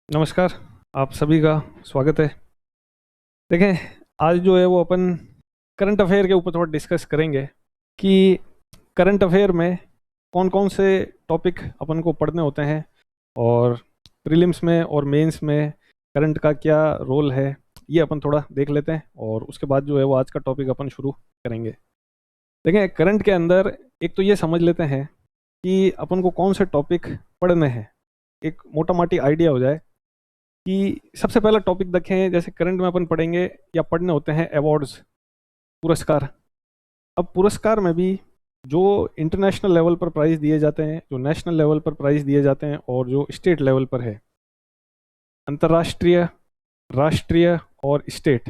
नमस्कार। आप सभी का स्वागत है। देखें, आज जो है वो अपन करंट अफेयर के ऊपर थोड़ा डिस्कस करेंगे कि करंट अफेयर में कौन कौन से टॉपिक अपन को पढ़ने होते हैं और प्रीलिम्स में और मेंस में करंट का क्या रोल है, ये अपन थोड़ा देख लेते हैं और उसके बाद जो है वो आज का टॉपिक अपन शुरू करेंगे। देखें, करंट के अंदर एक तो ये समझ लेते हैं कि अपन को कौन से टॉपिक पढ़ने हैं, एक मोटा माटी आइडिया हो जाए कि सबसे पहला टॉपिक देखें। जैसे करंट में अपन पढ़ेंगे या पढ़ने होते हैं अवार्ड्स, पुरस्कार। अब पुरस्कार में भी जो इंटरनेशनल लेवल पर प्राइज़ दिए जाते हैं, जो नेशनल लेवल पर प्राइज़ दिए जाते हैं और जो स्टेट लेवल पर है, अंतर्राष्ट्रीय, राष्ट्रीय और स्टेट,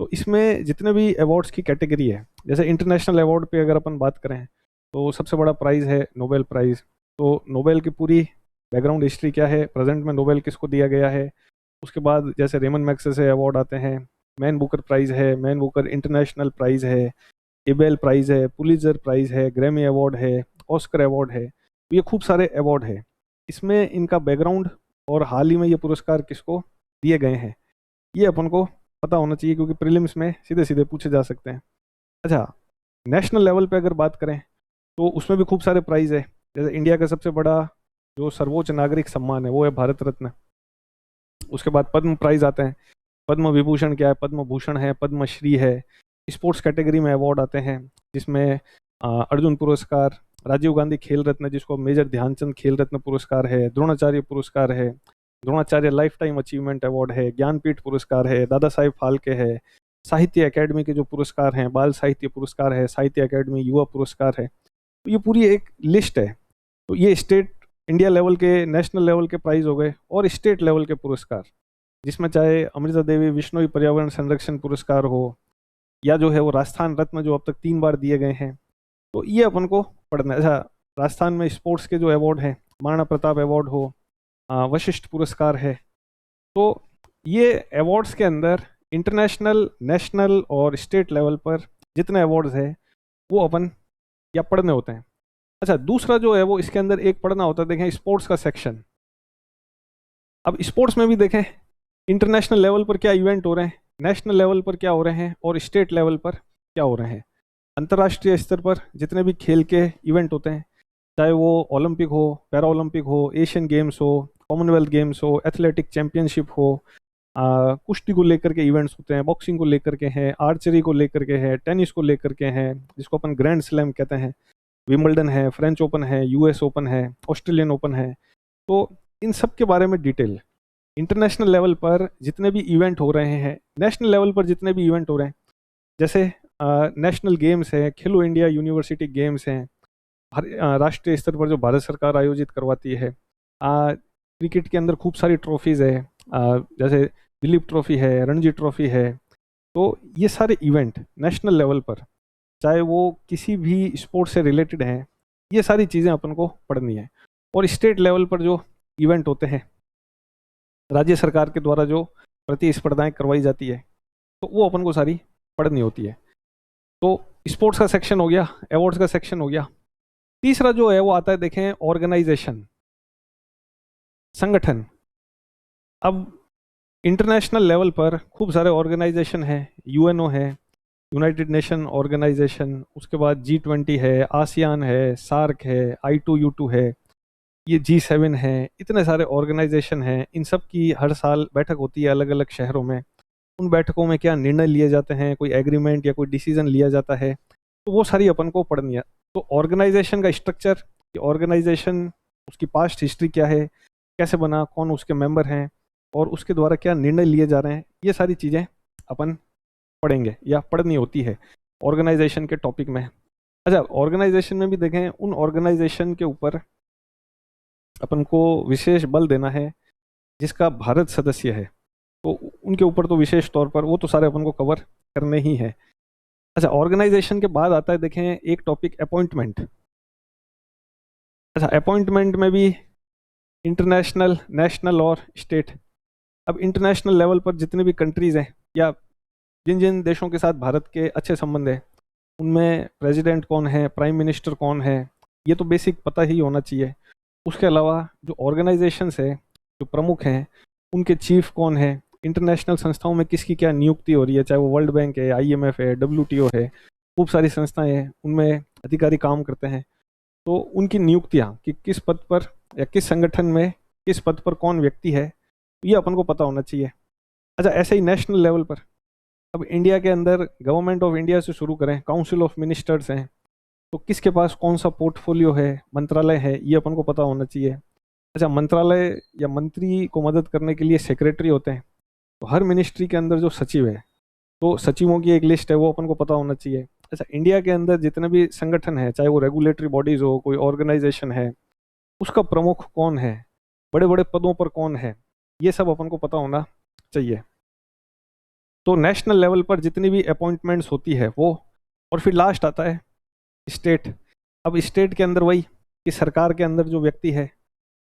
तो इसमें जितने भी अवार्ड्स की कैटेगरी है, जैसे इंटरनेशनल अवार्ड पे अगर अपन बात करें तो सबसे बड़ा प्राइज़ है नोबेल प्राइज़। तो नोबेल की पूरी बैकग्राउंड हिस्ट्री क्या है, प्रेजेंट में नोबेल किसको दिया गया है। उसके बाद जैसे रेमन मैग्सेसे अवार्ड आते हैं, मैन बुकर प्राइज़ है, मैन बुकर इंटरनेशनल प्राइज़ है, एबेल प्राइज़ है, पुलित्ज़र प्राइज़ है, ग्रैमी अवार्ड है, ऑस्कर अवार्ड है। तो ये खूब सारे अवार्ड है। इसमें इनका बैकग्राउंड और हाल ही में ये पुरस्कार किसको दिए गए हैं, ये अपन को पता होना चाहिए, क्योंकि प्रीलिम्स में सीधे सीधे पूछे जा सकते हैं। अच्छा, नेशनल लेवल पे अगर बात करें तो उसमें भी खूब सारे प्राइज़ है। जैसे इंडिया का सबसे बड़ा जो सर्वोच्च नागरिक सम्मान है वो है भारत रत्न। उसके बाद पद्म प्राइज़ आते हैं। पद्म विभूषण क्या है, पद्म भूषण है, पद्मश्री है। स्पोर्ट्स कैटेगरी में अवार्ड आते हैं, जिसमें अर्जुन पुरस्कार, राजीव गांधी खेल रत्न जिसको मेजर ध्यानचंद खेल रत्न पुरस्कार है, द्रोणाचार्य पुरस्कार है, Dronacharya life time achievement award है, ज्ञानपीठ पुरस्कार है, दादा साहेब फाल्के है, साहित्य अकेडमी के जो पुरस्कार हैं, बाल साहित्य पुरस्कार है, साहित्य अकेडमी युवा पुरस्कार है। तो ये पूरी एक लिस्ट है। तो ये स्टेट, इंडिया लेवल के, नेशनल लेवल के प्राइज हो गए, और स्टेट लेवल के पुरस्कार, जिसमें चाहे अमृता देवी विश्नोई पर्यावरण संरक्षण पुरस्कार हो, या जो है वो राजस्थान रत्न जो अब तक 3 बार दिए गए हैं, तो ये अपन को पढ़ना है। अच्छा, राजस्थान में स्पोर्ट्स के जो अवार्ड हैं, महाराणा प्रताप अवार्ड हो, वशिष्ठ पुरस्कार है। तो ये अवार्ड्स के अंदर इंटरनेशनल, नेशनल और स्टेट लेवल पर जितने अवार्ड्स हैं वो अपन या पढ़ने होते हैं। अच्छा, दूसरा जो है वो इसके अंदर एक पढ़ना होता है, देखें स्पोर्ट्स का सेक्शन। अब स्पोर्ट्स में भी देखें इंटरनेशनल लेवल पर क्या इवेंट हो रहे हैं, नेशनल लेवल पर क्या हो रहे हैं और स्टेट लेवल पर क्या हो रहे हैं। अंतर्राष्ट्रीय स्तर पर जितने भी खेल के इवेंट होते हैं, चाहे वो ओलंपिक हो, पैरा ओलंपिक हो, एशियन गेम्स हो, कॉमनवेल्थ गेम्स हो, एथलेटिक चैंपियनशिप हो, कुश्ती को लेकर के इवेंट्स होते हैं, बॉक्सिंग को लेकर के हैं, आर्चरी को लेकर के हैं, टेनिस को लेकर के हैं, जिसको अपन ग्रैंड स्लैम कहते हैं, विंबलडन है, फ्रेंच ओपन है, यूएस ओपन है, ऑस्ट्रेलियन ओपन है। तो इन सब के बारे में डिटेल, इंटरनेशनल लेवल पर जितने भी इवेंट हो रहे हैं, नेशनल लेवल पर जितने भी इवेंट हो रहे हैं, जैसे नेशनल गेम्स हैं, खेलो इंडिया यूनिवर्सिटी गेम्स हैं, राष्ट्रीय स्तर पर जो भारत सरकार आयोजित करवाती है, क्रिकेट के अंदर खूब सारी ट्रॉफीज़ है, जैसे दिलीप ट्रॉफी है, रणजी ट्रॉफी है। तो ये सारे इवेंट नेशनल लेवल पर, चाहे वो किसी भी स्पोर्ट से रिलेटेड हैं, ये सारी चीज़ें अपन को पढ़नी है। और स्टेट लेवल पर जो इवेंट होते हैं, राज्य सरकार के द्वारा जो प्रतिस्पर्धाएं करवाई जाती है, तो वो अपन को सारी पढ़नी होती है। तो स्पोर्ट्स का सेक्शन हो गया, अवार्ड्स का सेक्शन हो गया। तीसरा जो है वो आता है, देखें ऑर्गेनाइजेशन, संगठन। अब इंटरनेशनल लेवल पर खूब सारे ऑर्गेनाइजेशन हैं, यूएनओ है, यूनाइटेड नेशन ऑर्गेनाइजेशन, उसके बाद G20 है, आसियान है, सार्क है, I2U2 है, ये G7 है। इतने सारे ऑर्गेनाइजेशन हैं, इन सब की हर साल बैठक होती है अलग अलग शहरों में। उन बैठकों में क्या निर्णय लिए जाते हैं, कोई एग्रीमेंट या कोई डिसीजन लिया जाता है, तो वो सारी अपन को पढ़नी है। तो ऑर्गेनाइजेशन का स्ट्रक्चर, कि ऑर्गेनाइजेशन, उसकी पास्ट हिस्ट्री क्या है, कैसे बना, कौन उसके मेंबर हैं, और उसके द्वारा क्या निर्णय लिए जा रहे हैं, ये सारी चीज़ें अपन पढ़ेंगे या पढ़नी होती है ऑर्गेनाइजेशन के टॉपिक में। अच्छा, ऑर्गेनाइजेशन में भी देखें, उन ऑर्गेनाइजेशन के ऊपर अपन को विशेष बल देना है जिसका भारत सदस्य है, तो उनके ऊपर तो विशेष तौर पर वो तो सारे अपन को कवर करने ही है। अच्छा, ऑर्गेनाइजेशन के बाद आता है, देखें एक टॉपिक अपॉइंटमेंट। अच्छा, अपॉइंटमेंट में भी इंटरनेशनल, नेशनल और स्टेट। अब इंटरनेशनल लेवल पर जितने भी कंट्रीज़ हैं, या जिन जिन देशों के साथ भारत के अच्छे संबंध हैं, उनमें प्रेसिडेंट कौन है, प्राइम मिनिस्टर कौन है, ये तो बेसिक पता ही होना चाहिए। उसके अलावा जो ऑर्गेनाइजेशंस है, जो प्रमुख हैं, उनके चीफ कौन है, इंटरनेशनल संस्थाओं में किसकी क्या नियुक्ति हो रही है, चाहे वो वर्ल्ड बैंक है, IMF है, WTO है, खूब सारी संस्थाएं हैं, उनमें अधिकारी काम करते हैं। तो उनकी नियुक्तियां कि किस पद पर या किस संगठन में किस पद पर कौन व्यक्ति है, ये अपन को पता होना चाहिए। अच्छा, ऐसे ही नेशनल लेवल पर अब इंडिया के अंदर गवर्नमेंट ऑफ इंडिया से शुरू करें, काउंसिल ऑफ मिनिस्टर्स हैं, तो किसके पास कौन सा पोर्टफोलियो है, मंत्रालय है, ये अपन को पता होना चाहिए। अच्छा, मंत्रालय या मंत्री को मदद करने के लिए सेक्रेटरी होते हैं, तो हर मिनिस्ट्री के अंदर जो सचिव है, तो सचिवों की एक लिस्ट है, वो अपन को पता होना चाहिए। अच्छा, इंडिया के अंदर जितने भी संगठन है, चाहे वो रेगुलेटरी बॉडीज हो, कोई ऑर्गेनाइजेशन है, उसका प्रमुख कौन है, बड़े बड़े पदों पर कौन है, ये सब अपन को पता होना चाहिए। तो नेशनल लेवल पर जितनी भी अपॉइंटमेंट्स होती है वो, और फिर लास्ट आता है स्टेट। अब स्टेट के अंदर वही कि सरकार के अंदर जो व्यक्ति है,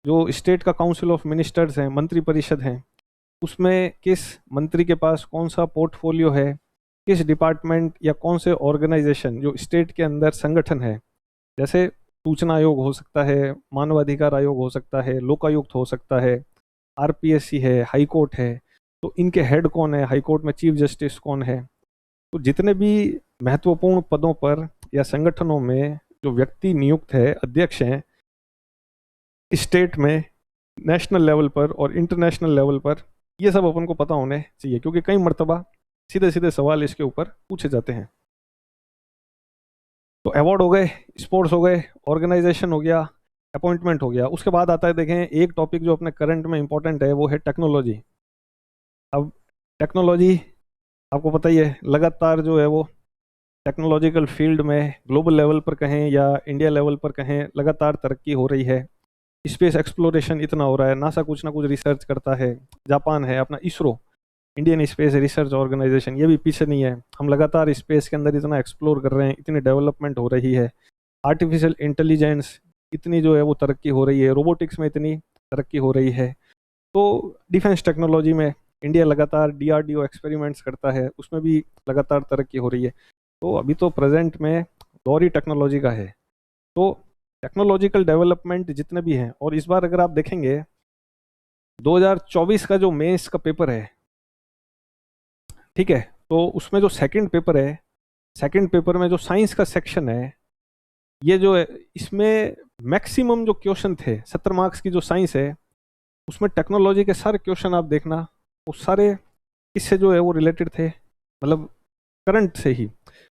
जो स्टेट का काउंसिल ऑफ मिनिस्टर्स हैं, मंत्री परिषद हैं, उसमें किस मंत्री के पास कौन सा पोर्टफोलियो है, किस डिपार्टमेंट या कौन से ऑर्गेनाइजेशन जो स्टेट के अंदर संगठन है, जैसे सूचना आयोग हो सकता है, मानवाधिकार आयोग हो सकता है, लोकायुक्त हो सकता है, RPSC है, हाई कोर्ट है, तो इनके हेड कौन है, हाई कोर्ट में चीफ जस्टिस कौन है। तो जितने भी महत्वपूर्ण पदों पर या संगठनों में जो व्यक्ति नियुक्त है, अध्यक्ष हैं, स्टेट में, नेशनल लेवल पर और इंटरनेशनल लेवल पर, ये सब अपन को पता होने चाहिए, क्योंकि कई मर्तबा सीधे सीधे सवाल इसके ऊपर पूछे जाते हैं। तो अवार्ड हो गए, स्पोर्ट्स हो गए, ऑर्गेनाइजेशन हो गया, अपॉइंटमेंट हो गया। उसके बाद आता है, देखें, एक टॉपिक जो अपने करंट में इंपॉर्टेंट है, वो है टेक्नोलॉजी। अब टेक्नोलॉजी आपको पता ही है, लगातार जो है वो टेक्नोलॉजिकल फील्ड में ग्लोबल लेवल पर कहें या इंडिया लेवल पर कहें, लगातार तरक्की हो रही है। स्पेस एक्सप्लोरेशन इतना हो रहा है, नासा कुछ ना कुछ रिसर्च करता है, जापान है अपना ISRO, Indian space research organisation, ये भी पीछे नहीं है। हम लगातार स्पेस के अंदर इतना एक्सप्लोर कर रहे हैं, इतनी डेवलपमेंट हो रही है, आर्टिफिशियल इंटेलिजेंस इतनी जो है वो तरक्की हो रही है, रोबोटिक्स में इतनी तरक्की हो रही है। तो डिफेंस टेक्नोलॉजी में इंडिया लगातार DRDO एक्सपेरिमेंट्स करता है, उसमें भी लगातार तरक्की हो रही है। तो अभी तो प्रेजेंट में दौर ही टेक्नोलॉजी का है। तो टेक्नोलॉजिकल डेवलपमेंट जितने भी हैं, और इस बार अगर आप देखेंगे 2024 का जो मेंस का पेपर है, ठीक है, तो उसमें जो सेकंड पेपर है, सेकंड पेपर में जो साइंस का सेक्शन है, ये जो है, इसमें मैक्सिमम जो क्वेश्चन थे 70 मार्क्स की जो साइंस है, उसमें टेक्नोलॉजी के सारे क्वेश्चन आप देखना, वो सारे इससे जो है वो रिलेटेड थे, मतलब करंट से ही।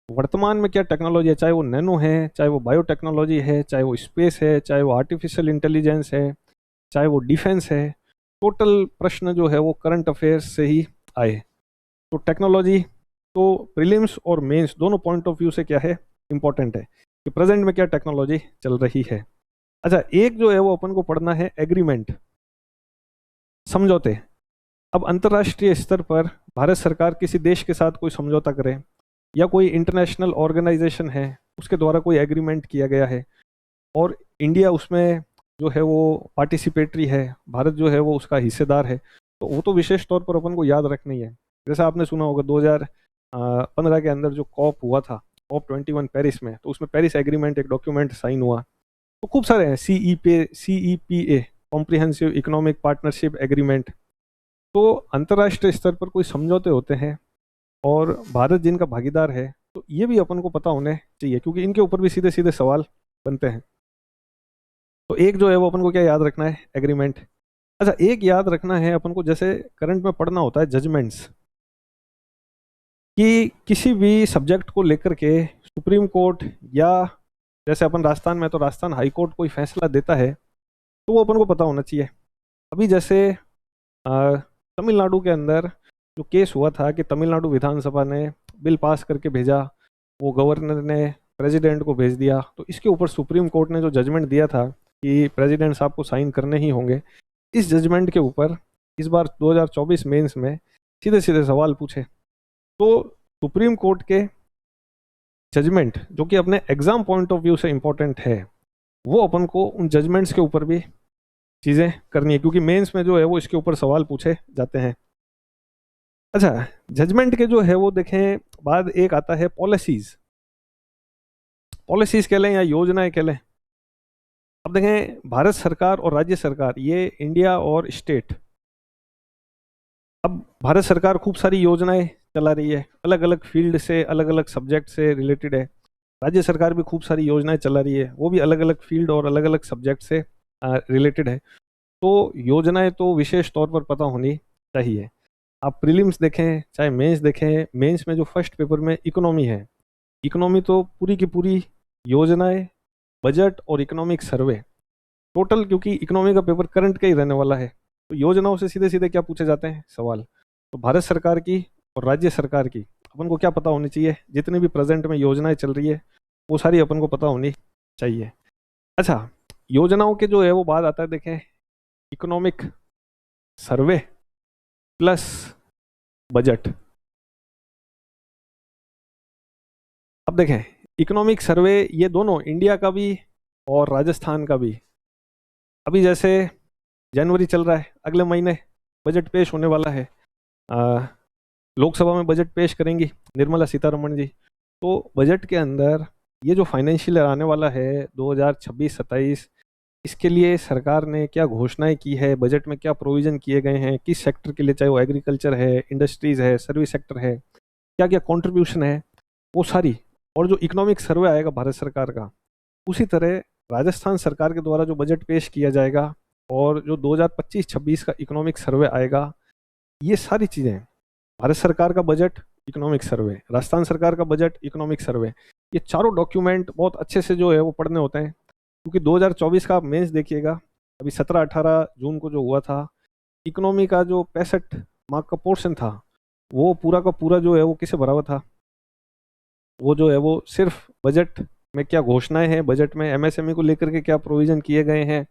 वर्तमान में क्या टेक्नोलॉजी है, चाहे वो नैनो है, चाहे वो बायोटेक्नोलॉजी है, चाहे वो स्पेस है, चाहे वो आर्टिफिशियल इंटेलिजेंस है, चाहे वो डिफेंस है, टोटल प्रश्न जो है वो करंट अफेयर्स से ही आए। तो टेक्नोलॉजी तो प्रीलिम्स और मेंस दोनों पॉइंट ऑफ व्यू से क्या है, इंपॉर्टेंट है कि प्रेजेंट में क्या टेक्नोलॉजी चल रही है। अच्छा, एक जो है वो अपन को पढ़ना है एग्रीमेंट, समझौते। अब अंतर्राष्ट्रीय स्तर पर भारत सरकार किसी देश के साथ कोई समझौता करे, या कोई इंटरनेशनल ऑर्गेनाइजेशन है उसके द्वारा कोई एग्रीमेंट किया गया है, और इंडिया उसमें जो है वो पार्टिसिपेटरी है, भारत जो है वो उसका हिस्सेदार है, तो वो तो विशेष तौर पर अपन को याद रखनी है। जैसा आपने सुना होगा 2015 के अंदर जो COP हुआ था, COP 21 पेरिस में, तो उसमें पेरिस एग्रीमेंट एक डॉक्यूमेंट साइन हुआ। तो खूब सारे हैं, CEPA comprehensive economic partnership agreement. तो अंतर्राष्ट्रीय स्तर पर कोई समझौते होते हैं और भारत जिनका भागीदार है, तो ये भी अपन को पता होने चाहिए, क्योंकि इनके ऊपर भी सीधे सीधे सवाल बनते हैं। तो एक जो है वो अपन को क्या याद रखना है, एग्रीमेंट। अच्छा, एक याद रखना है अपन को, जैसे करंट में पढ़ना होता है जजमेंट्स, कि किसी भी सब्जेक्ट को लेकर के सुप्रीम कोर्ट, या जैसे अपन राजस्थान में तो राजस्थान हाई कोर्ट कोई फैसला देता है, तो वो अपन को पता होना चाहिए। अभी जैसे तमिलनाडु के अंदर जो केस हुआ था कि तमिलनाडु विधानसभा ने बिल पास करके भेजा, वो गवर्नर ने प्रेसिडेंट को भेज दिया, तो इसके ऊपर सुप्रीम कोर्ट ने जो जजमेंट दिया था कि प्रेसिडेंट साहब को साइन करने ही होंगे, इस जजमेंट के ऊपर इस बार 2024 मेंस में सीधे सीधे सवाल पूछे। तो सुप्रीम कोर्ट के जजमेंट जो कि अपने एग्जाम पॉइंट ऑफ व्यू से इम्पोर्टेंट है, वो अपन को उन जजमेंट्स के ऊपर भी चीज़ें करनी है, क्योंकि मेंस में जो है वो इसके ऊपर सवाल पूछे जाते हैं। अच्छा, जजमेंट के जो है वो देखें, बाद एक आता है पॉलिसीज। पॉलिसीज कह लें या योजनाएं कह लें। अब देखें, भारत सरकार और राज्य सरकार, ये इंडिया और स्टेट, अब भारत सरकार खूब सारी योजनाएं चला रही है, अलग अलग फील्ड से, अलग अलग सब्जेक्ट से रिलेटेड है। राज्य सरकार भी खूब सारी योजनाएं चला रही है, वो भी अलग अलग फील्ड और अलग अलग सब्जेक्ट से रिलेटेड है। तो योजनाएं तो विशेष तौर पर पता होनी चाहिए। आप प्रीलिम्स देखें चाहे मेंस देखें, मेंस में जो फर्स्ट पेपर में इकोनॉमी है, इकोनॉमी तो पूरी की पूरी योजनाएं, बजट और इकोनॉमिक सर्वे टोटल, क्योंकि इकोनॉमी का पेपर करंट का ही रहने वाला है, तो योजनाओं से सीधे सीधे क्या पूछे जाते हैं सवाल। तो भारत सरकार की और राज्य सरकार की अपन को क्या पता होनी चाहिए, जितनी भी प्रेजेंट में योजनाएं चल रही है वो सारी अपन को पता होनी चाहिए। अच्छा, योजनाओं के जो है वो बाद आता है, देखें, इकोनॉमिक सर्वे प्लस बजट। अब देखें, इकोनॉमिक सर्वे ये दोनों इंडिया का भी और राजस्थान का भी, अभी जैसे जनवरी चल रहा है, अगले महीने बजट पेश होने वाला है, लोकसभा में बजट पेश करेंगी निर्मला सीतारमण जी। तो बजट के अंदर ये जो फाइनेंशियल ईयर आने वाला है 2026-27, इसके लिए सरकार ने क्या घोषणाएं की है, बजट में क्या प्रोविजन किए गए हैं, किस सेक्टर के लिए, चाहे वो एग्रीकल्चर है, इंडस्ट्रीज है, सर्विस सेक्टर है, क्या क्या कंट्रीब्यूशन है, वो सारी। और जो इकोनॉमिक सर्वे आएगा भारत सरकार का, उसी तरह राजस्थान सरकार के द्वारा जो बजट पेश किया जाएगा और जो 2025-26 का इकोनॉमिक सर्वे आएगा, ये सारी चीज़ें, भारत सरकार का बजट, इकोनॉमिक सर्वे, राजस्थान सरकार का बजट, इकोनॉमिक सर्वे, ये चारों डॉक्यूमेंट बहुत अच्छे से जो है वो पढ़ने होते हैं। क्योंकि 2024 का आप मेंस देखिएगा, अभी 17-18 जून को जो हुआ था, इकोनॉमी का जो 65 मार्क का पोर्शन था, वो पूरा का पूरा जो है वो किसे भरा हुआ था, वो जो है वो सिर्फ बजट में क्या घोषणाएं हैं, बजट में एमएसएमई को लेकर के क्या प्रोविजन किए गए हैं,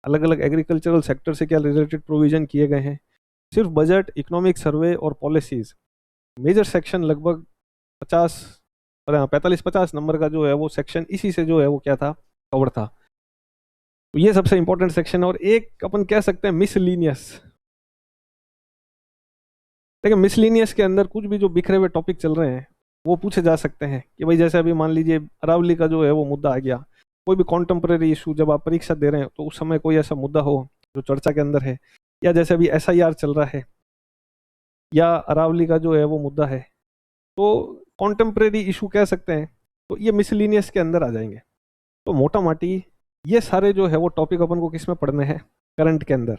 अलग अलग एग्रीकल्चरल सेक्टर से क्या रिलेटेड प्रोविजन किए गए हैं, सिर्फ बजट, इकोनॉमिक सर्वे और पॉलिसीज, मेजर सेक्शन लगभग 50 और 45-50 नंबर का जो है वो सेक्शन इसी से जो है वो क्या था, कवर था। तो ये सबसे इंपॉर्टेंट सेक्शन है। और एक अपन कह सकते हैं मिसलीनियस। देखिए, मिसलीनियस के अंदर कुछ भी जो बिखरे हुए टॉपिक चल रहे हैं वो पूछे जा सकते हैं कि भाई जैसे अभी मान लीजिए अरावली का जो है वो मुद्दा आ गया, कोई भी कॉन्टेम्प्रेरी इशू जब आप परीक्षा दे रहे हैं तो उस समय कोई ऐसा मुद्दा हो जो चर्चा के अंदर है, या जैसे अभी एसआईआर चल रहा है या अरावली का जो है वो मुद्दा है, तो कॉन्टेम्प्रेरी इशू कह सकते हैं, तो ये मिसलीनियस के अंदर आ जाएंगे। तो मोटा माटी ये सारे जो है वो टॉपिक अपन को किस में पढ़ने हैं, करंट के अंदर।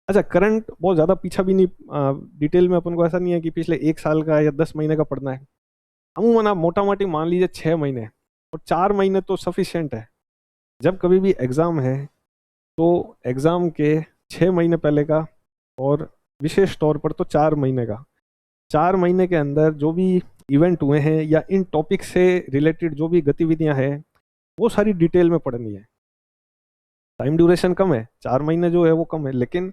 अच्छा, करंट बहुत ज़्यादा पीछा भी नहीं, डिटेल में अपन को ऐसा नहीं है कि पिछले 1 साल का या 10 महीने का पढ़ना है। अमूमन आप मोटा मोटी मान लीजिए 6 महीने, और 4 महीने तो सफिशिएंट है। जब कभी भी एग्ज़ाम है तो एग्ज़ाम के 6 महीने पहले का, और विशेष तौर पर तो 4 महीने का, 4 महीने के अंदर जो भी इवेंट हुए हैं या इन टॉपिक से रिलेटेड जो भी गतिविधियां हैं वो सारी डिटेल में पढ़नी है। टाइम ड्यूरेशन कम है, 4 महीने जो है वो कम है, लेकिन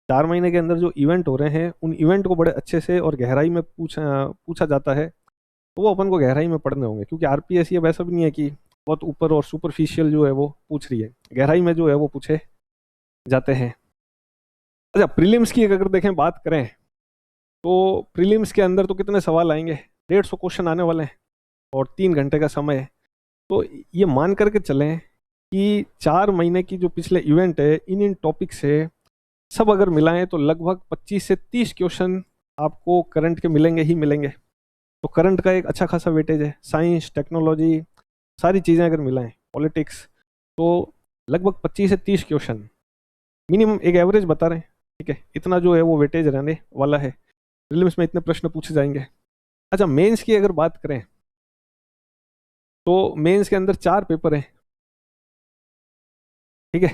4 महीने के अंदर जो इवेंट हो रहे हैं उन इवेंट को बड़े अच्छे से और गहराई में पूछा जाता है, तो वो अपन को गहराई में पढ़ने होंगे। क्योंकि आरपीएस ये वैसा भी नहीं है कि बहुत ऊपर और सुपरफिशियल जो है वो पूछ रही है, गहराई में जो है वो पूछे जाते हैं। अच्छा, प्रीलिम्स की अगर देखें, बात करें, तो प्रीलिम्स के अंदर तो कितने सवाल आएंगे, 150 क्वेश्चन आने वाले हैं और 3 घंटे का समय है। तो ये मान करके चलें कि 4 महीने की जो पिछले इवेंट है, इन टॉपिक से सब अगर मिलाएं तो लगभग 25 से 30 क्वेश्चन आपको करंट के मिलेंगे ही मिलेंगे। तो करंट का एक अच्छा खासा वेटेज है, साइंस, टेक्नोलॉजी, सारी चीज़ें अगर मिलाएं, पॉलिटिक्स, तो लगभग 25 से 30 क्वेश्चन मिनिमम, एक एवरेज बता रहे हैं, ठीक है, इतना जो है वो वेटेज रहने वाला है। प्रीलिम्स में इतने प्रश्न पूछे जाएंगे। अच्छा, मेंस की अगर बात करें तो मेंस के अंदर 4 पेपर हैं, ठीक है।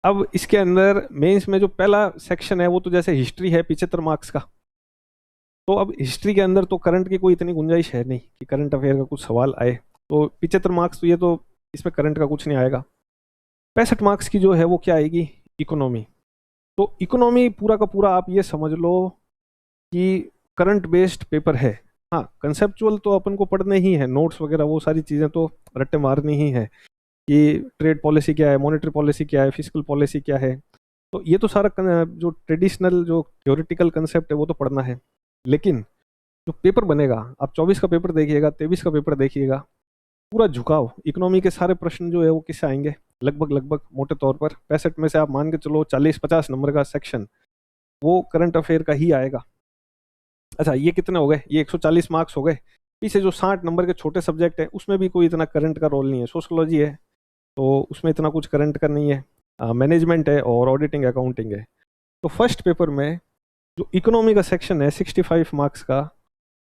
अब इसके अंदर मेंस में जो पहला सेक्शन है वो तो जैसे हिस्ट्री है 75 मार्क्स का। तो अब हिस्ट्री के अंदर तो करंट की कोई इतनी गुंजाइश है नहीं कि करंट अफेयर का कुछ सवाल आए, तो 75 मार्क्स तो ये तो इसमें करंट का कुछ नहीं आएगा। 65 मार्क्स की जो है वो क्या आएगी, इकोनॉमी। तो इकोनॉमी पूरा का पूरा आप ये समझ लो कि करंट बेस्ड पेपर है। हाँ, कंसेप्चुअल तो अपन को पढ़ने ही है, नोट्स वगैरह वो सारी चीज़ें तो रट्टे मारनी ही है कि ट्रेड पॉलिसी क्या है, मॉनेटरी पॉलिसी क्या है, फिजिकल पॉलिसी क्या है, तो ये तो सारा जो ट्रेडिशनल जो थ्योरेटिकल कंसेप्ट है वो तो पढ़ना है। लेकिन जो पेपर बनेगा, आप 24 का पेपर देखिएगा, 23 का पेपर देखिएगा, पूरा झुकाव इकोनॉमी के सारे प्रश्न जो है वो किससे आएंगे, लगभग मोटे तौर पर 65 में से आप मान के चलो 40-50 नंबर का सेक्शन वो करंट अफेयर का ही आएगा। अच्छा ये कितने हो गए, ये 140 मार्क्स हो गए। पीछे जो 60 नंबर के छोटे सब्जेक्ट है उसमें भी कोई इतना करंट का रोल नहीं है। सोशोलॉजी है तो उसमें इतना कुछ करंट का नहीं है। मैनेजमेंट है और ऑडिटिंग अकाउंटिंग है। तो फर्स्ट पेपर में जो इकोनॉमी का सेक्शन है 65 मार्क्स का,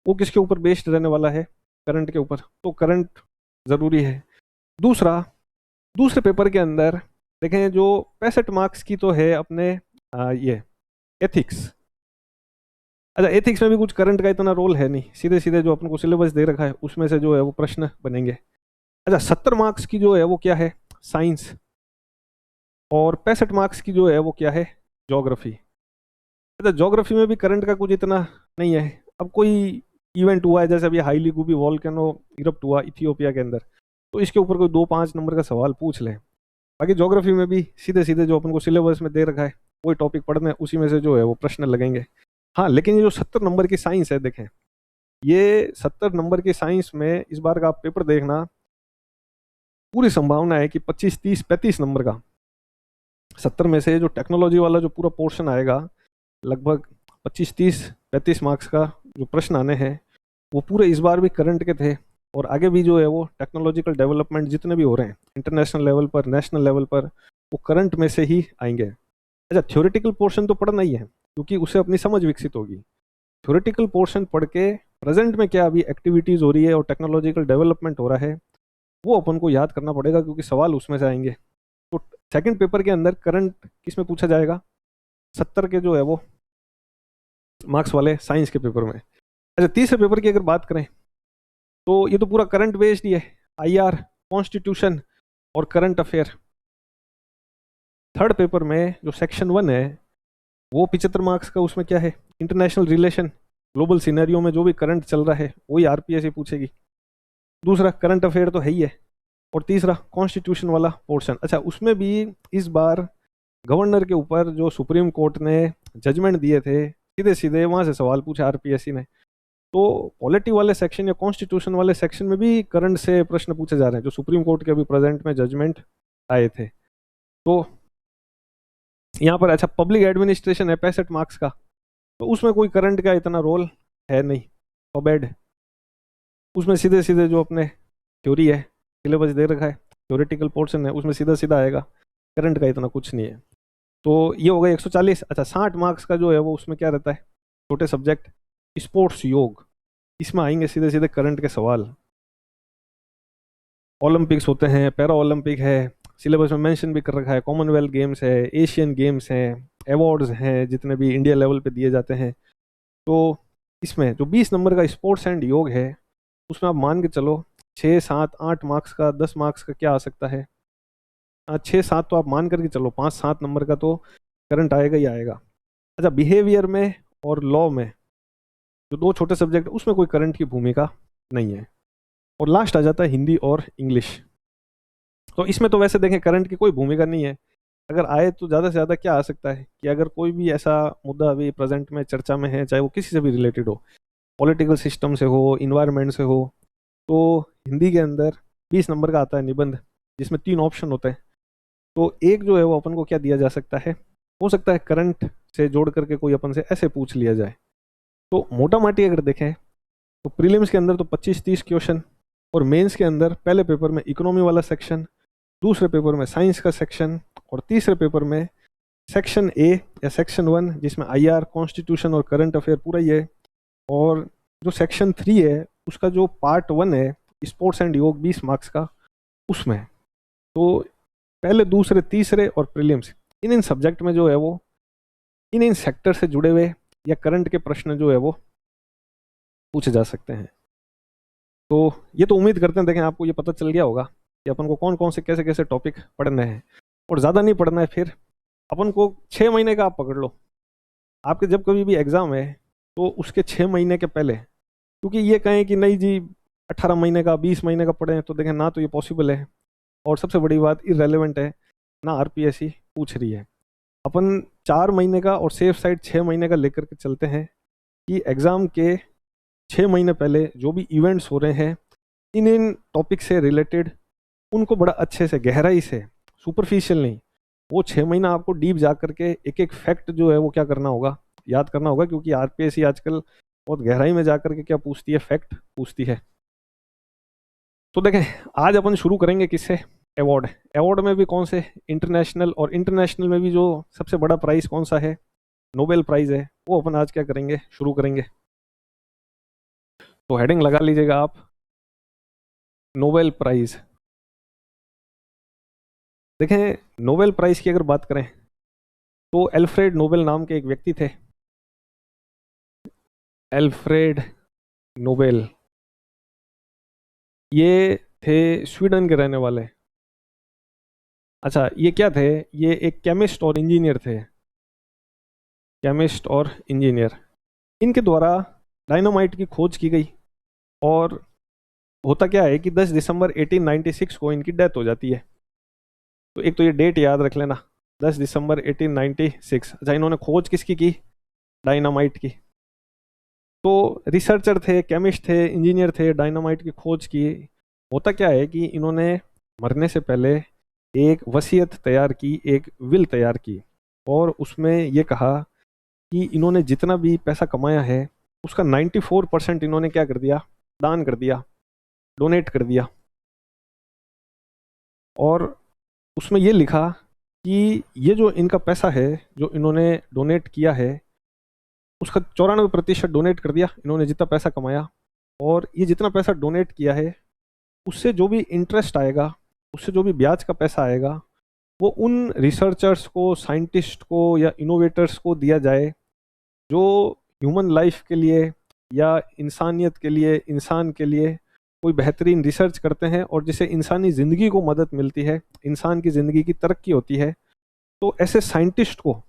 वो किसके ऊपर बेस्ड रहने वाला है, करंट के ऊपर। तो करंट ज़रूरी है। दूसरा, दूसरे पेपर के अंदर देखें जो 65 मार्क्स की तो है अपने ये एथिक्स। अच्छा एथिक्स में भी कुछ करंट का इतना रोल है नहीं, सीधे सीधे जो अपन को सिलेबस दे रखा है उसमें से जो है वो प्रश्न बनेंगे। अच्छा 70 मार्क्स की जो है वो क्या है, साइंस। और 65 मार्क्स की जो है वो क्या है, ज्योग्राफी। अच्छा ज्योग्राफी में भी करंट का कुछ इतना नहीं है। अब कोई इवेंट हुआ है जैसे अभी हाईली गुबी वॉल्केनो इरप्ट हुआ इथियोपिया के अंदर, तो इसके ऊपर कोई 2-5 नंबर का सवाल पूछ ले। बाकी ज्योग्राफी में भी सीधे सीधे जो अपन को सिलेबस में दे रखा है वही टॉपिक पढ़ना है, उसी में से जो है वो प्रश्न लगेंगे। हाँ लेकिन ये जो 70 नंबर की साइंस है, देखें ये 70 नंबर की साइंस में इस बार का आप पेपर देखना, पूरी संभावना है कि 25, 30, 35 नंबर का 70 में से जो टेक्नोलॉजी वाला जो पूरा पोर्शन आएगा, लगभग 25, 30, 35 मार्क्स का जो प्रश्न आने हैं वो पूरे इस बार भी करंट के थे। और आगे भी जो है वो टेक्नोलॉजिकल डेवलपमेंट जितने भी हो रहे हैं इंटरनेशनल लेवल पर, नेशनल लेवल पर, वो करंट में से ही आएंगे। अच्छा थ्योरेटिकल पोर्शन तो पढ़ना ही है क्योंकि उससे अपनी समझ विकसित होगी। थ्योरेटिकल पोर्शन पढ़ के प्रेजेंट में क्या अभी एक्टिविटीज़ हो रही है और टेक्नोलॉजिकल डेवलपमेंट हो रहा है वो अपन को याद करना पड़ेगा, क्योंकि सवाल उसमें से आएंगे। तो सेकंड पेपर के अंदर करंट किस में पूछा जाएगा, 70 के जो है वो मार्क्स वाले साइंस के पेपर में। अच्छा तीसरे पेपर की अगर बात करें तो ये तो पूरा करंट बेस्ड ही है, IR, कॉन्स्टिट्यूशन और करंट अफेयर। थर्ड पेपर में जो सेक्शन 1 है वो 75 मार्क्स का, उसमें क्या है, इंटरनेशनल रिलेशन, ग्लोबल सिनेरियो में जो भी करंट चल रहा है वही RPSC पूछेगी। दूसरा करंट अफेयर तो है ही है। और तीसरा कॉन्स्टिट्यूशन वाला पोर्शन। अच्छा उसमें भी इस बार गवर्नर के ऊपर जो सुप्रीम कोर्ट ने जजमेंट दिए थे सीधे सीधे वहाँ से सवाल पूछा RPSC ने। तो पॉलिटी वाले सेक्शन या कॉन्स्टिट्यूशन वाले सेक्शन में भी करंट से प्रश्न पूछे जा रहे हैं जो सुप्रीम कोर्ट के अभी प्रेजेंट में जजमेंट आए थे। तो यहाँ पर अच्छा पब्लिक एडमिनिस्ट्रेशन है 65 मार्क्स का, तो उसमें कोई करंट का इतना रोल है नहीं, पबेड। उसमें सीधे सीधे जो अपने थ्योरी है सिलेबस दे रखा है, थ्योरेटिकल पोर्शन है उसमें सीधा सीधा आएगा, करंट का इतना कुछ नहीं है। तो ये हो गया 140। अच्छा 60 मार्क्स का जो है वो उसमें क्या रहता है, छोटे सब्जेक्ट, स्पोर्ट्स, योग, इसमें आएंगे सीधे सीधे करंट के सवाल। ओलंपिक्स होते हैं, पैरा ओलंपिक है, सिलेबस में मेंशन भी कर रखा है, कॉमनवेल्थ गेम्स है, एशियन गेम्स हैं, अवार्ड्स हैं जितने भी इंडिया लेवल पे दिए जाते हैं। तो इसमें जो 20 नंबर का स्पोर्ट्स एंड योग है उसमें आप मान के चलो 6, 7, 8 मार्क्स का, 10 मार्क्स का क्या आ सकता है, 6, 7 तो आप मान करके चलो, 5, 7 नंबर का तो करंट आएगा ही आएगा। अच्छा बिहेवियर में और लॉ में जो 2 छोटे सब्जेक्ट उसमें कोई करंट की भूमिका नहीं है। और लास्ट आ जाता है हिंदी और इंग्लिश। तो इसमें तो वैसे देखें करंट की कोई भूमिका नहीं है। अगर आए तो ज़्यादा से ज़्यादा क्या आ सकता है कि अगर कोई भी ऐसा मुद्दा अभी प्रेजेंट में चर्चा में है, चाहे वो किसी से भी रिलेटेड हो, पॉलिटिकल सिस्टम से हो, इन्वायरमेंट से हो, तो हिंदी के अंदर 20 नंबर का आता है निबंध, जिसमें 3 ऑप्शन होते हैं। तो एक जो है वो अपन को क्या दिया जा सकता है, हो सकता है करंट से जोड़ करके कोई अपन से ऐसे पूछ लिया जाए। तो मोटा माटी अगर देखें तो प्रीलिम्स के अंदर तो 25-30 क्वेश्चन, और मेंस के अंदर पहले पेपर में इकोनॉमी वाला सेक्शन, दूसरे पेपर में साइंस का सेक्शन, और तीसरे पेपर में सेक्शन ए या सेक्शन 1 जिसमें IR, कॉन्स्टिट्यूशन और करंट अफेयर पूरा ही है। और जो सेक्शन 3 है उसका जो पार्ट 1 है स्पोर्ट्स एंड योग 20 मार्क्स का, उसमें तो पहले, दूसरे, तीसरे और प्रीलिम्स इन सब्जेक्ट में जो है वो इन सेक्टर से जुड़े हुए या करंट के प्रश्न जो है वो पूछे जा सकते हैं। तो ये तो उम्मीद करते हैं देखें आपको ये पता चल गया होगा कि अपन को कौन कौन से कैसे कैसे टॉपिक पढ़ने हैं। और ज़्यादा नहीं पढ़ना है, फिर अपन को 6 महीने का आप पकड़ लो। आपके जब कभी भी एग्ज़ाम है तो उसके 6 महीने के पहले, क्योंकि ये कहें कि नहीं जी 18 महीने का, 20 महीने का पढ़ें, तो देखें ना तो ये पॉसिबल है, और सबसे बड़ी बात इररेलेवेंट है, ना RPSC पूछ रही है। अपन 4 महीने का और सेफ साइड 6 महीने का लेकर के चलते हैं कि एग्ज़ाम के 6 महीने पहले जो भी इवेंट्स हो रहे हैं इन टॉपिक से रिलेटेड, उनको बड़ा अच्छे से गहराई से, सुपरफिशियल नहीं, वो 6 महीना आपको डीप जा करके एक एक फैक्ट जो है वो क्या करना होगा, याद करना होगा। क्योंकि RPSC आजकल बहुत गहराई में जाकर के क्या पूछती है, फैक्ट पूछती है। तो देखें, आज अपन शुरू करेंगे किससे, अवार्ड। अवार्ड में भी कौन से, इंटरनेशनल, और इंटरनेशनल में भी जो सबसे बड़ा प्राइज कौन सा है, नोबेल प्राइज है, वो अपन आज क्या करेंगे, शुरू करेंगे। तो हेडिंग लगा लीजिएगा आप, नोबेल प्राइज। देखें, नोबेल प्राइज की अगर बात करें तो एल्फ्रेड नोबेल नाम के एक व्यक्ति थे, एल्फ्रेड नोबेल। ये थे स्वीडन के रहने वाले। अच्छा, ये क्या थे, ये एक केमिस्ट और इंजीनियर थे, केमिस्ट और इंजीनियर। इनके द्वारा डायनामाइट की खोज की गई, और होता क्या है कि 10 दिसंबर 1896 को इनकी डेथ हो जाती है। तो एक तो ये डेट याद रख लेना, 10 दिसंबर 1896। अच्छा, इन्होंने खोज किसकी की, डायनामाइट की। तो रिसर्चर थे, केमिस्ट थे, इंजीनियर थे, डायनामाइट की खोज की। होता क्या है कि इन्होंने मरने से पहले एक वसीयत तैयार की, एक विल तैयार की, और उसमें ये कहा कि इन्होंने जितना भी पैसा कमाया है उसका 94% इन्होंने क्या कर दिया, दान कर दिया, डोनेट कर दिया। और उसमें ये लिखा कि ये जो इनका पैसा है जो इन्होंने डोनेट किया है, उसका 94% डोनेट कर दिया इन्होंने, जितना पैसा कमाया। और ये जितना पैसा डोनेट किया है, उससे जो भी इंटरेस्ट आएगा, उससे जो भी ब्याज का पैसा आएगा, वो उन रिसर्चर्स को, साइंटिस्ट को या इनोवेटर्स को दिया जाए जो ह्यूमन लाइफ के लिए या इंसानियत के लिए, इंसान के लिए कोई बेहतरीन रिसर्च करते हैं, और जिससे इंसानी ज़िंदगी को मदद मिलती है, इंसान की ज़िंदगी की तरक्की होती है। तो ऐसे साइंटिस्ट को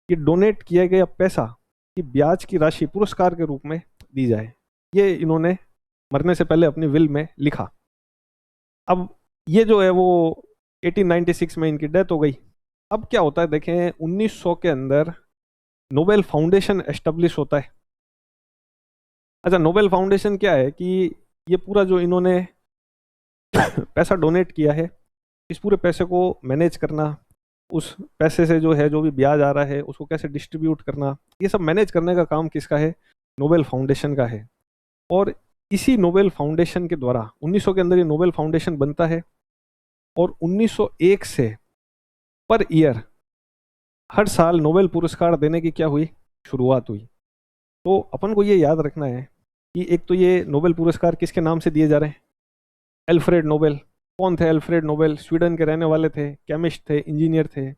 ये डोनेट किया गया पैसा की ब्याज की राशि पुरस्कार के रूप में दी जाए, ये इन्होंने मरने से पहले अपनी विल में लिखा। अब ये जो है वो 1896 में इनकी डेथ हो गई। अब क्या होता है, देखें 1900 के अंदर नोबेल फाउंडेशन एस्टेब्लिश होता है। अच्छा, नोबेल फाउंडेशन क्या है कि ये पूरा जो इन्होंने पैसा डोनेट किया है, इस पूरे पैसे को मैनेज करना, उस पैसे से जो है जो भी ब्याज आ रहा है उसको कैसे डिस्ट्रीब्यूट करना, ये सब मैनेज करने का काम किसका है, नोबेल फाउंडेशन का है। और इसी नोबेल फाउंडेशन के द्वारा 1900 के अंदर ये नोबेल फाउंडेशन बनता है, और 1901 से पर ईयर हर साल नोबेल पुरस्कार देने की क्या हुई, शुरुआत हुई। तो अपन को ये याद रखना है कि एक तो ये नोबेल पुरस्कार किसके नाम से दिए जा रहे हैं, एल्फ्रेड नोबेल। कौन थे एल्फ्रेड नोबेल, स्वीडन के रहने वाले थे, केमिस्ट थे, इंजीनियर थे।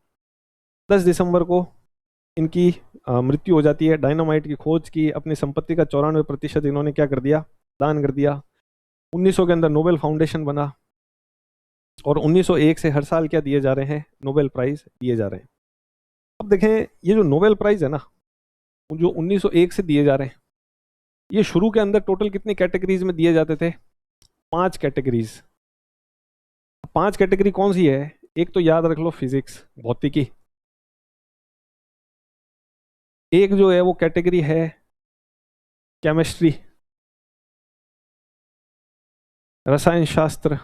10 दिसंबर को इनकी मृत्यु हो जाती है। डायनामाइट की खोज की, अपनी संपत्ति का 94% इन्होंने क्या कर दिया, दान कर दिया। 1900 के अंदर नोबेल फाउंडेशन बना, और 1901 से हर साल क्या दिए जा रहे हैं, नोबेल प्राइज दिए जा रहे हैं। अब देखें, ये जो नोबेल प्राइज है ना, जो 1901 से दिए जा रहे हैं, ये शुरू के अंदर टोटल कितनी कैटेगरीज में दिए जाते थे, 5 कैटेगरीज। 5 कैटेगरी कौन सी है, एक तो याद रख लो, फिजिक्स, भौतिकी। एक जो है वो कैटेगरी है केमिस्ट्री, रसायन शास्त्र।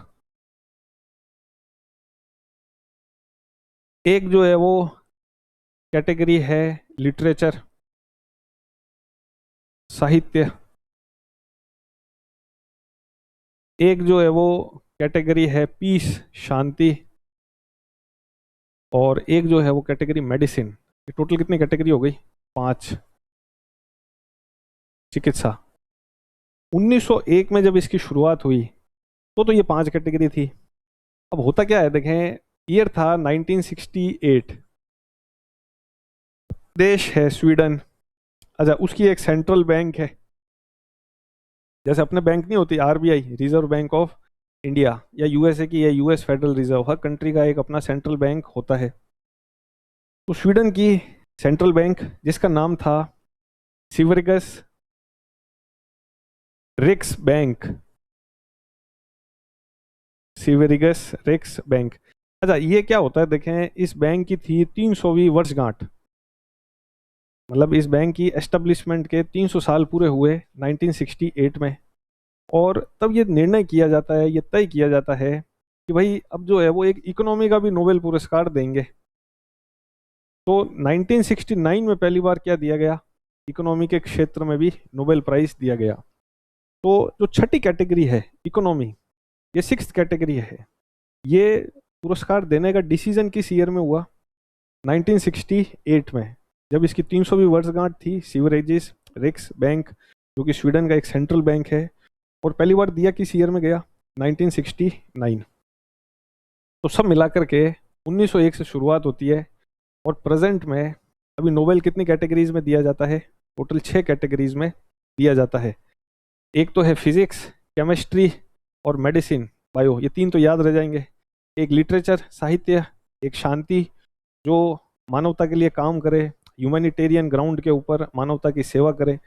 एक जो है वो कैटेगरी है लिटरेचर, साहित्य। एक जो है वो कैटेगरी है पीस, शांति। और एक जो है वो कैटेगरी मेडिसिन। ये टोटल कितनी कैटेगरी हो गई, 5। चिकित्सा। 1901 में जब इसकी शुरुआत हुई तो ये 5 कैटेगरी थी। अब होता क्या है, देखें, ईयर था 1968, देश है स्वीडन। अच्छा, उसकी एक सेंट्रल बैंक है, जैसे अपने बैंक नहीं होती RBI, reserve bank of India, या यूएसए की है यूएस फेडरल रिजर्व। हर कंट्री का एक अपना सेंट्रल बैंक होता है। तो स्वीडन की सेंट्रल बैंक, जिसका नाम था सिवरगस रिक्स बैंक, सिवरगस रिक्स बैंक। अच्छा, ये क्या होता है, देखें, इस बैंक की थी 300वीं वर्षगांठ। मतलब इस बैंक की एस्टेब्लिशमेंट के 300 साल पूरे हुए 1968 में। और तब ये निर्णय किया जाता है, ये तय किया जाता है कि भाई अब जो है वो एक इकोनॉमी का भी नोबेल पुरस्कार देंगे। तो 1969 में पहली बार क्या दिया गया, इकोनॉमी के क्षेत्र में भी नोबेल प्राइज दिया गया। तो जो छठी कैटेगरी है इकोनॉमी, ये सिक्स्थ कैटेगरी है, ये पुरस्कार देने का डिसीजन किस ईयर में हुआ? 1968 में, जब इसकी 300वीं वर्षगांठ थी। सीवरेजिस रिक्स बैंक, जो कि स्वीडन का एक सेंट्रल बैंक है, और पहली बार दिया किस ईयर में गया? 1969। तो सब मिलाकर के 1901 से शुरुआत होती है, और प्रेजेंट में अभी नोबेल कितनी कैटेगरीज में दिया जाता है? टोटल 6 कैटेगरीज में दिया जाता है। एक तो है फिजिक्स, केमिस्ट्री और मेडिसिन, बायो, ये 3 तो याद रह जाएंगे। एक लिटरेचर, साहित्य, एक शांति, जो मानवता के लिए काम करे, ह्यूमैनिटेरियन ग्राउंड के ऊपर मानवता की सेवा करे,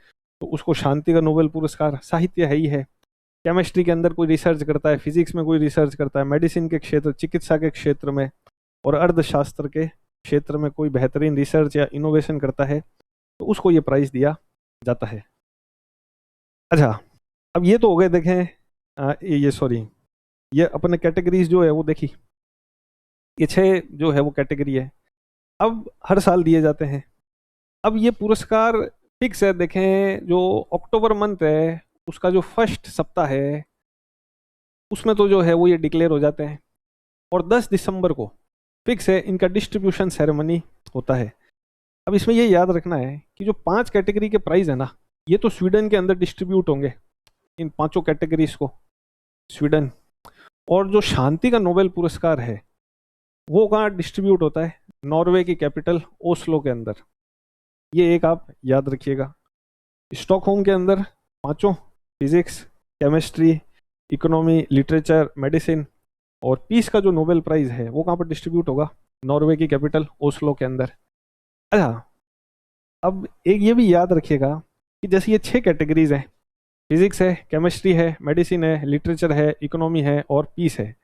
तो उसको शांति का नोबेल पुरस्कार। साहित्य है ही है। केमिस्ट्री के अंदर कोई रिसर्च करता है, फिजिक्स में कोई रिसर्च करता है, मेडिसिन के क्षेत्र, चिकित्सा के क्षेत्र में, और अर्थशास्त्र के क्षेत्र में कोई बेहतरीन रिसर्च या इनोवेशन करता है, तो उसको ये प्राइज दिया जाता है। अच्छा, अब ये तो हो गए, देखें ये अपने कैटेगरीज जो है वो देखी, ये 6 जो है वो कैटेगरी है, अब हर साल दिए जाते हैं। अब ये पुरस्कार फिक्स है, देखें जो अक्टूबर मंथ है उसका जो फर्स्ट सप्ताह है उसमें तो जो है वो ये डिक्लेयर हो जाते हैं, और 10 दिसंबर को फिक्स है इनका डिस्ट्रीब्यूशन सेरेमनी होता है। अब इसमें ये याद रखना है कि जो 5 कैटेगरी के प्राइज है ना, ये तो स्वीडन के अंदर डिस्ट्रीब्यूट होंगे, इन 5 कैटेगरीज को स्वीडन। और जो शांति का नोबेल पुरस्कार है वो कहाँ डिस्ट्रीब्यूट होता है? नॉर्वे की कैपिटल ओस्लो के अंदर। ये एक आप याद रखिएगा। स्टॉकहोम के अंदर 5, physics, chemistry, economy, literature, medicine, और पीस का जो नोबेल प्राइज है वो कहाँ पर डिस्ट्रीब्यूट होगा? नॉर्वे की कैपिटल ओस्लो के अंदर। अच्छा, अब एक ये भी याद रखिएगा कि जैसे ये 6 कैटेगरीज हैं, फिजिक्स है, केमिस्ट्री है, मेडिसिन है, लिटरेचर है, इकोनॉमी है और पीस है,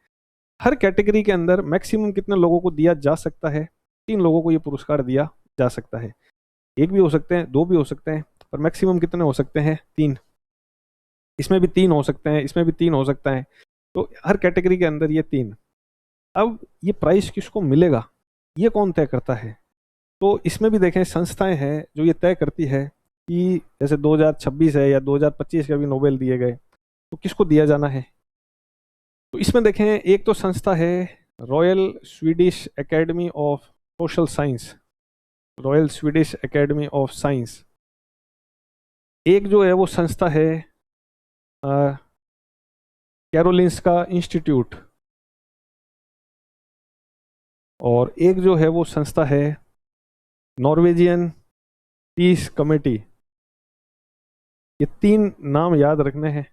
हर कैटेगरी के अंदर मैक्सिमम कितने लोगों को दिया जा सकता है? 3 लोगों को ये पुरस्कार दिया जा सकता है। एक भी हो सकते हैं, 2 भी हो सकते हैं, पर मैक्सिमम कितने हो सकते हैं? 3। इसमें भी 3 हो सकते हैं, इसमें भी 3 हो सकता है, तो हर कैटेगरी के अंदर ये 3। अब ये प्राइस किसको मिलेगा, ये कौन तय करता है? तो इसमें भी देखें संस्थाएं हैं जो ये तय करती है कि जैसे 2026 है या 2025 के भी नोबेल दिए गए, तो किसको दिया जाना है। तो इसमें देखें, एक तो संस्था है royal Swedish academy of social science, royal Swedish academy of science. एक जो है वो संस्था है कैरोलिंस्का इंस्टीट्यूट, और एक जो है वो संस्था है नॉर्वेजियन पीस कमेटी। ये 3 नाम याद रखने हैं,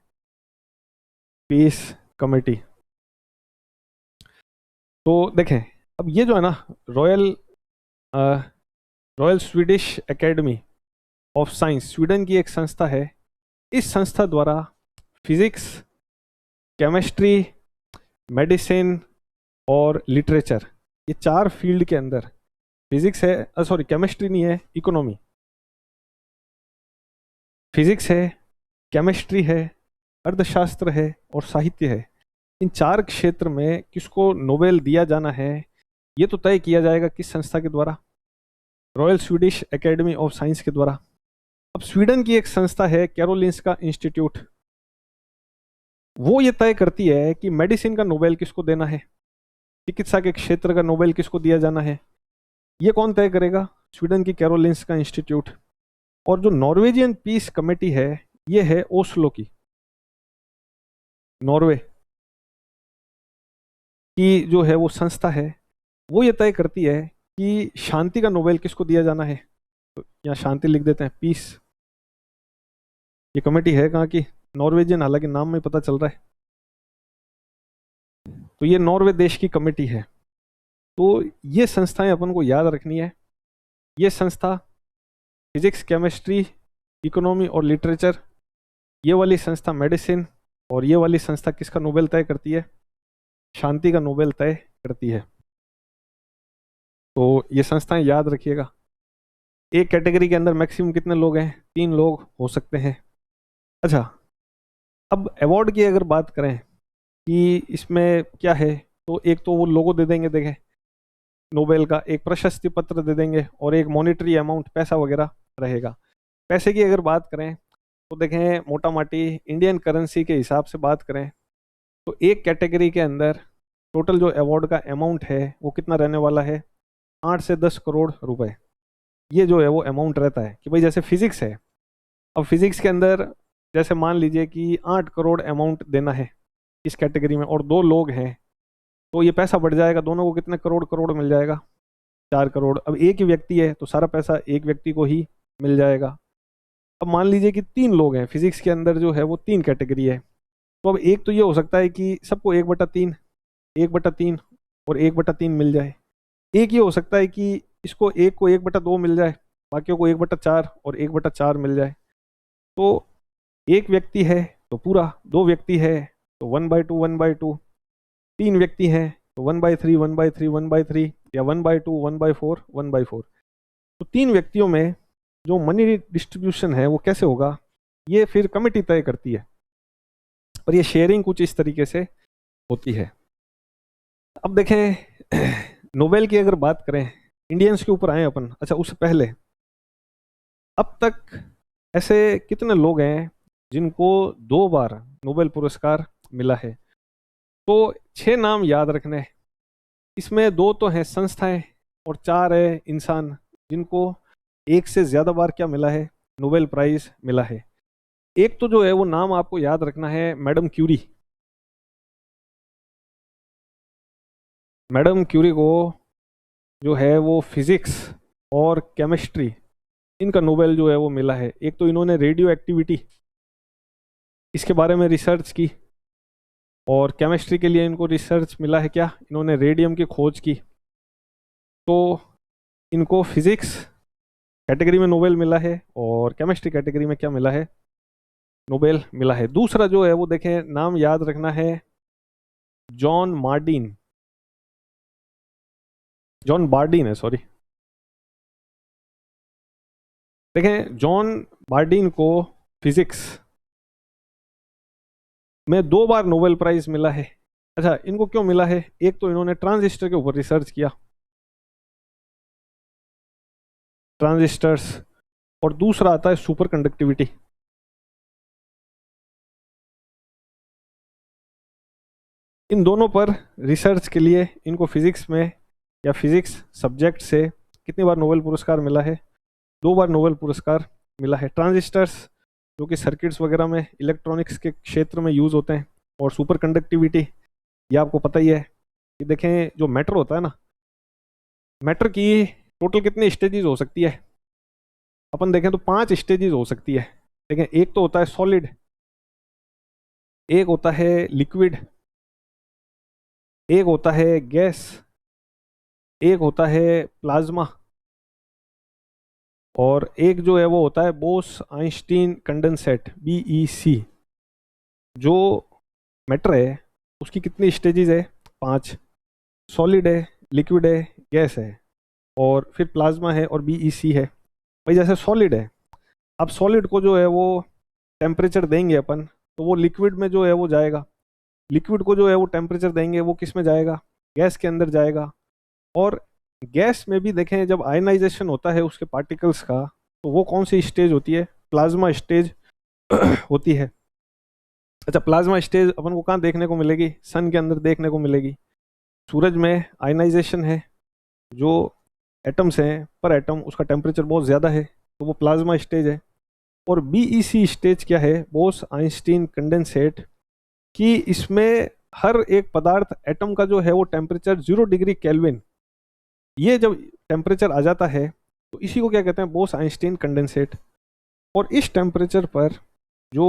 पीस कमेटी। तो देखें, अब ये जो है ना royal Swedish academy of science, Sweden की एक संस्था है। इस संस्था द्वारा फिजिक्स, केमिस्ट्री, मेडिसिन और लिटरेचर, ये 4 फील्ड के अंदर, फिजिक्स है, सॉरी केमिस्ट्री नहीं है, इकोनॉमी, फिजिक्स है, केमिस्ट्री है, अर्थशास्त्र है और साहित्य है, इन 4 क्षेत्र में किसको नोबेल दिया जाना है, ये तो तय किया जाएगा किस संस्था के द्वारा? Royal Swedish academy of science के द्वारा। अब स्वीडन की एक संस्था है कैरोलिंस्का इंस्टीट्यूट, वो ये तय करती है कि मेडिसिन का नोबेल किसको देना है, चिकित्सा के क्षेत्र का नोबेल किसको दिया जाना है। ये कौन तय करेगा? स्वीडन की कैरोलिंस्का इंस्टीट्यूट। और जो नॉर्वेजियन पीस कमेटी है, ये है ओस्लो की, नॉर्वे की जो है वो संस्था है, वो ये तय करती है कि शांति का नोबेल किसको दिया जाना है। तो यहाँ शांति लिख देते हैं, पीस। ये कमेटी है कहाँ की? नॉर्वेजियन, हालांकि नाम में पता चल रहा है। तो ये नॉर्वे देश की कमेटी है। तो ये संस्थाएं अपन को याद रखनी है। ये संस्था फिजिक्स, केमिस्ट्री, इकोनॉमी और लिटरेचर, ये वाली संस्था मेडिसिन, और ये वाली संस्था किसका नोबेल तय करती है? शांति का नोबेल तय करती है। तो ये संस्थाएं याद रखिएगा। एक कैटेगरी के अंदर मैक्सिमम कितने लोग हैं? 3 लोग हो सकते हैं। अच्छा, अब अवार्ड की अगर बात करें कि इसमें क्या है, तो एक तो वो लोगो दे देंगे, देखें नोबेल का, एक प्रशस्ति पत्र दे देंगे, और एक मॉनेटरी अमाउंट, पैसा वगैरह रहेगा। पैसे की अगर बात करें तो देखें मोटा माटी इंडियन करेंसी के हिसाब से बात करें तो एक कैटेगरी के अंदर टोटल जो अवार्ड का अमाउंट है वो कितना रहने वाला है, 8 से 10 करोड़ रुपए। ये जो है वो अमाउंट रहता है कि भाई जैसे फिजिक्स है, अब फिजिक्स के अंदर जैसे मान लीजिए कि 8 करोड़ अमाउंट देना है इस कैटेगरी में और 2 लोग हैं, तो ये पैसा बढ़ जाएगा, दोनों को कितने करोड़ करोड़ मिल जाएगा, 4 करोड़। अब एक ही व्यक्ति है तो सारा पैसा एक व्यक्ति को ही मिल जाएगा। अब मान लीजिए कि 3 लोग हैं, फिजिक्स के अंदर जो है वो 3 कैटेगरी है, तो अब एक तो ये हो सकता है कि सबको 1/3, 1/3 और 1/3 मिल जाए। एक ये हो सकता है कि इसको एक को 1/2 मिल जाए, बाकियों को 1/4 और 1/4 मिल जाए। तो एक व्यक्ति है तो पूरा, 2 व्यक्ति है तो 1/2 1/2, 3 व्यक्ति हैं तो 1/3 1/3 1/3 या 1/2 1/4 1/4। तो 3 व्यक्तियों में जो मनी डिस्ट्रीब्यूशन है वो कैसे होगा, ये फिर कमेटी तय करती है, पर ये शेयरिंग कुछ इस तरीके से होती है। अब देखें नोबेल की अगर बात करें, इंडियंस के ऊपर आए अपन। अच्छा, उससे पहले अब तक ऐसे कितने लोग हैं जिनको 2 बार नोबेल पुरस्कार मिला है? तो 6 नाम याद रखने हैं। इसमें 2 तो हैं संस्थाएं और 4 है इंसान जिनको एक से ज़्यादा बार क्या मिला है, नोबेल प्राइज मिला है। एक तो जो है वो नाम आपको याद रखना है, मैडम क्यूरी। मैडम क्यूरी को जो है वो फिजिक्स और केमिस्ट्री, इनका नोबेल जो है वो मिला है। एक तो इन्होंने रेडियो एक्टिविटी इसके बारे में रिसर्च की, और केमिस्ट्री के लिए इनको रिसर्च मिला है क्या, इन्होंने रेडियम की खोज की। तो इनको फिजिक्स कैटेगरी में नोबेल मिला है और केमिस्ट्री कैटेगरी में क्या मिला है, नोबेल मिला है। दूसरा जो है वो देखें, नाम याद रखना है, जॉन मार्डिन, जॉन बार्डिन है, सॉरी। देखें जॉन बार्डिन को फिजिक्स में 2 बार नोबेल प्राइज मिला है। अच्छा, इनको क्यों मिला है? एक तो इन्होंने ट्रांजिस्टर के ऊपर रिसर्च किया, ट्रांजिस्टर्स, और दूसरा आता है सुपर कंडक्टिविटी। इन दोनों पर रिसर्च के लिए इनको फिजिक्स में या फिजिक्स सब्जेक्ट से कितनी बार नोबेल पुरस्कार मिला है? 2 बार नोबेल पुरस्कार मिला है। ट्रांजिस्टर्स जो कि सर्किट्स वगैरह में इलेक्ट्रॉनिक्स के क्षेत्र में यूज़ होते हैं, और सुपर कंडक्टिविटी ये आपको पता ही है कि देखें जो मैटर होता है ना, मैटर की टोटल कितनी स्टेजेस हो सकती है? अपन देखें तो 5 स्टेजेस हो सकती है। देखें, एक तो होता है सॉलिड, एक होता है लिक्विड, एक होता है गैस, एक होता है प्लाज्मा, और एक जो है वो होता है बोस आइंस्टीन कंडेंसेट, BEC। जो मैटर है उसकी कितनी स्टेजेस है? 5। सॉलिड है, लिक्विड है, गैस है, और फिर प्लाज्मा है और BEC है। भाई जैसे सॉलिड है, अब सॉलिड को जो है वो टेम्परेचर देंगे अपन, तो वो लिक्विड में जो है वो जाएगा। लिक्विड को जो है वो टेम्परेचर देंगे, वो किस में जाएगा? गैस के अंदर जाएगा। और गैस में भी देखें जब आयनाइजेशन होता है उसके पार्टिकल्स का, तो वो कौन सी स्टेज होती है? प्लाज्मा स्टेज होती है। अच्छा, प्लाज्मा स्टेज अपन को कहाँ देखने को मिलेगी? सन के अंदर देखने को मिलेगी। सूरज में आयनाइजेशन है, जो एटम्स हैं पर एटम उसका टेम्परेचर बहुत ज़्यादा है, तो वो प्लाज्मा स्टेज है। और BEC स्टेज क्या है? बोस आइंस्टीन कंडेंसेट, कि इसमें हर एक पदार्थ एटम का जो है वो टेम्परेचर 0 डिग्री केल्विन, ये जब टेम्परेचर आ जाता है तो इसी को क्या कहते हैं? Bose Einstein condensate. और इस टेम्परेचर पर जो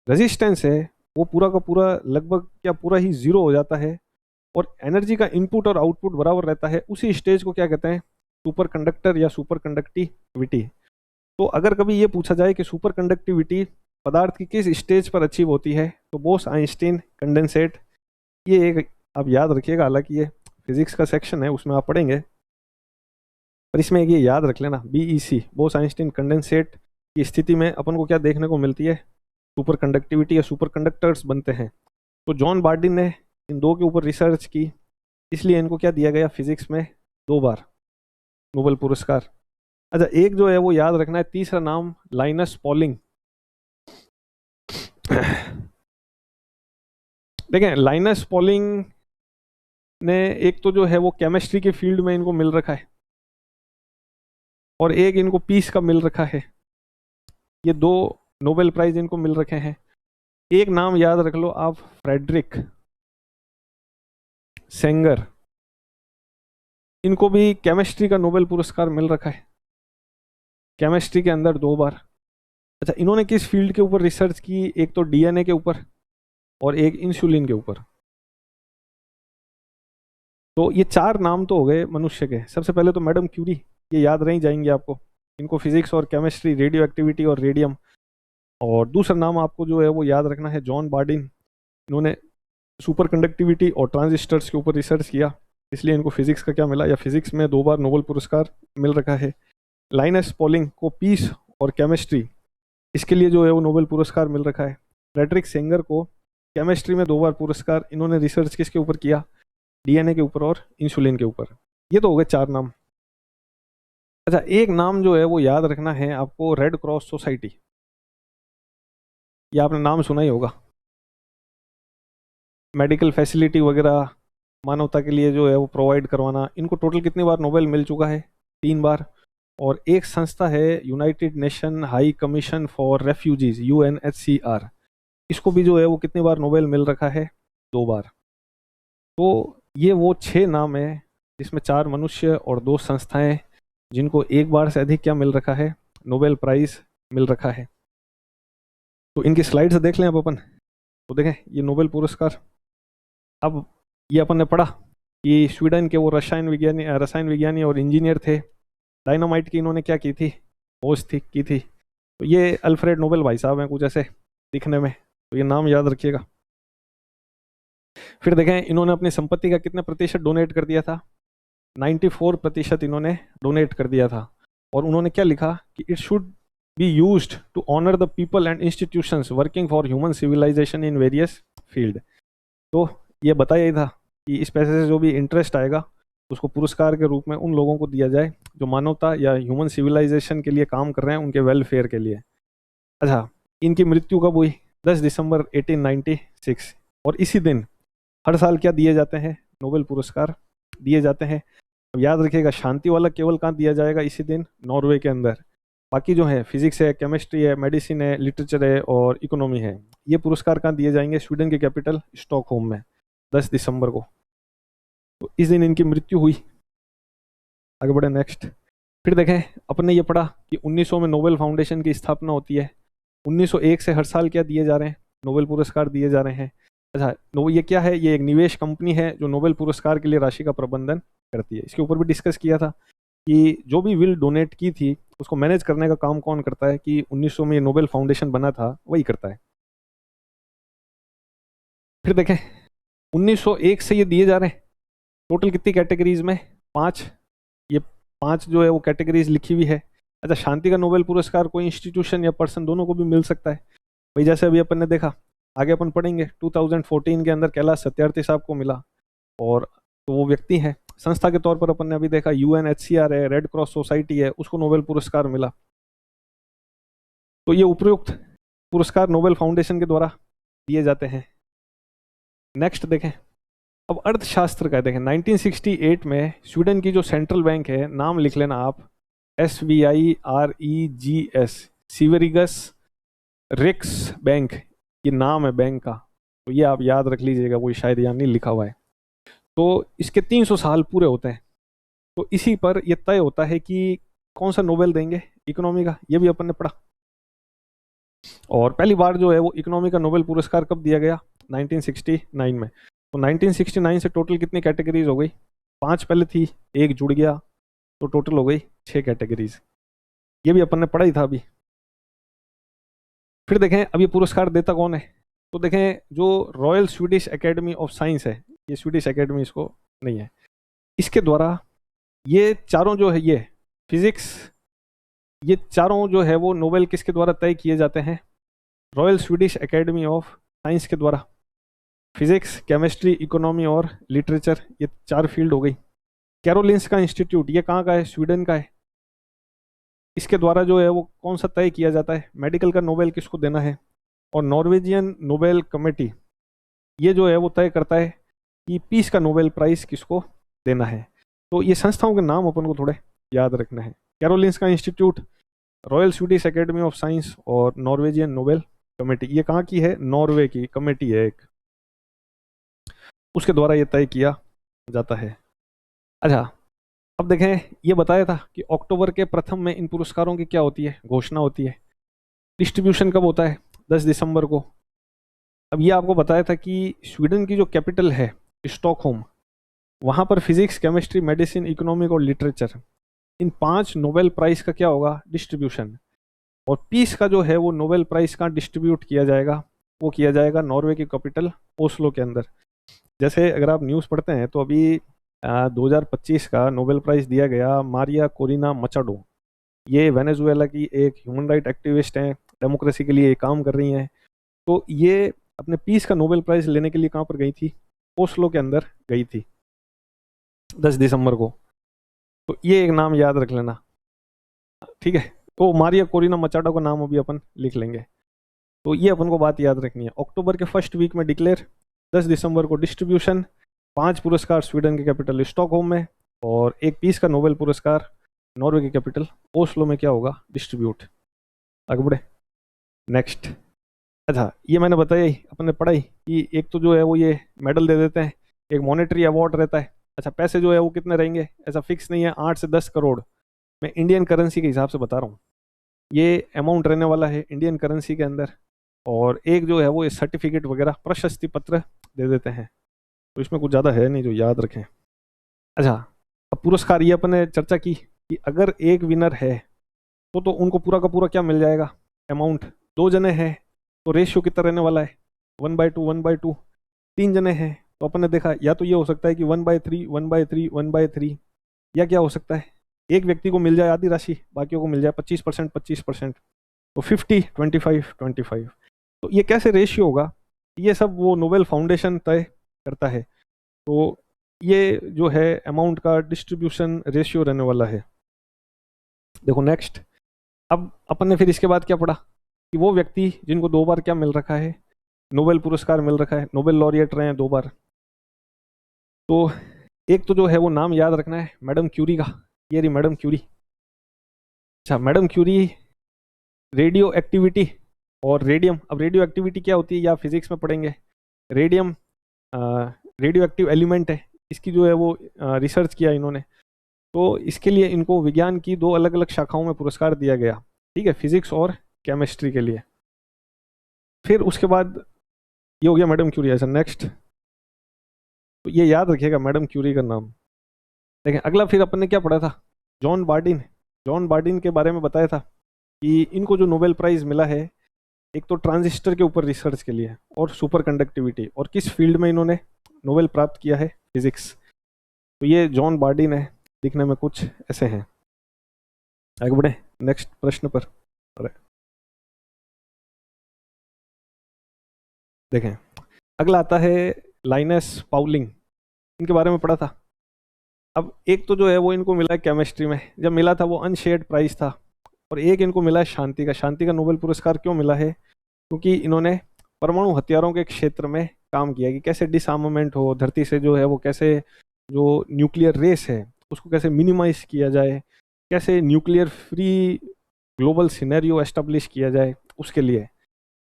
रेजिस्टेंस है वो पूरा का पूरा लगभग क्या पूरा ही 0 हो जाता है, और एनर्जी का इनपुट और आउटपुट बराबर रहता है। उसी स्टेज को क्या कहते हैं? सुपर कंडक्टर या सुपर कंडक्टिविटी। तो अगर कभी ये पूछा जाए कि सुपर कंडक्टिविटी पदार्थ की किस स्टेज पर अचीव होती है, तो बोस आइंस्टीन कंडेंसेट। ये एक आप याद रखिएगा, हालांकि ये फिजिक्स का सेक्शन है उसमें आप पढ़ेंगे, पर इसमें एक ये याद रख लेना, BEC बोस आइंस्टीन कंडेंसेट की स्थिति में अपन को क्या देखने को मिलती है? सुपर कंडक्टिविटी या सुपर कंडक्टर्स बनते हैं। तो जॉन बार्डिन ने इन 2 के ऊपर रिसर्च की, इसलिए इनको क्या दिया गया? फिजिक्स में 2 बार नोबेल पुरस्कार। अच्छा, एक जो है वो याद रखना है, तीसरा नाम लाइनस पॉलिंग। देखें, लाइनस पॉलिंग ने एक तो जो है वो केमिस्ट्री के फील्ड में इनको मिल रखा है, और एक इनको पीस का मिल रखा है। ये दो नोबेल प्राइज इनको मिल रखे हैं। एक नाम याद रख लो आप, फ्रेडरिक सेंगर। इनको भी केमिस्ट्री का नोबेल पुरस्कार मिल रखा है, केमिस्ट्री के अंदर 2 बार। अच्छा, इन्होंने किस फील्ड के ऊपर रिसर्च की? एक तो डीएनए के ऊपर और एक इंसुलिन के ऊपर। तो ये 4 नाम तो हो गए मनुष्य के। सबसे पहले तो मैडम क्यूरी, ये याद नहीं जाएंगे आपको। इनको फिजिक्स और केमिस्ट्री, रेडियो एक्टिविटी और रेडियम। और दूसरा नाम आपको जो है वो याद रखना है, जॉन बार्डिन। इन्होंने सुपर कंडक्टिविटी और ट्रांजिस्टर्स के ऊपर रिसर्च किया, इसलिए इनको फिजिक्स का क्या मिला, या फिजिक्स में 2 बार नोबेल पुरस्कार मिल रखा है। लाइनस पॉलिंग को पीस और केमिस्ट्री, इसके लिए जो है वो नोबेल पुरस्कार मिल रखा है। फ्रेडरिक सेंगर को केमिस्ट्री में 2 बार पुरस्कार। इन्होंने रिसर्च किसके ऊपर किया? डीएनए के ऊपर और इंसुलिन के ऊपर। ये तो हो गए 4 नाम। अच्छा, एक नाम जो है वो याद रखना है आपको, रेड क्रॉस सोसाइटी। ये आपने नाम सुना ही होगा। मेडिकल फैसिलिटी वगैरह मानवता के लिए जो है वो प्रोवाइड करवाना। इनको टोटल कितनी बार नोबेल मिल चुका है? 3 बार। और एक संस्था है United nation high commission for refugees, UNHCR. इसको भी जो है वो कितनी बार नोबेल मिल रखा है? 2 बार। तो ये वो 6 नाम है जिसमें 4 मनुष्य और 2 संस्थाएं, जिनको एक बार से अधिक क्या मिल रखा है? नोबेल प्राइज मिल रखा है। तो इनकी स्लाइड्स देख लें अब अपन। तो देखें, ये नोबेल पुरस्कार। अब ये अपन ने पढ़ा कि स्वीडन के वो रसायन विज्ञानी और इंजीनियर थे। डायनामाइट की इन्होंने क्या की थी? खोज थी की थी। तो ये अल्फ्रेड नोबेल भाई साहब हैं, कुछ ऐसे दिखने में। तो ये नाम याद रखिएगा। फिर देखें, इन्होंने अपनी संपत्ति का कितने प्रतिशत डोनेट कर दिया था? 94% इन्होंने डोनेट कर दिया था। और उन्होंने क्या लिखा कि it should be used to honour the people and institutions working for human civilisation in various field. तो ये बताया ही था कि इस पैसे से जो भी इंटरेस्ट आएगा उसको पुरस्कार के रूप में उन लोगों को दिया जाए जो मानवता या ह्यूमन सिविलाइजेशन के लिए काम कर रहे हैं, उनके वेलफेयर के लिए। अच्छा, इनकी मृत्यु कब हुई? 10 दिसंबर 1896। और इसी दिन हर साल क्या दिए जाते हैं? नोबेल पुरस्कार दिए जाते हैं। अब याद रखिएगा, शांति वाला केवल कहाँ दिया जाएगा? इसी दिन नॉर्वे के अंदर। बाकी जो है फिजिक्स है, केमिस्ट्री है, मेडिसिन है, लिटरेचर है और इकोनॉमी है, ये पुरस्कार कहाँ दिए जाएंगे? स्वीडन की कैपिटल स्टॉकहोम में, 10 दिसंबर को। तो इस दिन इनकी मृत्यु हुई। आगे बढ़े नेक्स्ट। फिर देखें, अपन ने ये पढ़ा कि 1900 में नोबेल फाउंडेशन की स्थापना होती है। 1901 से हर साल क्या दिए जा रहे हैं? नोबेल पुरस्कार दिए जा रहे हैं। अच्छा, ये क्या है? ये एक निवेश कंपनी है जो नोबेल पुरस्कार के लिए राशि का प्रबंधन करती है। इसके ऊपर भी डिस्कस किया था कि जो भी विल डोनेट की थी उसको मैनेज करने का काम कौन करता है, कि 1900 में ये नोबेल फाउंडेशन बना था, वही करता है। फिर देखें, 1901 से ये दिए जा रहे हैं। टोटल कितनी कैटेगरीज में? 5। ये 5 जो है वो कैटेगरीज लिखी हुई है। अच्छा, शांति का नोबेल पुरस्कार कोई इंस्टीट्यूशन या पर्सन दोनों को भी मिल सकता है। भाई जैसे अभी अपन ने देखा, आगे अपन पढ़ेंगे, 2014 के अंदर कैलाश सत्यार्थी साहब को मिला। और तो वो व्यक्ति है। संस्था के तौर पर अपन ने अभी देखा, यूएनएचसीआर है, रेड क्रॉस सोसाइटी है, उसको नोबेल पुरस्कार मिला। तो ये उपयुक्त पुरस्कार नोबेल फाउंडेशन के द्वारा दिए जाते हैं। नेक्स्ट देखें, अब अर्थशास्त्र का देखें। 1968 में स्वीडन की जो सेंट्रल बैंक है, नाम लिख लेना आप, SVIREGS, सीवरिगस रिक्स बैंक, ये नाम है बैंक का। तो ये आप याद रख लीजिएगा, कोई शायद यहाँ नहीं लिखा हुआ है। तो इसके 300 साल पूरे होते हैं। तो इसी पर यह तय होता है कि कौन सा नोबेल देंगे। इकोनॉमी का, ये भी अपन ने पढ़ा। और पहली बार जो है वो इकोनॉमी का नोबेल पुरस्कार कब दिया गया? 1969 में। तो 1969 से टोटल कितनी कैटेगरीज हो गई? 5 पहले थी, एक जुड़ गया, तो टोटल हो गई 6 कैटेगरीज। ये भी अपन ने पढ़ा ही था अभी। फिर देखें, अब ये पुरस्कार देता कौन है? तो देखें, जो royal Swedish academy of science है, ये स्वीडिश एकेडमी इसको नहीं है, इसके द्वारा ये चारों जो है, ये फिजिक्स, ये चारों जो है वो नोबेल किसके द्वारा तय किए जाते हैं? Royal Swedish academy of science के द्वारा। फिजिक्स, केमिस्ट्री, इकोनॉमी और लिटरेचर, ये 4 फील्ड हो गई। कैरोलिंस्का इंस्टीट्यूट, ये कहाँ का है? स्वीडन का है। इसके द्वारा जो है वो कौन सा तय किया जाता है, मेडिकल का नोबेल किसको देना है, और नॉर्वेजियन नोबेल कमेटी ये जो है वो तय करता है कि पीस का नोबेल प्राइज किसको देना है। तो ये संस्थाओं के नाम अपन को थोड़े याद रखना है। Karolinska institute, royal Swedish academy of science और नॉर्वेजियन नोबेल कमेटी। ये कहाँ की है, नॉर्वे की कमेटी है एक, उसके द्वारा ये तय किया जाता है। अच्छा, अब देखें, ये बताया था कि अक्टूबर के प्रथम में इन पुरस्कारों की क्या होती है, घोषणा होती है। डिस्ट्रीब्यूशन कब होता है, 10 दिसंबर को। अब ये आपको बताया था कि स्वीडन की जो कैपिटल है स्टॉकहोम, वहाँ पर फिजिक्स, केमिस्ट्री, मेडिसिन, इकोनॉमिक और लिटरेचर, इन 5 नोबेल प्राइज का क्या होगा, डिस्ट्रीब्यूशन। और पीस का जो है वो नोबेल प्राइज का डिस्ट्रीब्यूट किया जाएगा, वो किया जाएगा नॉर्वे की कैपिटल ओस्लो के अंदर। जैसे अगर आप न्यूज़ पढ़ते हैं तो अभी 2025 का नोबेल प्राइज दिया गया मारिया कोरिना मचाडो। ये वेनेजुएला की एक ह्यूमन राइट एक्टिविस्ट हैं, डेमोक्रेसी के लिए काम कर रही हैं। तो ये अपने पीस का नोबेल प्राइज लेने के लिए कहाँ पर गई थी, ओस्लो के अंदर गई थी 10 दिसंबर को। तो ये एक नाम याद रख लेना, ठीक है। तो मारिया कोरिना मचाडो का नाम अभी अपन लिख लेंगे। तो ये अपन को बात याद रखनी है। अक्टूबर के फर्स्ट वीक में डिक्लेयर, 10 दिसंबर को डिस्ट्रीब्यूशन, 5 पुरस्कार स्वीडन के कैपिटल स्टॉकहोम में, और एक पीस का नोबेल पुरस्कार नॉर्वे की कैपिटल ओस्लो में क्या होगा, डिस्ट्रीब्यूट। आगे बढ़े, नेक्स्ट। अच्छा, ये मैंने बताया ही, अपन ने पढ़ा ही कि एक तो जो है वो ये मेडल दे देते हैं, एक मॉनेटरी अवार्ड रहता है। अच्छा, पैसे जो है वो कितने रहेंगे, ऐसा फिक्स नहीं है, 8 से 10 करोड़। मैं इंडियन करेंसी के हिसाब से बता रहा हूँ, ये अमाउंट रहने वाला है इंडियन करेंसी के अंदर। और एक जो है वो सर्टिफिकेट वगैरह, प्रशस्ति पत्र दे देते हैं। तो इसमें कुछ ज़्यादा है नहीं जो याद रखें। अच्छा, अब पुरस्कार ये अपन ने चर्चा की कि अगर एक विनर है तो उनको पूरा का पूरा क्या मिल जाएगा, अमाउंट। 2 जने हैं तो रेशियो कितना रहने वाला है, 1/2 1/2। 3 जने हैं तो अपन ने देखा या तो ये हो सकता है कि 1/3 1/3 1/3, या क्या हो सकता है, एक व्यक्ति को मिल जाए आधी राशि, बाकियों को मिल जाए 25% 25%। तो 50 25 25। तो ये कैसे रेशियो होगा, ये सब वो नोबेल फाउंडेशन तय करता है। तो ये जो है अमाउंट का डिस्ट्रीब्यूशन रेशियो रहने वाला है। देखो नेक्स्ट, अब अपन ने फिर इसके बाद क्या पढ़ा कि वो व्यक्ति जिनको 2 बार क्या मिल रखा है, नोबेल पुरस्कार मिल रखा है, नोबेल लॉरिएट रहे हैं 2 बार। तो एक तो जो है वो नाम याद रखना है मैडम क्यूरी का, ये रही मैडम क्यूरी। अच्छा, मैडम क्यूरी रेडियो एक्टिविटी और रेडियम। अब रेडियो एक्टिविटी क्या होती है या फिजिक्स में पढ़ेंगे। रेडियम रेडियो एक्टिव एलिमेंट है, इसकी जो है वो रिसर्च किया इन्होंने। तो इसके लिए इनको विज्ञान की 2 अलग अलग शाखाओं में पुरस्कार दिया गया, ठीक है, फिजिक्स और केमिस्ट्री के लिए। फिर उसके बाद ये हो गया मैडम क्यूरी। ऐसा नेक्स्ट, तो ये याद रखिएगा मैडम क्यूरी का नाम। देखें अगला, फिर अपन ने क्या पढ़ा था, जॉन बार्डिन। जॉन बार्डिन के बारे में बताया था कि इनको जो नोबेल प्राइज़ मिला है, एक तो ट्रांजिस्टर के ऊपर रिसर्च के लिए और सुपर कंडक्टिविटी, और किस फील्ड में इन्होंने नोबेल प्राप्त किया है, फिजिक्स। तो ये जॉन बार्डिन है, दिखने में कुछ ऐसे हैं। आगे बढ़े नेक्स्ट प्रश्न पर। अरे देखें, अगला आता है लाइनस पाउलिंग, इनके बारे में पढ़ा था। अब एक तो जो है वो इनको मिला है केमिस्ट्री में, जब मिला था वो अनशेयर्ड प्राइज था। और एक इनको मिला है शांति का। शांति का नोबेल पुरस्कार क्यों मिला है, क्योंकि इन्होंने परमाणु हथियारों के क्षेत्र में काम किया कि कैसे डिसआर्मामेंट हो, धरती से जो है वो कैसे जो न्यूक्लियर रेस है उसको कैसे मिनिमाइज किया जाए, कैसे nuclear free global scenario establish किया जाए, उसके लिए।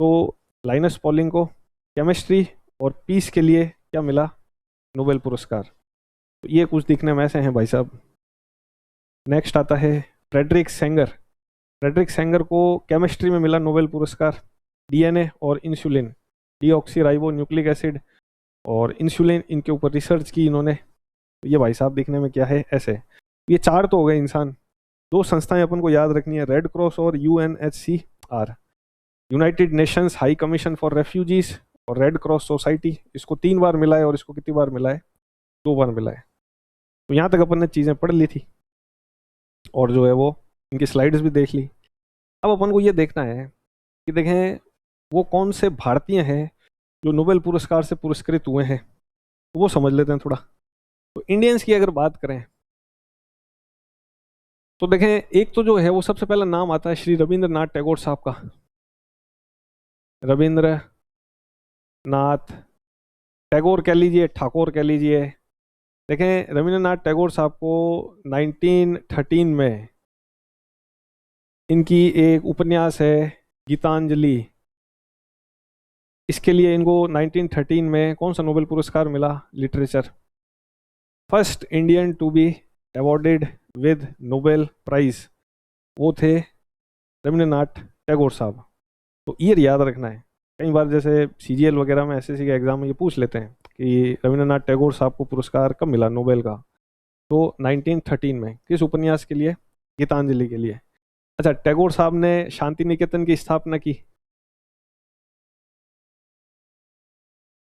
तो लाइनस पॉलिंग को केमिस्ट्री और पीस के लिए क्या मिला, नोबेल पुरस्कार। तो ये कुछ दिखने में ऐसे हैं भाई साहब। नेक्स्ट आता है फ्रेडरिक सेंगर। फ्रेडरिक सेंगर को केमिस्ट्री में मिला नोबेल पुरस्कार, डीएनए और insulin, deoxy ribo nucleic acid और इंसुलिन, इनके ऊपर रिसर्च की इन्होंने। तो ये भाई साहब दिखने में क्या है, ऐसे। ये 4 तो हो गए इंसान। 2 संस्थाएं अपन को याद रखनी है, रेड क्रॉस और UNHCR, United Nations high commission for refugees, और रेड क्रॉस सोसाइटी। इसको 3 बार मिला है और इसको कितनी बार मिला है, 2 बार मिला है। तो यहाँ तक अपन ने चीज़ें पढ़ ली थी और जो है वो इनकी स्लाइड्स भी देख ली। अब अपन को ये देखना है कि देखें वो कौन से भारतीय हैं जो नोबेल पुरस्कार से पुरस्कृत हुए हैं, तो वो समझ लेते हैं थोड़ा। तो इंडियंस की अगर बात करें तो देखें, एक तो जो है वो सबसे पहला नाम आता है श्री रविंद्रनाथ टैगोर साहब का। रविंद्रनाथ टैगोर कह लीजिए, ठाकुर कह लीजिए। देखें, रविंद्रनाथ टैगोर साहब को 1913 में इनकी एक उपन्यास है गीतांजलि, इसके लिए इनको 1913 में कौन सा नोबेल पुरस्कार मिला? Literature. First Indian to be awarded with Nobel prize वो थे रविंद्रनाथ टैगोर साहब। तो ईयर याद रखना है। कई बार जैसे सीजीएल वगैरह में, एसएससी के एग्जाम में ये पूछ लेते हैं कि रविंद्रनाथ टैगोर साहब को पुरस्कार कब मिला नोबेल का? तो 1913 में। किस उपन्यास के लिए? गीतांजलि के लिए। अच्छा, टैगोर साहब ने शांति निकेतन की स्थापना की।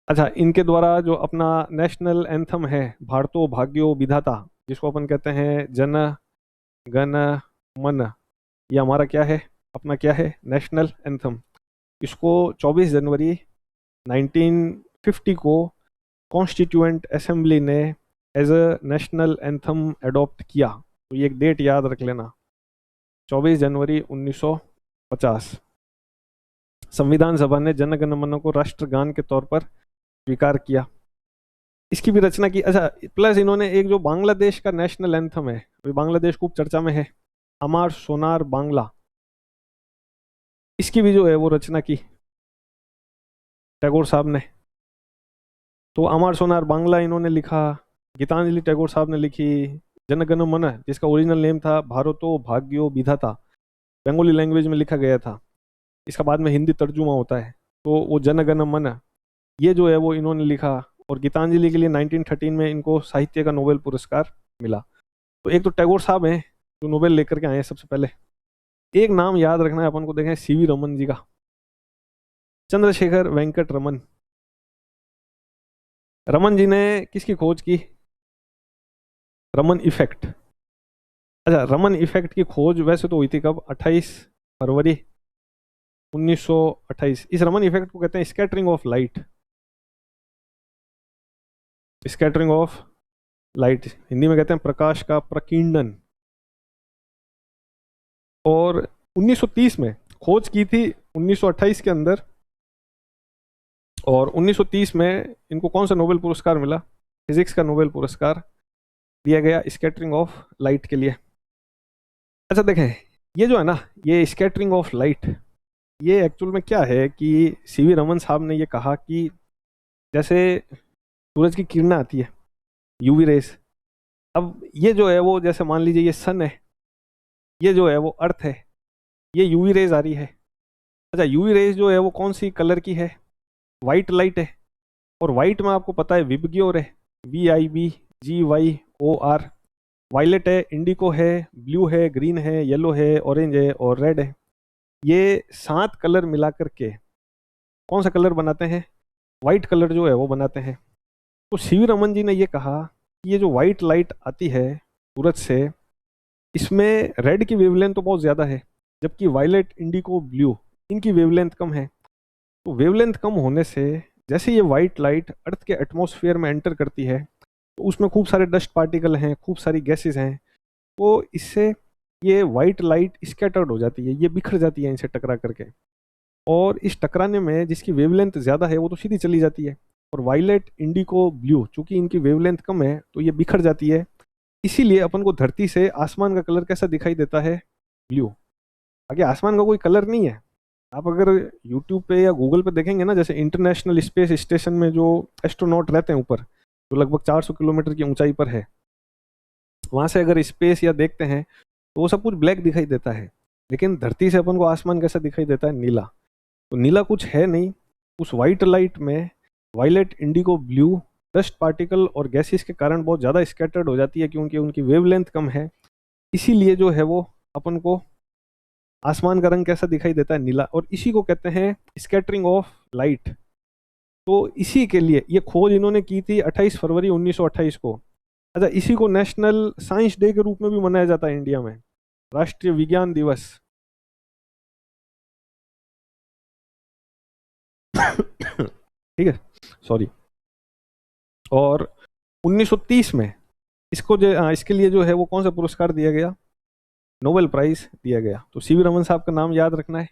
अच्छा, इनके द्वारा जो अपना नेशनल एंथम है भारतो भाग्यो विधाता, जिसको अपन कहते हैं जन गण मन, ये हमारा क्या है? अपना क्या है? National anthem. इसको 24 जनवरी 1950 को कॉन्स्टिट्यूएंट असेंबली ने as a national anthem adopt किया। तो ये एक डेट याद रख लेना, 24 जनवरी 1950 संविधान सभा ने जन गण मन को राष्ट्रगान के तौर पर स्वीकार किया। इसकी भी रचना की। अच्छा, प्लस इन्होंने एक जो बांग्लादेश का नेशनल एंथम है, अभी बांग्लादेश खूब चर्चा में है, अमार सोनार बांग्ला, इसकी भी जो है वो रचना की टैगोर साहब ने। तो अमार सोनार बांग्ला इन्होंने लिखा, गीतांजलि टैगोर साहब ने लिखी, जन गण मन जिसका ओरिजिनल नेम था भारतो भाग्यो विधाता, बंगाली लैंग्वेज में लिखा गया था, इसका बाद में हिंदी तर्जुमा होता है। तो वो जन गण मन ये जो है वो इन्होंने लिखा। और गीतांजलि के लिए 1913 में इनको साहित्य का नोबेल पुरस्कार मिला। तो एक तो टैगोर साहब हैं जो नोबेल लेकर के आए हैं सबसे पहले। एक नाम याद रखना है अपन को, देखें सीवी रमन जी का, चंद्रशेखर वेंकट रमन। रमन जी ने किसकी खोज की? रमन इफेक्ट। अच्छा, रमन इफेक्ट की खोज वैसे तो हुई थी कब? 28 फरवरी 1928। इस रमन इफेक्ट को कहते हैं scattering of light. Scattering of light Hindi में कहते हैं प्रकाश का प्रकीर्णन। और 1930 में खोज की थी 1928 के अंदर। और 1930 में इनको कौन सा नोबेल पुरस्कार मिला? फिजिक्स का नोबेल पुरस्कार दिया गया स्कैटरिंग ऑफ लाइट के लिए। अच्छा देखें, ये जो है ना, ये स्कैटरिंग ऑफ लाइट, ये एक्चुअल में क्या है कि सीवी रमन साहब ने ये कहा कि जैसे सूरज की किरणें आती है, यूवी रेस। अब ये जो है वो, जैसे मान लीजिए ये सन है, ये जो है वो अर्थ है, ये यूवी रेज आ रही है। अच्छा, यूवी रेज जो है वो कौन सी कलर की है? वाइट लाइट है। और वाइट में आपको पता है विबग्योर है, VIBGYOR। वायलेट है, इंडिको है, ब्लू है, ग्रीन है, येलो है, ऑरेंज है और रेड है। ये 7 कलर मिला करके कौन सा कलर बनाते हैं? वाइट कलर जो है वो बनाते हैं। तो सीवी रमन जी ने ये कहा कि ये जो वाइट लाइट आती है सूरज से, इसमें रेड की वेवलेंथ तो बहुत ज़्यादा है, जबकि वायलेट, इंडिको, ब्लू इनकी वेवलेंथ कम है। तो वेवलेंथ कम होने से जैसे ये वाइट लाइट अर्थ के एटमॉस्फेयर में एंटर करती है, तो उसमें खूब सारे डस्ट पार्टिकल हैं, खूब सारी गैसेस हैं। तो इससे ये वाइट लाइट स्कैटर्ड हो जाती है, ये बिखर जाती है इनसे टकरा करके। और इस टकराने में जिसकी वेवलेंथ ज़्यादा है वो तो सीधी चली जाती है। और वायलेट, इंडिको, ब्लू चूंकि इनकी वेवलेंथ कम है तो ये बिखर जाती है। इसीलिए अपन को धरती से आसमान का कलर कैसा दिखाई देता है? ब्लू। आगे आसमान का कोई कलर नहीं है। आप अगर यूट्यूब पे या गूगल पे देखेंगे ना, जैसे इंटरनेशनल स्पेस स्टेशन में जो एस्ट्रोनॉट रहते हैं ऊपर, जो लगभग 400 किलोमीटर की ऊंचाई पर है, वहाँ से अगर स्पेस या देखते हैं तो वो सब कुछ ब्लैक दिखाई देता है। लेकिन धरती से अपन को आसमान कैसा दिखाई देता है? नीला। तो नीला कुछ है नहीं, उस वाइट लाइट में violet, indigo, blue dust particle और गैसेस के कारण बहुत ज़्यादा स्कैटर्ड हो जाती है, क्योंकि उनकी वेवलेंथ कम है। इसीलिए जो है वो अपन को आसमान का रंग कैसा दिखाई देता है? नीला। और इसी को कहते हैं स्कैटरिंग ऑफ लाइट। तो इसी के लिए ये खोज इन्होंने की थी 28 फरवरी 1928 को। अच्छा, इसी को नेशनल साइंस डे के रूप में भी मनाया जाता है इंडिया में, राष्ट्रीय विज्ञान दिवस। ठीक है, सॉरी। और 1930 में इसको जो इसके लिए जो है वो कौन सा पुरस्कार दिया गया? नोबेल प्राइज दिया गया। तो सीवी रमन साहब का नाम याद रखना है।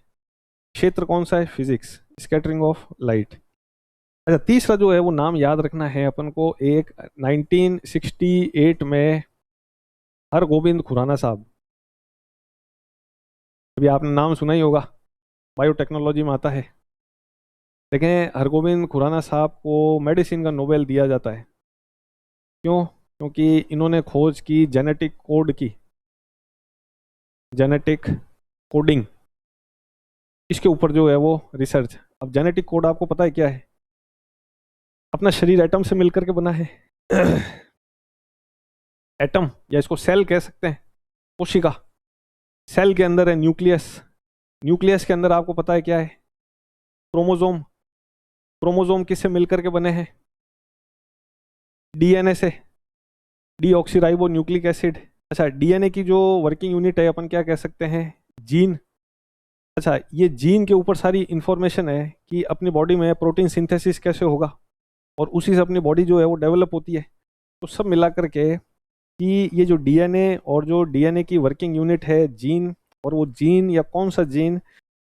क्षेत्र कौन सा है? Physics, scattering of light. अच्छा, तीसरा जो है वो नाम याद रखना है अपन को, एक 1968 में हरगोविंद खुराना साहब। अभी आपने नाम सुना ही होगा, बायोटेक्नोलॉजी में आता है। देखें, हरगोविंद खुराना साहब को मेडिसिन का नोबेल दिया जाता है। क्यों? क्योंकि इन्होंने खोज की जेनेटिक कोड की, जेनेटिक कोडिंग, इसके ऊपर जो है वो रिसर्च। अब जेनेटिक कोड आपको पता है क्या है? अपना शरीर एटम से मिलकर के बना है। एटम, या इसको सेल कह सकते हैं, कोशिका। सेल के अंदर है न्यूक्लियस। न्यूक्लियस के अंदर आपको पता है क्या है? क्रोमोसोम। क्रोमोसोम किससे मिलकर के बने हैं? डीएनए से, डीऑक्सीराइबो न्यूक्लिक एसिड। अच्छा, डीएनए की जो वर्किंग यूनिट है अपन क्या कह सकते हैं? जीन। अच्छा, ये जीन के ऊपर सारी इंफॉर्मेशन है कि अपनी बॉडी में प्रोटीन सिंथेसिस कैसे होगा, और उसी से अपनी बॉडी जो है वो डेवलप होती है। तो सब मिला करके कि ये जो डीएनए और जो डीएनए की वर्किंग यूनिट है जीन, और वो जीन या कौन सा जीन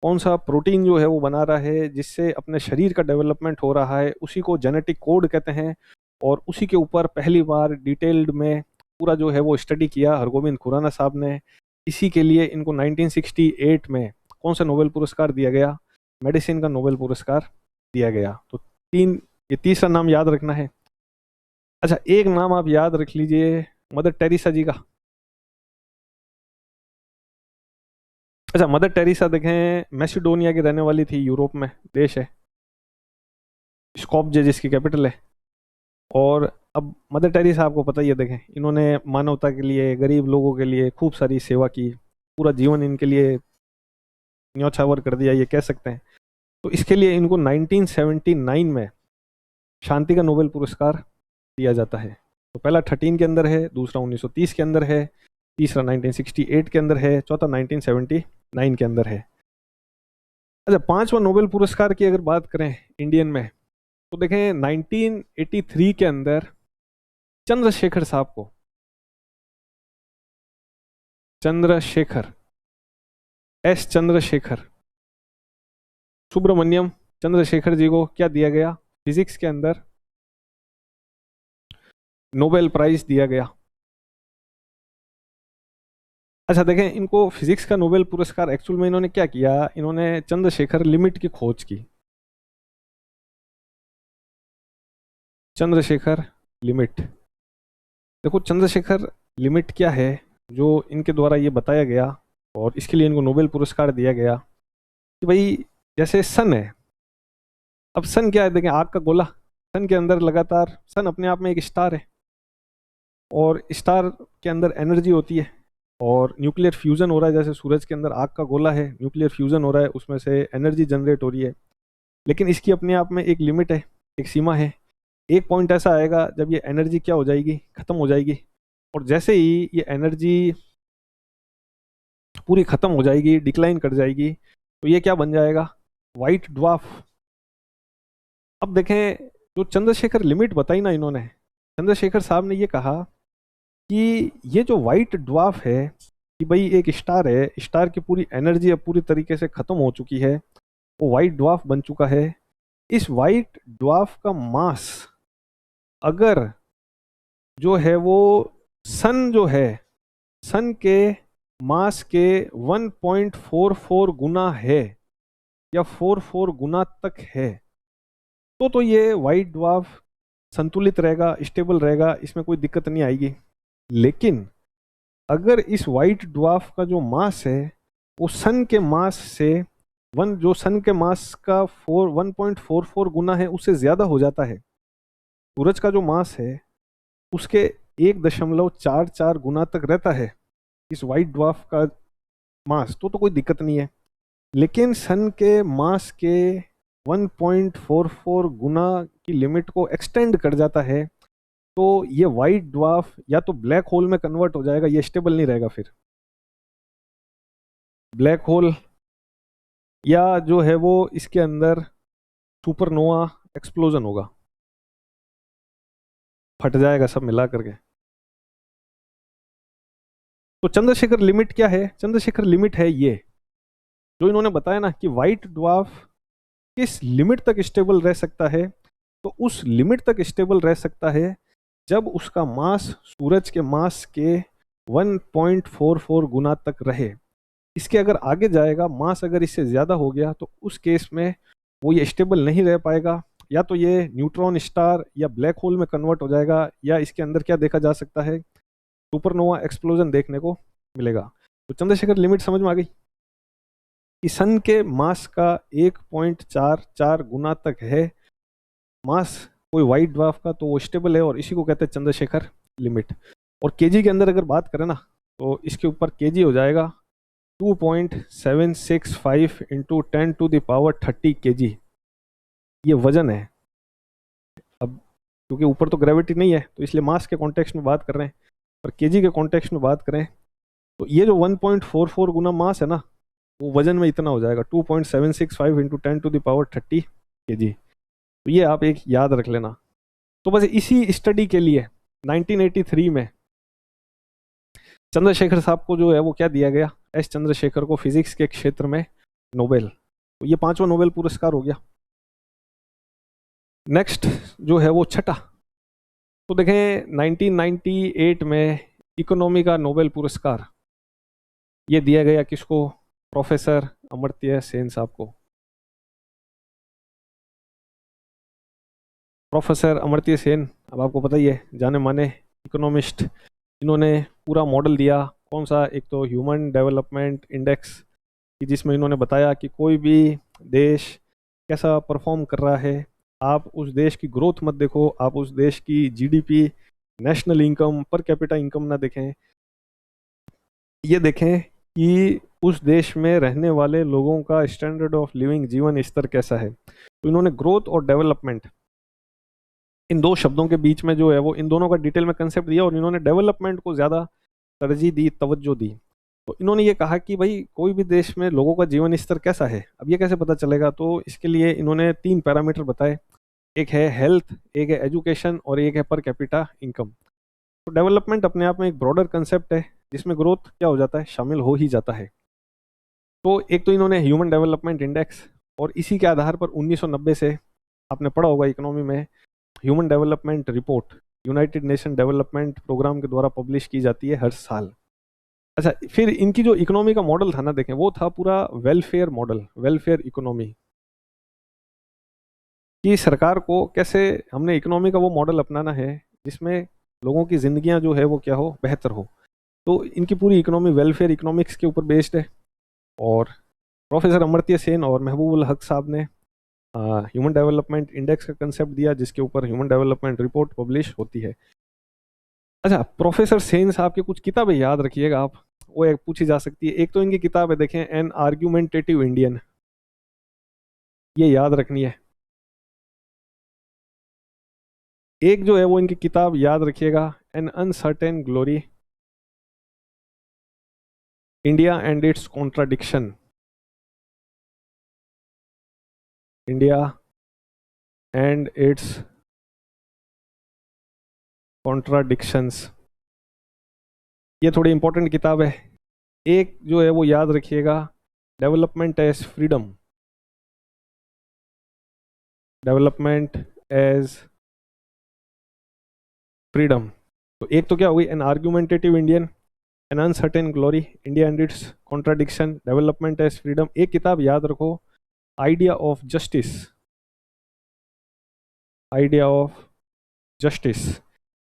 कौन सा प्रोटीन जो है वो बना रहा है जिससे अपने शरीर का डेवलपमेंट हो रहा है, उसी को जेनेटिक कोड कहते हैं। और उसी के ऊपर पहली बार डिटेल्ड में पूरा जो है वो स्टडी किया हरगोविंद खुराना साहब ने। इसी के लिए इनको 1968 में कौन सा नोबेल पुरस्कार दिया गया? मेडिसिन का नोबेल पुरस्कार दिया गया। तो तीन, ये तीसरा नाम याद रखना है। अच्छा, एक नाम आप याद रख लीजिए, मदर टेरेसा जी का। अच्छा, मदर टेरेसा देखें मैसिडोनिया की रहने वाली थी, यूरोप में देश है, स्कॉपजे जिसकी कैपिटल है। और अब मदर टेरेसा आपको पता ही है, देखें इन्होंने मानवता के लिए, गरीब लोगों के लिए खूब सारी सेवा की, पूरा जीवन इनके लिए न्यौछावर कर दिया ये कह सकते हैं। तो इसके लिए इनको 1979 में शांति का नोबेल पुरस्कार दिया जाता है। तो पहला 13 के अंदर है, दूसरा 1930 के अंदर है, तीसरा 1968 के अंदर है, चौथा 1979 के अंदर है। अच्छा, पांचवा नोबेल पुरस्कार की अगर बात करें इंडियन में, तो देखें 1983 के अंदर चंद्रशेखर साहब को, चंद्रशेखर, एस चंद्रशेखर सुब्रमण्यम चंद्रशेखर जी को क्या दिया गया? फिजिक्स के अंदर नोबेल प्राइज दिया गया। अच्छा देखें, इनको फिजिक्स का नोबेल पुरस्कार एक्चुअल में इन्होंने क्या किया, इन्होंने चंद्रशेखर लिमिट की खोज की। चंद्रशेखर लिमिट, देखो चंद्रशेखर लिमिट क्या है जो इनके द्वारा ये बताया गया, और इसके लिए इनको नोबेल पुरस्कार दिया गया कि भाई जैसे सन है, अब सन क्या है, देखें आग का गोला, सन के अंदर लगातार, सन अपने आप में एक स्टार है, और स्टार के अंदर एनर्जी होती है, और न्यूक्लियर फ्यूजन हो रहा है, जैसे सूरज के अंदर आग का गोला है, न्यूक्लियर फ्यूजन हो रहा है, उसमें से एनर्जी जनरेट हो रही है। लेकिन इसकी अपने आप में एक लिमिट है, एक सीमा है। एक पॉइंट ऐसा आएगा जब ये एनर्जी क्या हो जाएगी, खत्म हो जाएगी। और जैसे ही ये एनर्जी पूरी खत्म हो जाएगी, डिक्लाइन कर जाएगी, तो ये क्या बन जाएगा? White dwarf. अब देखें, जो चंद्रशेखर लिमिट बताई ना इन्होंने, चंद्रशेखर साहब ने ये कहा कि ये जो वाइट ड्वार्फ है, कि भाई एक स्टार है, स्टार की पूरी एनर्जी अब पूरी तरीके से खत्म हो चुकी है, वो वाइट ड्वार्फ बन चुका है। इस वाइट ड्वार्फ का मास अगर जो है वो सन जो है, सन के मास के 1.44 गुना है, या 44 गुना तक है, तो ये वाइट ड्वार्फ संतुलित रहेगा, स्टेबल रहेगा, इसमें कोई दिक्कत नहीं आएगी। लेकिन अगर इस वाइट ड्वार्फ का जो मास है वो सन के मास से जो सन के मास का 1.44 गुना है, उससे ज़्यादा हो जाता है, सूरज का जो मास है उसके 1.44 गुना तक रहता है इस वाइट ड्वार्फ का मास, तो कोई दिक्कत नहीं है। लेकिन सन के मास के 1.44 गुना की लिमिट को एक्सटेंड कर जाता है, तो ये वाइट ड्वार्फ या तो ब्लैक होल में कन्वर्ट हो जाएगा, ये स्टेबल नहीं रहेगा फिर, ब्लैक होल, या जो है वो इसके अंदर सुपरनोवा एक्सप्लोजन होगा, फट जाएगा सब मिला करके। तो चंद्रशेखर लिमिट क्या है? चंद्रशेखर लिमिट है ये जो इन्होंने बताया ना कि व्हाइट ड्वार्फ किस लिमिट तक स्टेबल रह सकता है। तो उस लिमिट तक स्टेबल रह सकता है जब उसका मास सूरज के मास के 1.44 गुना तक रहे। इसके अगर आगे जाएगा, मास अगर इससे ज़्यादा हो गया, तो उस केस में वो ये स्टेबल नहीं रह पाएगा। या तो ये न्यूट्रॉन स्टार या ब्लैक होल में कन्वर्ट हो जाएगा, या इसके अंदर क्या देखा जा सकता है, सुपरनोवा एक्सप्लोजन देखने को मिलेगा। तो चंद्रशेखर लिमिट समझ में आ गई कि सन के मास का 1.44 गुना तक है मास कोई वाइट ड्वार्फ का, तो वो स्टेबल है, और इसी को कहते हैं चंद्रशेखर लिमिट। और केजी के अंदर अगर बात करें ना, तो इसके ऊपर केजी हो जाएगा 2.765 इंटू 10⁻30 केजी, ये वजन है। अब क्योंकि ऊपर तो ग्रेविटी नहीं है, तो इसलिए मास के कॉन्टेक्स्ट में बात कर रहे हैं, पर केजी के कॉन्टेक्स्ट में बात करें तो ये जो 1.44 गुना मास है ना, वो वजन में इतना हो जाएगा 2.765 इंटू 10⁻30 केजी। तो ये आप एक याद रख लेना। तो बस इसी स्टडी के लिए 1983 में चंद्रशेखर साहब को जो है वो क्या दिया गया, एस चंद्रशेखर को फिजिक्स के क्षेत्र में नोबेल। तो ये 5वां नोबेल पुरस्कार हो गया। नेक्स्ट जो है वो छठा, तो देखें 1998 में इकोनॉमी का नोबेल पुरस्कार ये दिया गया किसको? प्रोफेसर अमर्त्य सेन साहब को। प्रोफेसर अमर्त्य सेन, अब आपको पता ही है, जाने माने इकोनॉमिस्ट, इन्होंने पूरा मॉडल दिया। कौन सा? एक तो ह्यूमन डेवलपमेंट इंडेक्स, कि जिसमें इन्होंने बताया कि कोई भी देश कैसा परफॉर्म कर रहा है, आप उस देश की ग्रोथ मत देखो, आप उस देश की GDP, national income, per capita income ना देखें, ये देखें कि उस देश में रहने वाले लोगों का स्टैंडर्ड ऑफ लिविंग, जीवन स्तर कैसा है। तो इन्होंने ग्रोथ और डेवलपमेंट, इन दो शब्दों के बीच में जो है वो इन दोनों का डिटेल में कंसेप्ट दिया, और इन्होंने डेवलपमेंट को ज़्यादा तरजीह दी, तवज्जो दी। तो इन्होंने ये कहा कि भाई कोई भी देश में लोगों का जीवन स्तर कैसा है, अब ये कैसे पता चलेगा? तो इसके लिए इन्होंने 3 पैरामीटर बताए, एक है हेल्थ, एक है एजुकेशन, और एक है पर कैपिटा इनकम। तो डेवलपमेंट अपने आप में एक ब्रॉडर कंसेप्ट है, जिसमें ग्रोथ क्या हो जाता है, शामिल हो ही जाता है। तो एक तो इन्होंने ह्यूमन डेवलपमेंट इंडेक्स, और इसी के आधार पर 1990 से, आपने पढ़ा होगा इकोनॉमी में, human development report United Nation development programme के द्वारा पब्लिश की जाती है हर साल। अच्छा, फिर इनकी जो इकोनॉमी का मॉडल था ना, देखें, वो था पूरा वेलफेयर मॉडल, वेलफेयर इकोनॉमी, कि सरकार को कैसे हमने इकोनॉमी का वो मॉडल अपनाना है जिसमें लोगों की ज़िंदगियां जो है वो क्या हो, बेहतर हो। तो इनकी पूरी इकोनॉमी वेलफेयर इकोनॉमिक्स के ऊपर बेस्ड है। और प्रोफेसर अमर्त्य सेन और महबूबुल हक साहब ने ह्यूमन डेवलपमेंट इंडेक्स का कंसेप्ट दिया, जिसके ऊपर ह्यूमन डेवलपमेंट रिपोर्ट पब्लिश होती है। अच्छा, प्रोफेसर सेन साहब की कुछ किताबें याद रखिएगा आप, वो एक पूछी जा सकती है। एक तो इनकी किताब है, देखें, एन आर्ग्यूमेंटेटिव इंडियन, ये याद रखनी है। एक जो है वो इनकी किताब याद रखिएगा, N uncertain glory, India and its contradiction, India and it's contradictions, ये थोड़ी इंपॉर्टेंट किताब है। एक जो है वो याद रखिएगा, development as freedom, development as freedom. तो एक तो क्या हुई, an argumentative Indian, an uncertain glory, India and its contradiction, development as freedom. एक किताब याद रखो, idea of justice, idea of justice.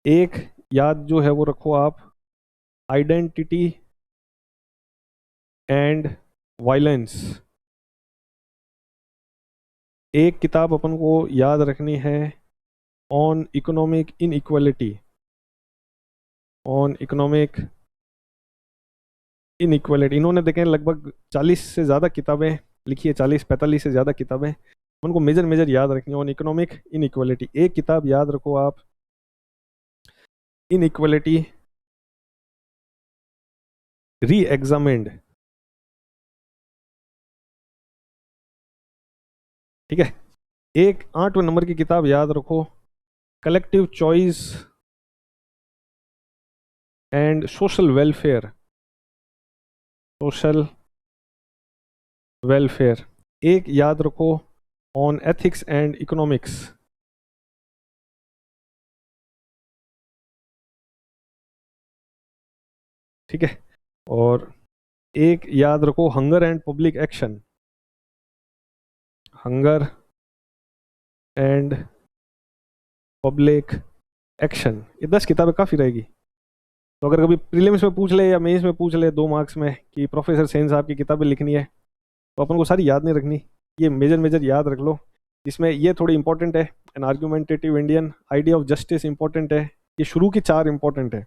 एक याद जो है वो रखो आप, आइडेंटिटी एंड वायलेंस। एक किताब अपन को याद रखनी है, on economic inequality, on economic inequality. इन्होंने देखें लगभग 40 से ज़्यादा किताबें लिखी है, 40-45 से ज़्यादा किताबें, उनको मेजर मेजर याद रखनी है। ऑन इकोनॉमिक इनइक्वालिटी एक किताब याद रखो आप, इनइक्वालिटी री एग्जामिन्ड, ठीक है। एक 8वें नंबर की किताब याद रखो, collective choice and social welfare, social welfare. एक याद रखो, ऑन एथिक्स एंड इकोनॉमिक्स। ठीक है। और एक याद रखो, hunger and public action. Hunger and public action. ये 10 किताबें काफ़ी रहेगी। तो अगर कभी प्रीलिम्स में पूछ ले या मेंस में पूछ ले 2 मार्क्स में कि प्रोफेसर सेन साहब की किताबें लिखनी है, तो अपन को सारी याद नहीं रखनी। ये मेजर मेजर याद रख लो। इसमें ये थोड़ी इंपॉर्टेंट है, an argumentative Indian, idea of justice important है। ये शुरू की 4 इंपॉर्टेंट है।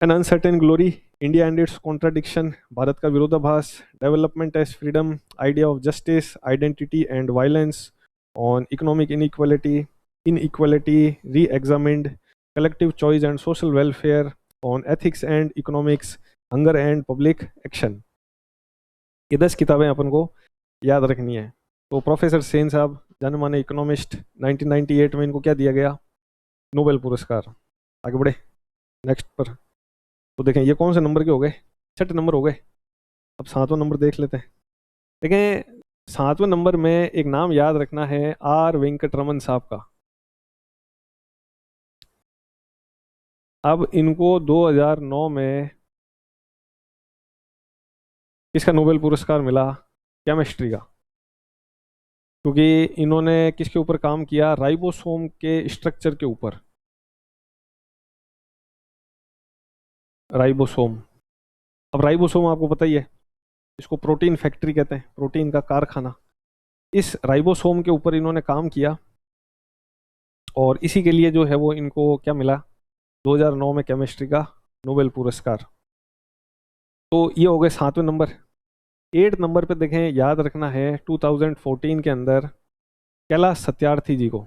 An uncertain glory, India and its contradiction, Bharat का विरोधाभास, development as freedom, idea of justice, identity and violence, on economic inequality re examined, collective choice and social welfare, on ethics and economics, hunger and public action. ये 10 किताबें अपन को याद रखनी है। तो professor Sen साहब जाने माने इकोनॉमिस्ट, 1998 में इनको क्या दिया गया? नोबेल पुरस्कार। आगे बढ़े नेक्स्ट पर। तो देखें ये कौन से नंबर के हो गए? 6 नंबर हो गए। अब 7वां नंबर देख लेते हैं। देखें 7वें नंबर में एक नाम याद रखना है, आर वेंकटरमन साहब का। अब इनको 2009 में किसका नोबेल पुरस्कार मिला? केमिस्ट्री का। क्योंकि इन्होंने किसके ऊपर काम किया? राइबोसोम के स्ट्रक्चर के ऊपर। राइबोसोम। अब राइबोसोम आपको पता ही है, इसको प्रोटीन फैक्ट्री कहते हैं, प्रोटीन का कारखाना। इस राइबोसोम के ऊपर इन्होंने काम किया और इसी के लिए जो है वो इनको क्या मिला? 2009 में केमिस्ट्री का नोबेल पुरस्कार। तो ये हो गए 7वें नंबर। 8 नंबर पे देखें, याद रखना है 2014 के अंदर कैलाश सत्यार्थी जी को।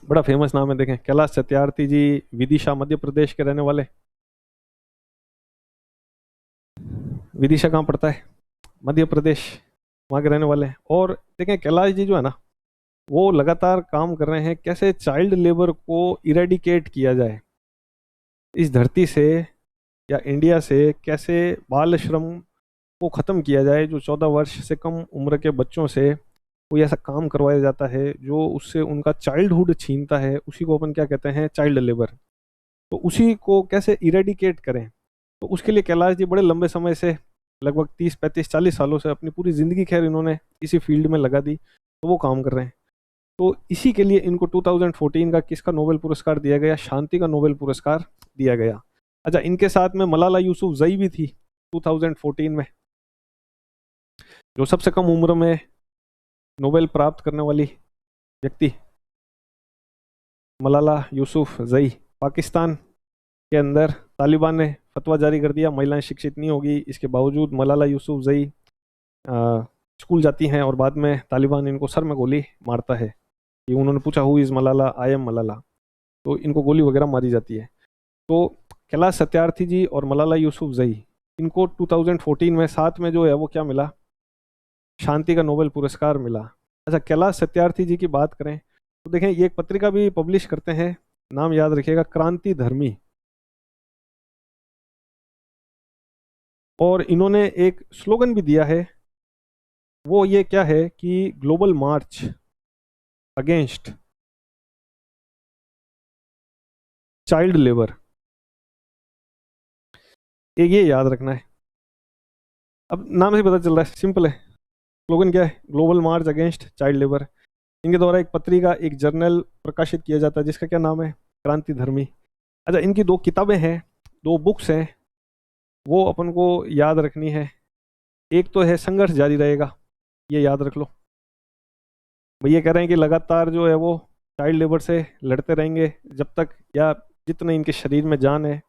बड़ा फेमस नाम है। देखें कैलाश सत्यार्थी जी विदिशा मध्य प्रदेश के रहने वाले। विदिशा कहाँ पड़ता है? मध्य प्रदेश, वहाँ के रहने वाले हैं। और देखें कैलाश जी जो है ना, वो लगातार काम कर रहे हैं कैसे चाइल्ड लेबर को इरेडिकेट किया जाए इस धरती से, या इंडिया से कैसे बाल श्रम को ख़त्म किया जाए। जो 14 वर्ष से कम उम्र के बच्चों से कोई ऐसा काम करवाया जाता है जो उससे उनका चाइल्डहुड छीनता है, उसी को अपन क्या कहते हैं? Child labour. तो उसी को कैसे इरेडिकेट करें, तो उसके लिए कैलाश जी बड़े लंबे समय से, लगभग 30 35 40 सालों से, अपनी पूरी ज़िंदगी खैर इन्होंने इसी फील्ड में लगा दी। तो वो काम कर रहे हैं। तो इसी के लिए इनको 2014 का किसका नोबेल पुरस्कार दिया गया? शांति का नोबेल पुरस्कार दिया गया। अच्छा, इनके साथ में मलाला यूसुफजई भी थी 2014 में, जो सबसे कम उम्र में नोबेल प्राप्त करने वाली व्यक्ति। मलाला यूसुफजई। पाकिस्तान के अंदर तालिबान ने फतवा जारी कर दिया महिलाएं शिक्षित नहीं होगी, इसके बावजूद मलाला यूसुफजई स्कूल जाती हैं और बाद में तालिबान इनको सर में गोली मारता है। कि उन्होंने पूछा who is Malala, I am Malala, तो इनको गोली वगैरह मारी जाती है। तो कैलाश सत्यार्थी जी और मलाला यूसुफजई, इनको 2014 में साथ में जो है वो क्या मिला? शांति का नोबेल पुरस्कार मिला। अच्छा, कैलाश सत्यार्थी जी की बात करें तो देखें ये एक पत्रिका भी पब्लिश करते हैं, नाम याद रखिएगा, क्रांति धर्मी। और इन्होंने एक स्लोगन भी दिया है, वो ये क्या है कि ग्लोबल मार्च अगेंस्ट चाइल्ड लेबर। ये याद रखना है। अब नाम से पता चल रहा है, सिंपल है। स्लोगन क्या है? ग्लोबल मार्च अगेंस्ट चाइल्ड लेबर। इनके द्वारा एक पत्रिका, एक जर्नल प्रकाशित किया जाता है जिसका क्या नाम है? क्रांति धर्मी। अच्छा, इनकी 2 किताबें हैं, 2 बुक्स हैं, वो अपन को याद रखनी है। एक तो है संघर्ष जारी रहेगा, ये याद रख लो। भैया कह रहे हैं कि लगातार जो है वो चाइल्ड लेबर से लड़ते रहेंगे जब तक, या जितने इनके शरीर में जान है,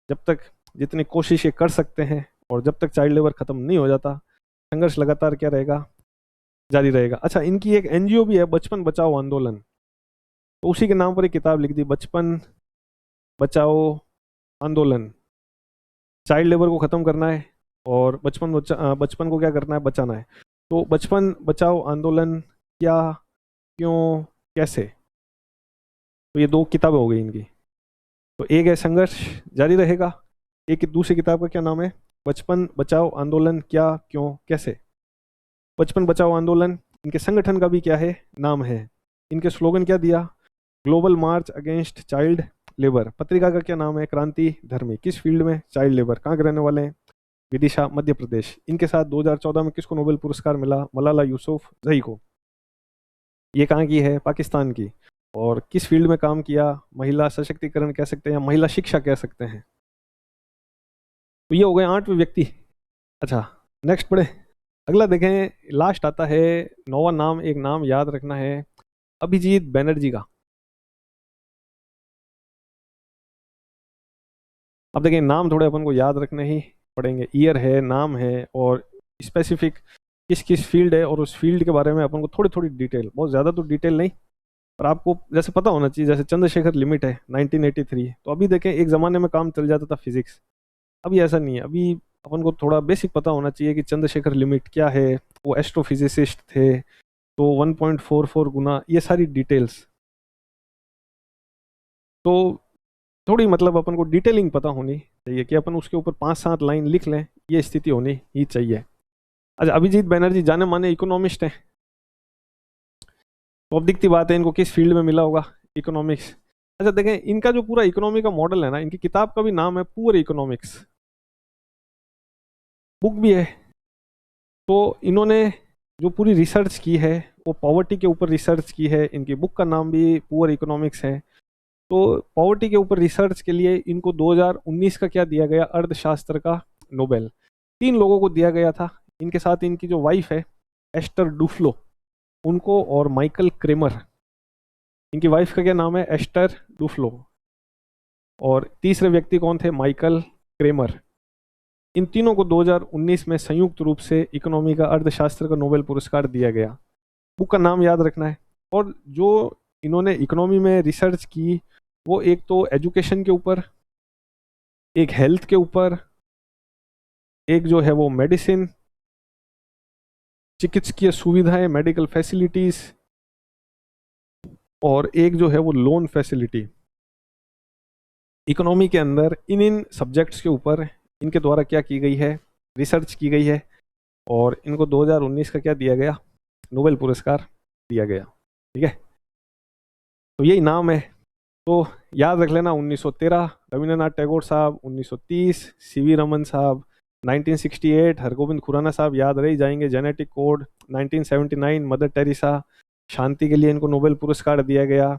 जब तक, जितनी कोशिश ये कर सकते हैं, और जब तक चाइल्ड लेबर खत्म नहीं हो जाता, संघर्ष लगातार क्या रहेगा? जारी रहेगा। अच्छा, इनकी एक एनजीओ भी है, बचपन बचाओ आंदोलन। तो उसी के नाम पर एक किताब लिख दी, बचपन बचाओ आंदोलन। चाइल्ड लेबर को ख़त्म करना है और बचपन को क्या करना है? बचाना है। तो बचपन बचाओ आंदोलन, क्या, क्यों, कैसे। तो ये 2 किताबें हो गई इनकी। तो एक है संघर्ष जारी रहेगा। एक दूसरी किताब का क्या नाम है? बचपन बचाओ आंदोलन, क्या क्यों कैसे। बचपन बचाओ आंदोलन, इनके संगठन का भी क्या है नाम है। इनके स्लोगन क्या दिया? ग्लोबल मार्च अगेंस्ट चाइल्ड लेबर। पत्रिका का क्या नाम है? क्रांति धर्मी। किस फील्ड में? Child labour. कहाँ के रहने वाले हैं? विदिशा मध्य प्रदेश। इनके साथ 2014 में किसको नोबेल पुरस्कार मिला? मलाला यूसुफजई को। ये कहाँ की है? पाकिस्तान की। और किस फील्ड में काम किया? महिला सशक्तिकरण कह सकते हैं या महिला शिक्षा कह सकते हैं। तो ये हो गए 8वें व्यक्ति। अच्छा, नेक्स्ट पढ़े। अगला देखें, लास्ट आता है 9वां नाम। एक नाम याद रखना है, अभिजीत बैनर्जी का। अब देखें, नाम थोड़े अपन को याद रखने ही पड़ेंगे। ईयर है, नाम है, और स्पेसिफिक किस किस फील्ड है, और उस फील्ड के बारे में अपन को थोड़ी थोड़ी डिटेल, बहुत ज़्यादा तो डिटेल नहीं, पर आपको जैसे पता होना चाहिए। जैसे चंद्रशेखर लिमिट है 1983, तो अभी देखें एक ज़माने में काम चल जाता था फिजिक्स, अभी ऐसा नहीं है। अभी अपन को थोड़ा बेसिक पता होना चाहिए कि चंद्रशेखर लिमिट क्या है। वो एस्ट्रोफिजिसिस्ट थे, तो 1.44 गुना, ये सारी डिटेल्स। तो थोड़ी मतलब अपन को डिटेलिंग पता होनी चाहिए कि अपन उसके ऊपर 5-7 लाइन लिख लें, ये स्थिति होनी ही चाहिए। अच्छा, अभिजीत बैनर्जी जाने माने इकोनॉमिस्ट हैं। तो अब दिखती बात है, इनको किस फील्ड में मिला होगा? इकोनॉमिक्स। अच्छा देखें, इनका जो पूरा इकोनॉमी का मॉडल है ना, इनकी किताब का भी नाम है पुअर इकोनॉमिक्स, बुक भी है। तो इन्होंने जो पूरी रिसर्च की है वो पॉवर्टी के ऊपर रिसर्च की है। इनकी बुक का नाम भी पुअर इकोनॉमिक्स है। तो पॉवर्टी के ऊपर रिसर्च के लिए इनको 2019 का क्या दिया गया? अर्थशास्त्र का नोबेल। 3 लोगों को दिया गया था। इनके साथ इनकी जो वाइफ है एस्टर डुफ्लो, उनको, और माइकल क्रेमर। इनकी वाइफ का क्या नाम है? Esther Duflo. और तीसरे व्यक्ति कौन थे? Michael Kremer. इन तीनों को 2019 में संयुक्त रूप से इकोनॉमी का, अर्थशास्त्र का नोबेल पुरस्कार दिया गया। बुक का नाम याद रखना है। और जो इन्होंने इकोनॉमी में रिसर्च की, वो एक तो एजुकेशन के ऊपर, एक हेल्थ के ऊपर, एक जो है वो मेडिसिन, चिकित्सकीय सुविधाएं, मेडिकल फैसिलिटीज, और एक जो है वो लोन फैसिलिटी। इकोनॉमी के अंदर इन इन सब्जेक्ट्स के ऊपर इनके द्वारा क्या की गई है? रिसर्च की गई है। और इनको 2019 का क्या दिया गया? नोबेल पुरस्कार दिया गया। ठीक है, तो यही नाम है। तो याद रख लेना, 1913 रविंद्रनाथ टैगोर साहब, 1930 सीवी रमन साहब, 1968 हरगोविंद खुराना साहब याद रह जाएंगे। जेनेटिक कोड 1979 मदर टेरेसा, शांति के लिए इनको नोबेल पुरस्कार दिया गया।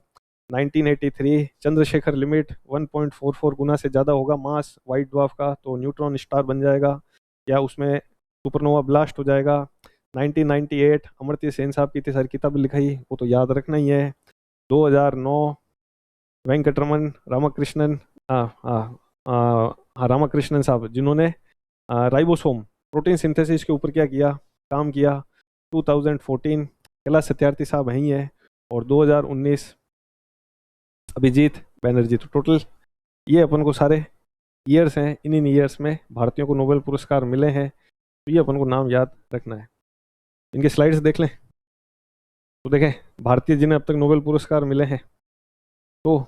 1983 चंद्रशेखर लिमिट, 1.44 गुना से ज़्यादा होगा मास वाइट ड्वार्फ का तो न्यूट्रॉन स्टार बन जाएगा, या उसमें सुपरनोवा ब्लास्ट हो जाएगा। 1998 अमर्त्य सेन साहब की इतनी सारी किताब लिखाई, वो तो याद रखना ही है। 2009 वेंकटरमन रामकृष्णन, रामकृष्णन साहब, जिन्होंने राइबोसोम प्रोटीन सिंथेसिस के ऊपर क्या किया? काम किया। 2014 कैलाश सत्यार्थी साहब यही है। और 2019 अभिजीत बैनर्जी। तो टोटल ये अपन को सारे ईयर्स हैं। इन ईयर्स में भारतीयों को नोबेल पुरस्कार मिले हैं। तो ये अपन को नाम याद रखना है। इनके स्लाइड्स देख लें तो देखें, भारतीय जिन्हें अब तक नोबेल पुरस्कार मिले हैं, तो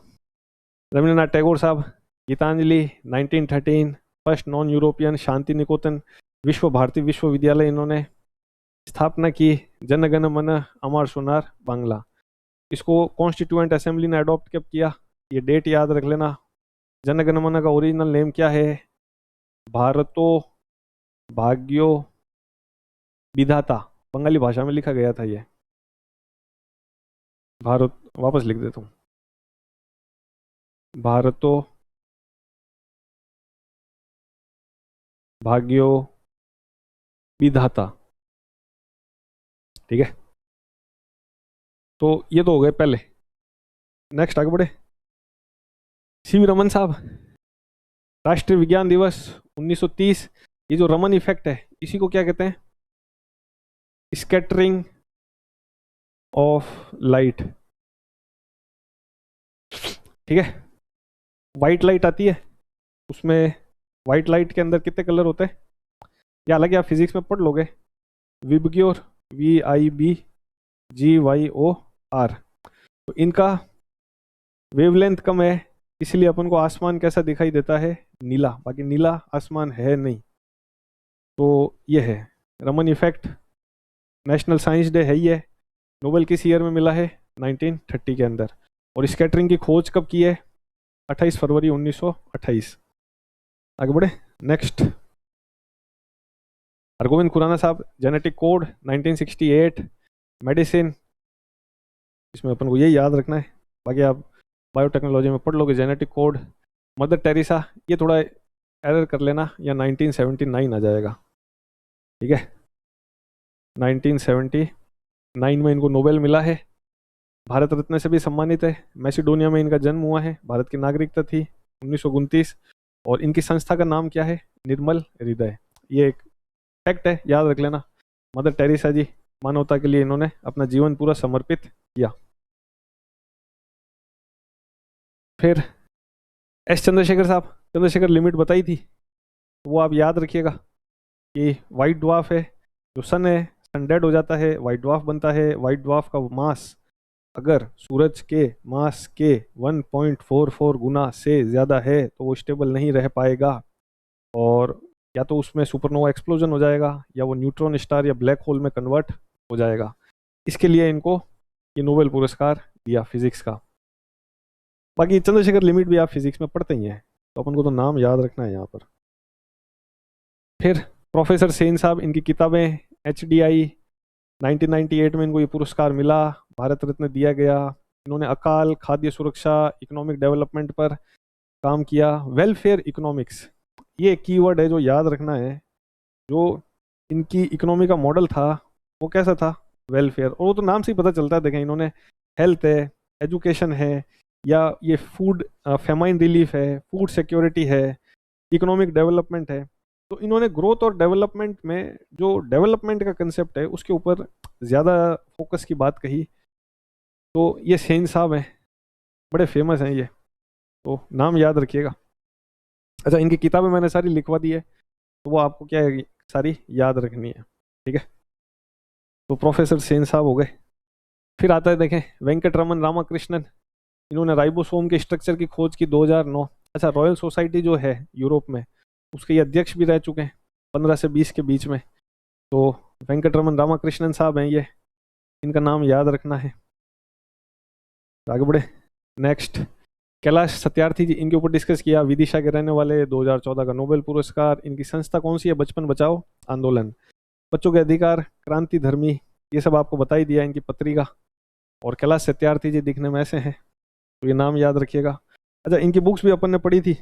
रविंद्रनाथ टैगोर साहब Geetanjali 1913, first non European Shanti Niketan विश्व भारती विश्वविद्यालय इन्होंने स्थापना की। जन गण मन अमर सोनार बांग्ला, इसको कॉन्स्टिट्यूएंट असेंबली ने अडॉप्ट कब किया? ये डेट याद रख लेना। जन गण मन का ओरिजिनल नेम क्या है? भारतो भाग्यो विधाता, बंगाली भाषा में लिखा गया था ये। भारत, वापस लिख देता हूँ, भारतो भाग्यो विधाता। ठीक है, तो ये तो हो गए पहले। नेक्स्ट आगे बढ़े। सीवी रमन साहब, राष्ट्रीय विज्ञान दिवस 1930। ये जो रमन इफेक्ट है, इसी को क्या कहते हैं? Scattering of light. ठीक है, वाइट लाइट आती है, उसमें वाइट लाइट के अंदर कितने कलर होते हैं? या हालांकि आप फिजिक्स में पढ़ लोगे, विबग्योर, VIBGYOR। तो इनका वेवलेंथ कम है, इसलिए अपन को आसमान कैसा दिखाई देता है, नीला, बाकी नीला आसमान है नहीं। तो ये है Raman effect. National science day है ये। नोबेल किस ईयर में मिला है, 1930 के अंदर। और स्कैटरिंग की खोज कब की है, 28 फरवरी 1928। आगे बढ़े, नेक्स्ट। हरगोविंद खुराना साहब, जेनेटिक कोड 1968। मेडिसिन, इसमें अपन को यही याद रखना है, बाकी आप बायोटेक्नोलॉजी में पढ़ लोगे जेनेटिक कोड। मदर टेरेसा, ये थोड़ा एरर कर लेना, या 1979 आ जाएगा, ठीक है। 1979 में इनको नोबेल मिला है। भारत रत्न से भी सम्मानित है। मैसिडोनिया में इनका जन्म हुआ है, भारत की नागरिकता थी 1929। और इनकी संस्था का नाम क्या है, निर्मल हृदय। ये एक फैक्ट है, याद रख लेना। मदर टेरेसा जी मानवता के लिए इन्होंने अपना जीवन पूरा समर्पित किया। फिर एस चंद्रशेखर साहब, चंद्रशेखर लिमिट बताई थी, वो आप याद रखिएगा कि वाइट ड्वार्फ है, जो सन है, सन डेड हो जाता है, वाइट ड्वार्फ बनता है। वाइट ड्वार्फ का मास अगर सूरज के मास के 1.44 गुना से ज़्यादा है तो वो स्टेबल नहीं रह पाएगा, और या तो उसमें सुपरनोवा एक्सप्लोजन हो जाएगा, या वो न्यूट्रॉन स्टार या ब्लैक होल में कन्वर्ट हो जाएगा। इसके लिए इनको ये नोबेल पुरस्कार दिया फिजिक्स का। बाकी चंद्रशेखर लिमिट भी आप फिजिक्स में पढ़ते ही हैं, तो अपन को तो नाम याद रखना है यहाँ पर। फिर प्रोफेसर सेन साहब, इनकी किताबें HDI 1998 में इनको ये पुरस्कार मिला, भारत रत्न दिया गया। इन्होंने अकाल, खाद्य सुरक्षा, इकोनॉमिक डेवलपमेंट पर काम किया। वेलफेयर इकोनॉमिक्स, ये कीवर्ड है जो याद रखना है। जो इनकी इकोनॉमी का मॉडल था वो कैसा था, वेलफेयर। और वो तो नाम से ही पता चलता है, देखें इन्होंने हेल्थ है, एजुकेशन है, या ये फूड फेमाइन रिलीफ है, फूड सिक्योरिटी है, इकोनॉमिक डेवलपमेंट है। तो इन्होंने ग्रोथ और डेवलपमेंट में जो डेवलपमेंट का कंसेप्ट है उसके ऊपर ज़्यादा फोकस की बात कही। तो ये सेन साहब हैं, बड़े फेमस हैं ये, तो नाम याद रखिएगा। अच्छा, इनकी किताबें मैंने सारी लिखवा दी है, तो वो आपको क्या है, सारी याद रखनी है, ठीक है। तो प्रोफेसर सेन साहब हो गए। फिर आता है, देखें, वेंकट रमन रामाकृष्णन। इन्होंने राइबोसोम के स्ट्रक्चर की खोज की 2009। अच्छा, रॉयल सोसाइटी जो है यूरोप में, उसके ये अध्यक्ष भी रह चुके हैं 15 से 20 के बीच में। तो वेंकट रमन रामाकृष्णन साहब हैं ये, इनका नाम याद रखना है। आगे बढ़े, नेक्स्ट। कैलाश सत्यार्थी जी, इनके ऊपर डिस्कस किया, विदिशा के रहने वाले, 2014 का नोबेल पुरस्कार। इनकी संस्था कौन सी है, बचपन बचाओ आंदोलन। बच्चों के अधिकार, क्रांति धर्मी, ये सब आपको बता ही दिया, इनकी पत्रिका। और कैलाश सत्यार्थी जी दिखने में ऐसे हैं, तो ये नाम याद रखिएगा। अच्छा, इनकी बुक्स भी अपन ने पढ़ी थी,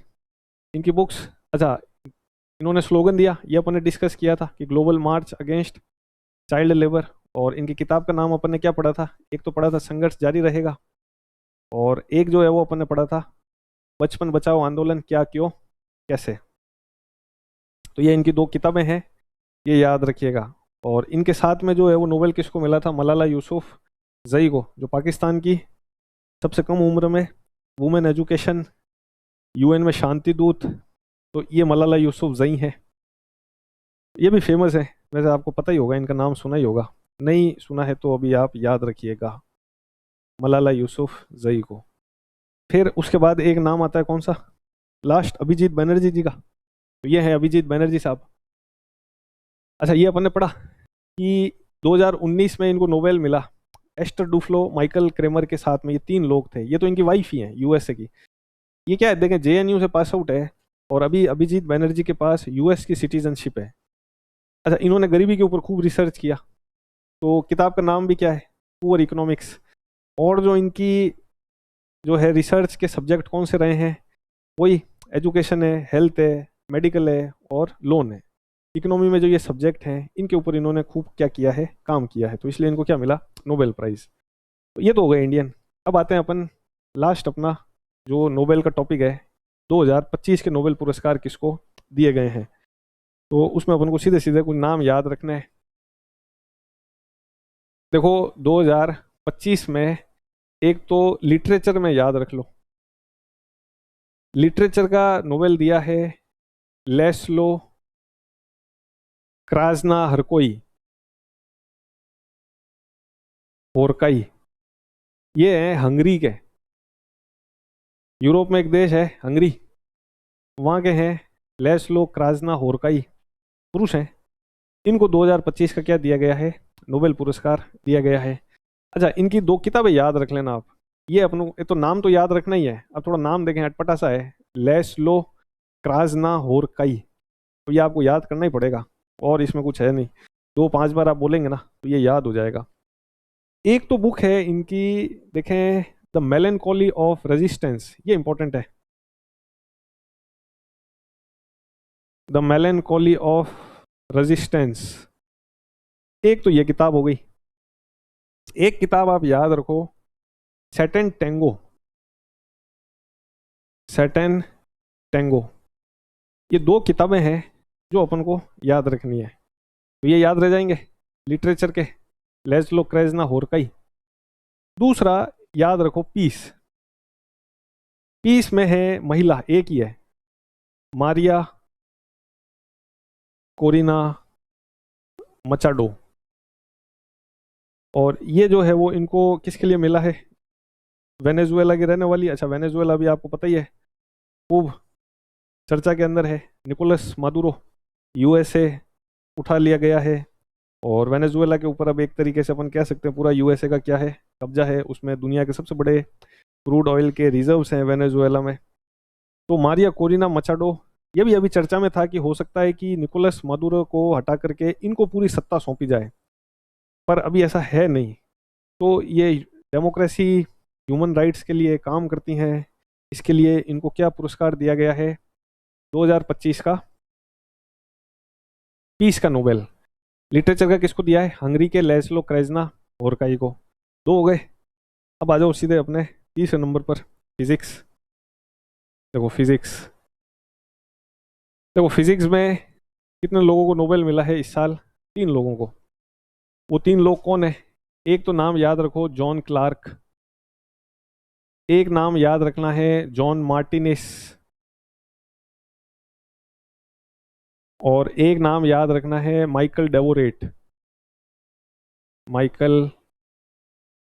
इनकी बुक्स। अच्छा, इन्होंने स्लोगन दिया, ये अपन ने डिस्कस किया था कि ग्लोबल मार्च अगेंस्ट चाइल्ड लेबर। और इनकी किताब का नाम अपन ने क्या पढ़ा था, एक तो पढ़ा था संघर्ष जारी रहेगा, और एक जो है वो अपन ने पढ़ा था बचपन बचाओ आंदोलन, क्या क्यों कैसे। तो ये इनकी दो किताबें हैं, ये याद रखिएगा। और इनके साथ में जो है वो नोबेल किसको मिला था, मलाला यूसुफ जई को, जो पाकिस्तान की सबसे कम उम्र में वुमेन एजुकेशन, UN में शांति दूत। तो ये मलाला यूसुफ जई है, ये भी फेमस है, वैसे आपको पता ही होगा, इनका नाम सुना ही होगा, नहीं सुना है तो अभी आप याद रखिएगा मलाला यूसुफ जई को। फिर उसके बाद एक नाम आता है, कौन सा, लास्ट, अभिजीत बनर्जी जी का। तो ये है अभिजीत बनर्जी साहब। अच्छा, ये अपन ने पढ़ा कि 2019 में इनको नोबेल मिला, एस्टर डुफ्लो, माइकल क्रेमर के साथ में, ये तीन लोग थे। ये तो इनकी वाइफ ही हैं, USA की। ये क्या है, देखें, JNU से पास आउट है, और अभी अभिजीत बनर्जी के पास US की सिटीजनशिप है। अच्छा, इन्होंने गरीबी के ऊपर खूब रिसर्च किया, तो किताब का नाम भी क्या है, पुअर इकोनॉमिक्स। और जो इनकी जो है रिसर्च के सब्जेक्ट कौन से रहे हैं, वही एजुकेशन है, हेल्थ है, मेडिकल है, और लोन है। इकोनॉमी में जो ये सब्जेक्ट हैं, इनके ऊपर इन्होंने खूब क्या किया है, काम किया है, तो इसलिए इनको क्या मिला, नोबेल प्राइज़। तो ये तो हो गए इंडियन। अब आते हैं अपन लास्ट, अपना जो नोबेल का टॉपिक है, 2025 के नोबेल पुरस्कार किसको दिए गए हैं। तो उसमें अपन को सीधे सीधे कुछ नाम याद रखने हैं। देखो, 2025 में एक तो लिटरेचर में याद रख लो, लिटरेचर का नोबेल दिया है लेस्लो क्राजना हरकोई होरकाई। ये हैं हंगरी के, यूरोप में एक देश है हंगरी, वहाँ के हैं लेस्लो क्राजना होरकाई, पुरुष हैं। इनको 2025 का क्या दिया गया है, नोबेल पुरस्कार दिया गया है। अच्छा, इनकी दो किताबें याद रख लेना आप। ये अपन को तो नाम तो याद रखना ही है, अब थोड़ा नाम देखें अटपटा सा है, लेस्लो क्राजना होरकाई, तो ये आपको याद करना ही पड़ेगा, और इसमें कुछ है नहीं। 2-5 बार आप बोलेंगे ना तो ये याद हो जाएगा। एक तो बुक है इनकी, देखें, द मेलनकॉली ऑफ रेजिस्टेंस, ये इंपॉर्टेंट है। द मेलनकॉली ऑफ रेजिस्टेंस, एक तो ये किताब हो गई। एक किताब आप याद रखो, सैटन टेंगो, सैटन टेंगो। ये दो किताबें हैं जो अपन को याद रखनी है, तो ये याद रह जाएंगे लिटरेचर के, लेस्लो क्रेजना होरकाई। दूसरा याद रखो पीस, पीस में है महिला, एक ही है, मारिया कोरिना मचाडो। और ये जो है वो इनको किसके लिए मिला है, वेनेजुएला की रहने वाली। अच्छा, वेनेजुएला भी आपको पता ही है, खूब चर्चा के अंदर है। निकोलस मादुरो, यूएसए उठा लिया गया है, और वेनेजुएला के ऊपर अब एक तरीके से अपन कह सकते हैं पूरा यूएसए का क्या है, कब्जा है। उसमें दुनिया के सबसे बड़े क्रूड ऑयल के रिजर्व्स हैं वेनेजुएला में। तो मारिया कोरिना मचाडो, ये भी अभी चर्चा में था कि हो सकता है कि निकोलस मादुरो को हटा करके इनको पूरी सत्ता सौंपी जाए, पर अभी ऐसा है नहीं। तो ये डेमोक्रेसी, ह्यूमन राइट्स के लिए काम करती हैं, इसके लिए इनको क्या पुरस्कार दिया गया है 2025 का, पीस का नोबेल। लिटरेचर का किसको दिया है, हंगरी के लेस्लो क्रेजना होरकाई को। दो हो गए। अब आ जाओ सीधे अपने तीसरे नंबर पर, फिजिक्स। देखो फिजिक्स, देखो फिजिक्स में कितने लोगों को नोबेल मिला है इस साल, 3 लोगों को। वो 3 लोग कौन है, एक तो नाम याद रखो जॉन क्लार्क, एक नाम याद रखना है जॉन मार्टिनिस, और एक नाम याद रखना है माइकल डेवोरेट, माइकल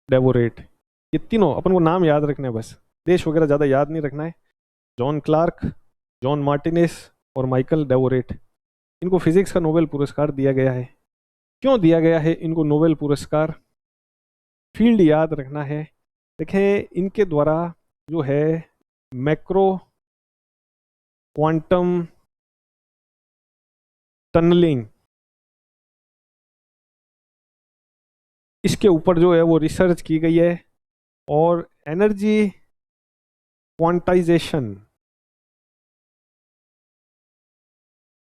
डेवोरेट। ये तीनों अपन को नाम याद रखने हैं बस, देश वगैरह ज़्यादा याद नहीं रखना है। जॉन क्लार्क, जॉन मार्टिनेस और माइकल डेवोरेट, इनको फिजिक्स का नोबेल पुरस्कार दिया गया है। क्यों दिया गया है इनको नोबेल पुरस्कार, फील्ड याद रखना है। देखें, इनके द्वारा जो है मैक्रो क्वांटम टनलिंग, इसके ऊपर जो है वो रिसर्च की गई है, और energy quantisation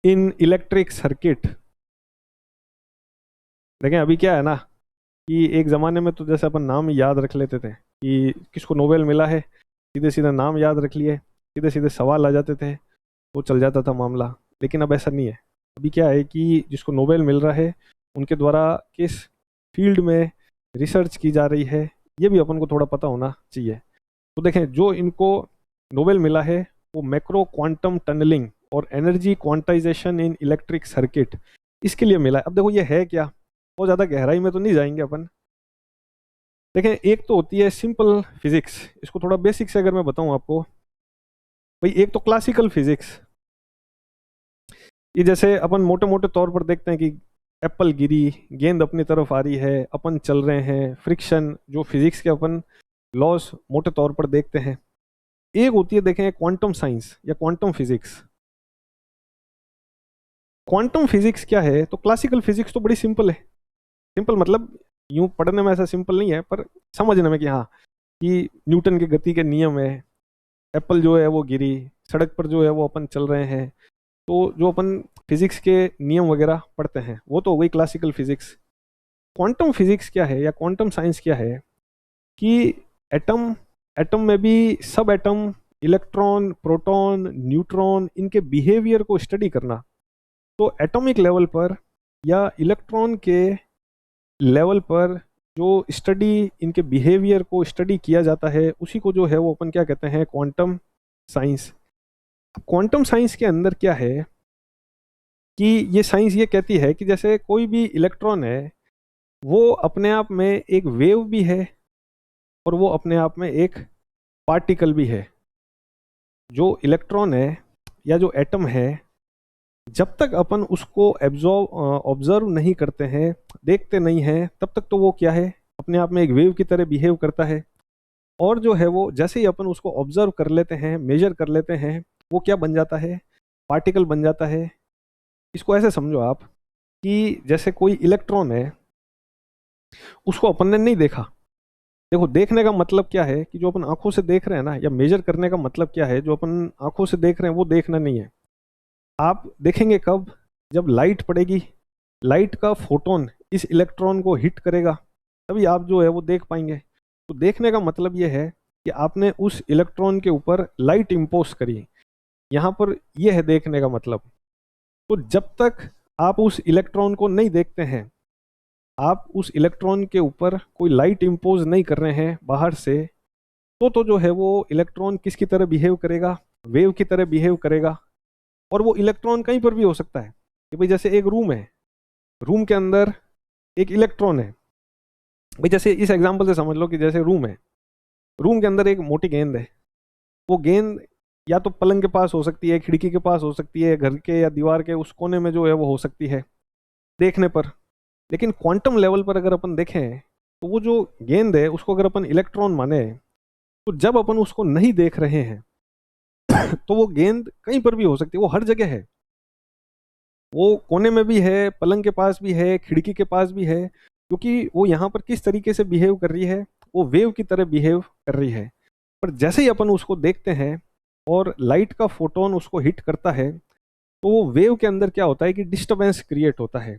in electric circuit. देखें, अभी क्या है ना कि एक ज़माने में तो जैसे अपन नाम याद रख लेते थे कि किसको नोबेल मिला है, सीधे सीधे नाम याद रख लिए, सीधे सीधे सवाल आ जाते थे, तो चल जाता था मामला। लेकिन अब ऐसा नहीं है। अभी क्या है कि जिसको नोबेल मिल रहा है उनके द्वारा किस फील्ड में रिसर्च की जा रही है, ये भी अपन को थोड़ा पता होना चाहिए। तो देखें, जो इनको नोबेल मिला है वो मैक्रो क्वांटम टनलिंग और energy quantisation in electric circuit, इसके लिए मिला है। अब देखो ये है क्या, बहुत ज़्यादा गहराई में तो नहीं जाएंगे अपन। देखें, एक तो होती है सिंपल फिजिक्स, इसको थोड़ा बेसिक से अगर मैं बताऊं आपको, भाई एक तो क्लासिकल फिजिक्स, ये जैसे अपन मोटे मोटे तौर पर देखते हैं कि एप्पल गिरी, गेंद अपनी तरफ आ रही है, अपन चल रहे हैं, फ्रिक्शन, जो फिजिक्स के अपन लॉज मोटे तौर पर देखते हैं। एक होती है देखें क्वांटम साइंस या क्वांटम फिजिक्स। क्वांटम फिजिक्स क्या है, तो क्लासिकल फिजिक्स तो बड़ी सिंपल है। सिंपल मतलब यूं पढ़ने में ऐसा सिंपल नहीं है, पर समझने में कि हाँ, कि न्यूटन के गति के नियम है, एप्पल जो है वो गिरी, सड़क पर जो है वो अपन चल रहे हैं, तो जो अपन फिजिक्स के नियम वगैरह पढ़ते हैं वो तो हो गई क्लासिकल फिजिक्स। क्वांटम फिजिक्स क्या है या क्वांटम साइंस क्या है कि एटम, एटम में भी सब एटम, इलेक्ट्रॉन, प्रोटॉन, न्यूट्रॉन, इनके बिहेवियर को स्टडी करना। तो एटॉमिक लेवल पर या इलेक्ट्रॉन के लेवल पर जो स्टडी, इनके बिहेवियर को स्टडी किया जाता है, उसी को जो है वो अपन क्या कहते हैं, क्वांटम साइंस। क्वांटम साइंस के अंदर क्या है कि ये साइंस ये कहती है कि जैसे कोई भी इलेक्ट्रॉन है वो अपने आप में एक वेव भी है और वो अपने आप में एक पार्टिकल भी है। जो इलेक्ट्रॉन है या जो एटम है, जब तक अपन उसको ऑब्जर्व नहीं करते हैं, देखते नहीं हैं, तब तक तो वो क्या है, अपने आप में एक वेव की तरह बिहेव करता है। और जो है वो जैसे ही अपन उसको ऑब्जर्व कर लेते हैं, मेजर कर लेते हैं, वो क्या बन जाता है, पार्टिकल बन जाता है। इसको ऐसे समझो आप कि जैसे कोई इलेक्ट्रॉन है, उसको अपन ने नहीं देखा। देखो, देखने का मतलब क्या है कि जो अपन आंखों से देख रहे हैं ना, या मेजर करने का मतलब क्या है, जो अपन आंखों से देख रहे हैं वो देखना नहीं है। आप देखेंगे कब, जब लाइट पड़ेगी, लाइट का फोटोन इस इलेक्ट्रॉन को हिट करेगा, तभी आप जो है वो देख पाएंगे। तो देखने का मतलब ये है कि आपने उस इलेक्ट्रॉन के ऊपर लाइट इम्पोज करी, यहाँ पर यह है देखने का मतलब। तो जब तक आप उस इलेक्ट्रॉन को नहीं देखते हैं, आप उस इलेक्ट्रॉन के ऊपर कोई लाइट इम्पोज नहीं कर रहे हैं बाहर से, तो जो है वो इलेक्ट्रॉन किसकी तरह बिहेव करेगा, वेव की तरह बिहेव करेगा। और वो इलेक्ट्रॉन कहीं पर भी हो सकता है कि भाई जैसे एक रूम है, रूम के अंदर एक इलेक्ट्रॉन है। भाई जैसे इस एग्जांपल से समझ लो कि जैसे रूम है, रूम के अंदर एक मोटी गेंद है। वो गेंद या तो पलंग के पास हो सकती है, खिड़की के पास हो सकती है, घर के या दीवार के उस कोने में जो है वो हो सकती है देखने पर। लेकिन क्वांटम लेवल पर अगर अपन देखें, तो वो जो गेंद है उसको अगर अपन इलेक्ट्रॉन माने, तो जब अपन उसको नहीं देख रहे हैं तो वो गेंद कहीं पर भी हो सकती है, वो हर जगह है। वो कोने में भी है, पलंग के पास भी है, खिड़की के पास भी है, क्योंकि वो यहाँ पर किस तरीके से बिहेव कर रही है, वो वेव की तरह बिहेव कर रही है। पर जैसे ही अपन उसको देखते हैं और लाइट का फोटोन उसको हिट करता है, तो वो वेव के अंदर क्या होता है कि डिस्टरबेंस क्रिएट होता है।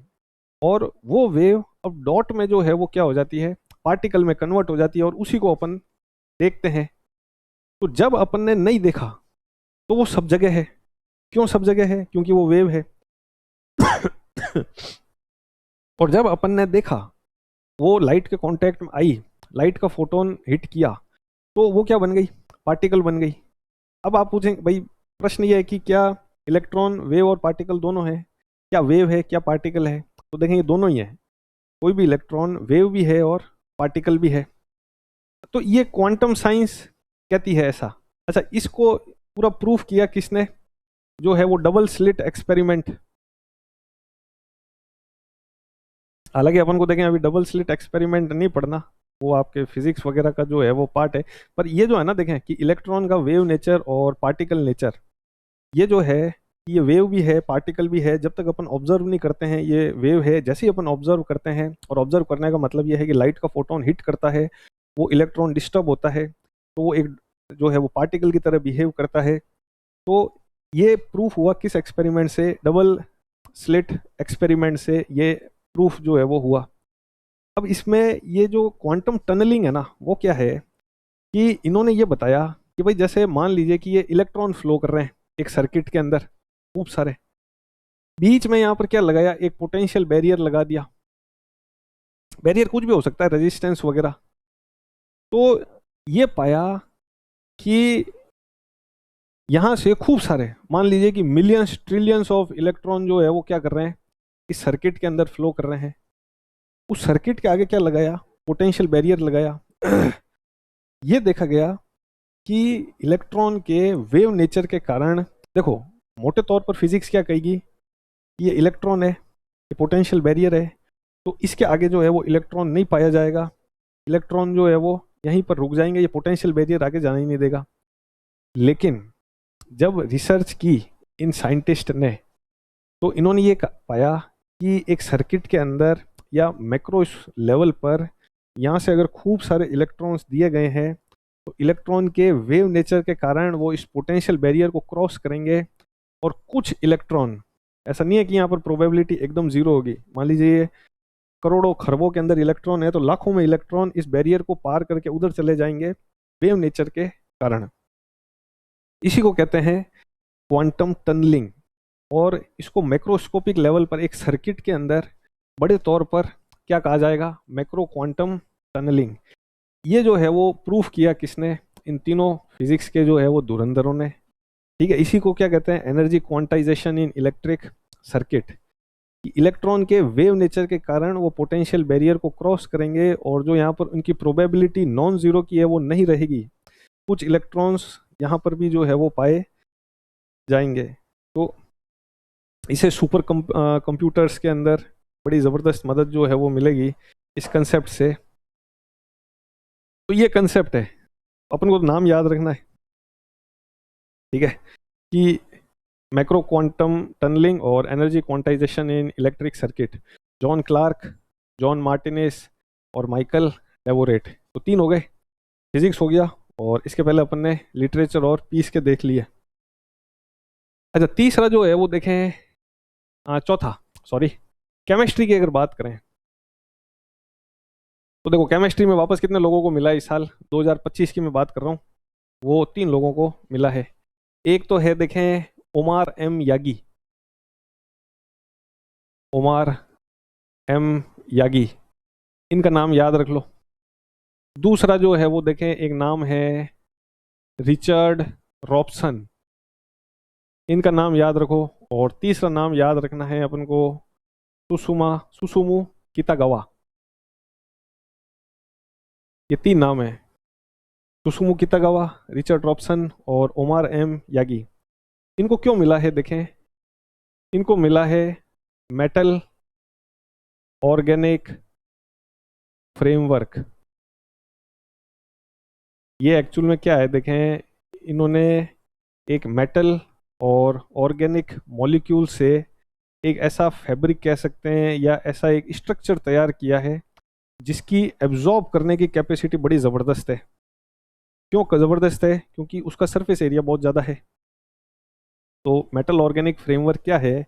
और वो वेव अब डॉट में जो है वो क्या हो जाती है, पार्टिकल में कन्वर्ट हो जाती है, और उसी को अपन देखते हैं। तो जब अपन ने नहीं देखा, तो वो सब जगह है। क्यों सब जगह है? क्योंकि वो वेव है। और जब अपन ने देखा, वो लाइट के कांटेक्ट में आई, लाइट का फोटोन हिट किया, तो वो क्या बन गई, पार्टिकल बन गई। अब आप पूछेंगे भाई, प्रश्न ये है कि क्या इलेक्ट्रॉन वेव और पार्टिकल दोनों है, क्या वेव है क्या पार्टिकल है? तो देखेंगे दोनों ही है। कोई भी इलेक्ट्रॉन वेव भी है और पार्टिकल भी है। तो ये क्वांटम साइंस कहती है ऐसा। अच्छा, इसको पूरा प्रूफ किया किसने? जो है वो डबल स्लिट एक्सपेरिमेंट। हालांकि अपन को देखें, अभी डबल स्लिट एक्सपेरिमेंट नहीं पढ़ना, वो आपके फिजिक्स वगैरह का जो है वो पार्ट है। पर ये जो है ना, देखें कि इलेक्ट्रॉन का वेव नेचर और पार्टिकल नेचर, ये जो है, ये वेव भी है पार्टिकल भी है। जब तक अपन ऑब्जर्व नहीं करते हैं, ये वेव है। जैसे ही अपन ऑब्जर्व करते हैं, और ऑब्जर्व करने का मतलब ये है कि लाइट का फोटोन हिट करता है, वो इलेक्ट्रॉन डिस्टर्ब होता है, तो वो एक जो है वो पार्टिकल की तरह बिहेव करता है। तो ये प्रूफ हुआ किस एक्सपेरिमेंट से? डबल स्लिट एक्सपेरिमेंट से ये प्रूफ जो है वो हुआ। अब इसमें ये जो क्वांटम टनलिंग है ना, वो क्या है कि इन्होंने ये बताया कि भाई जैसे मान लीजिए कि ये इलेक्ट्रॉन फ्लो कर रहे हैं एक सर्किट के अंदर खूब सारे, बीच में यहाँ पर क्या लगाया, एक पोटेंशियल बैरियर लगा दिया। बैरियर कुछ भी हो सकता है, रेजिस्टेंस वगैरह। तो ये पाया कि यहाँ से खूब सारे, मान लीजिए कि मिलियंस ट्रिलियंस ऑफ इलेक्ट्रॉन जो है वो क्या कर रहे हैं, इस सर्किट के अंदर फ्लो कर रहे हैं। उस सर्किट के आगे क्या लगाया, पोटेंशियल बैरियर लगाया। ये देखा गया कि इलेक्ट्रॉन के वेव नेचर के कारण, देखो मोटे तौर पर फिजिक्स क्या कहेगी, ये इलेक्ट्रॉन है, ये पोटेंशियल बैरियर है, तो इसके आगे जो है वो इलेक्ट्रॉन नहीं पाया जाएगा। इलेक्ट्रॉन जो है वो यहीं पर रुक जाएंगे, ये पोटेंशियल बैरियर आगे जाने ही नहीं देगा। लेकिन जब रिसर्च की इन साइंटिस्ट ने, तो इन्होंने ये पाया कि एक सर्किट के अंदर या मैक्रो लेवल पर, यहाँ से अगर खूब सारे इलेक्ट्रॉन्स दिए गए हैं, तो इलेक्ट्रॉन के वेव नेचर के कारण वो इस पोटेंशियल बैरियर को क्रॉस करेंगे। और कुछ इलेक्ट्रॉन, ऐसा नहीं है कि यहाँ पर प्रोबेबिलिटी एकदम जीरो होगी। मान लीजिए करोड़ों खरबों के अंदर इलेक्ट्रॉन है, तो लाखों में इलेक्ट्रॉन इस बैरियर को पार करके उधर चले जाएंगे वेव नेचर के कारण। इसी को कहते हैं क्वांटम टनलिंग। और इसको मैक्रोस्कोपिक लेवल पर एक सर्किट के अंदर बड़े तौर पर क्या कहा जाएगा, मैक्रो क्वांटम टनलिंग। ये जो है वो प्रूफ किया किसने? इन तीनों फिजिक्स के जो है वो धुरंधरों ने। ठीक है, इसी को क्या कहते हैं, energy quantisation in electric circuit. Electron के वेव नेचर के कारण वो पोटेंशियल बैरियर को क्रॉस करेंगे, और जो यहाँ पर उनकी प्रोबेबिलिटी नॉन जीरो की है वो नहीं रहेगी। कुछ इलेक्ट्रॉन्स यहाँ पर भी जो है वो पाए जाएंगे। तो इसे सुपर कंप्यूटर्स के अंदर बड़ी ज़बरदस्त मदद जो है वो मिलेगी इस कंसेप्ट से। तो ये कंसेप्ट है, अपन को नाम याद रखना है, ठीक है, कि मैक्रो क्वांटम टनलिंग और energy quantisation in electric circuit, John Clarke, John Martinis और माइकल लेवोरेट। तो 3 हो गए, फिजिक्स हो गया, और इसके पहले अपन ने लिटरेचर और पीस के देख लिए। अच्छा, तीसरा जो है वो देखें, चौथा, सॉरी, केमिस्ट्री की अगर बात करें तो देखो केमिस्ट्री में वापस कितने लोगों को मिला है इस साल, 2025 की मैं बात कर रहा हूँ, वो 3 लोगों को मिला है। एक तो है देखें Omar M Yaghi, Omar M Yaghi, इनका नाम याद रख लो। दूसरा जो है वो देखें, एक नाम है रिचर्ड रॉबसन, इनका नाम याद रखो। और तीसरा नाम याद रखना है अपन को सुसुमु कितागावा। ये 3 नाम है, सुसुमु कितागावा, रिचर्ड रॉबसन और ओमार एम यागी। इनको क्यों मिला है देखें, इनको मिला है मेटल ऑर्गेनिक फ्रेमवर्क। ये एक्चुअल में क्या है देखें, इन्होंने एक मेटल और ऑर्गेनिक मॉलिक्यूल से एक ऐसा फैब्रिक कह सकते हैं या ऐसा एक स्ट्रक्चर तैयार किया है जिसकी एब्जॉर्ब करने की कैपेसिटी बड़ी ज़बरदस्त है। क्यों ज़बरदस्त है? क्योंकि उसका सरफेस एरिया बहुत ज़्यादा है। तो मेटल ऑर्गेनिक फ्रेमवर्क क्या है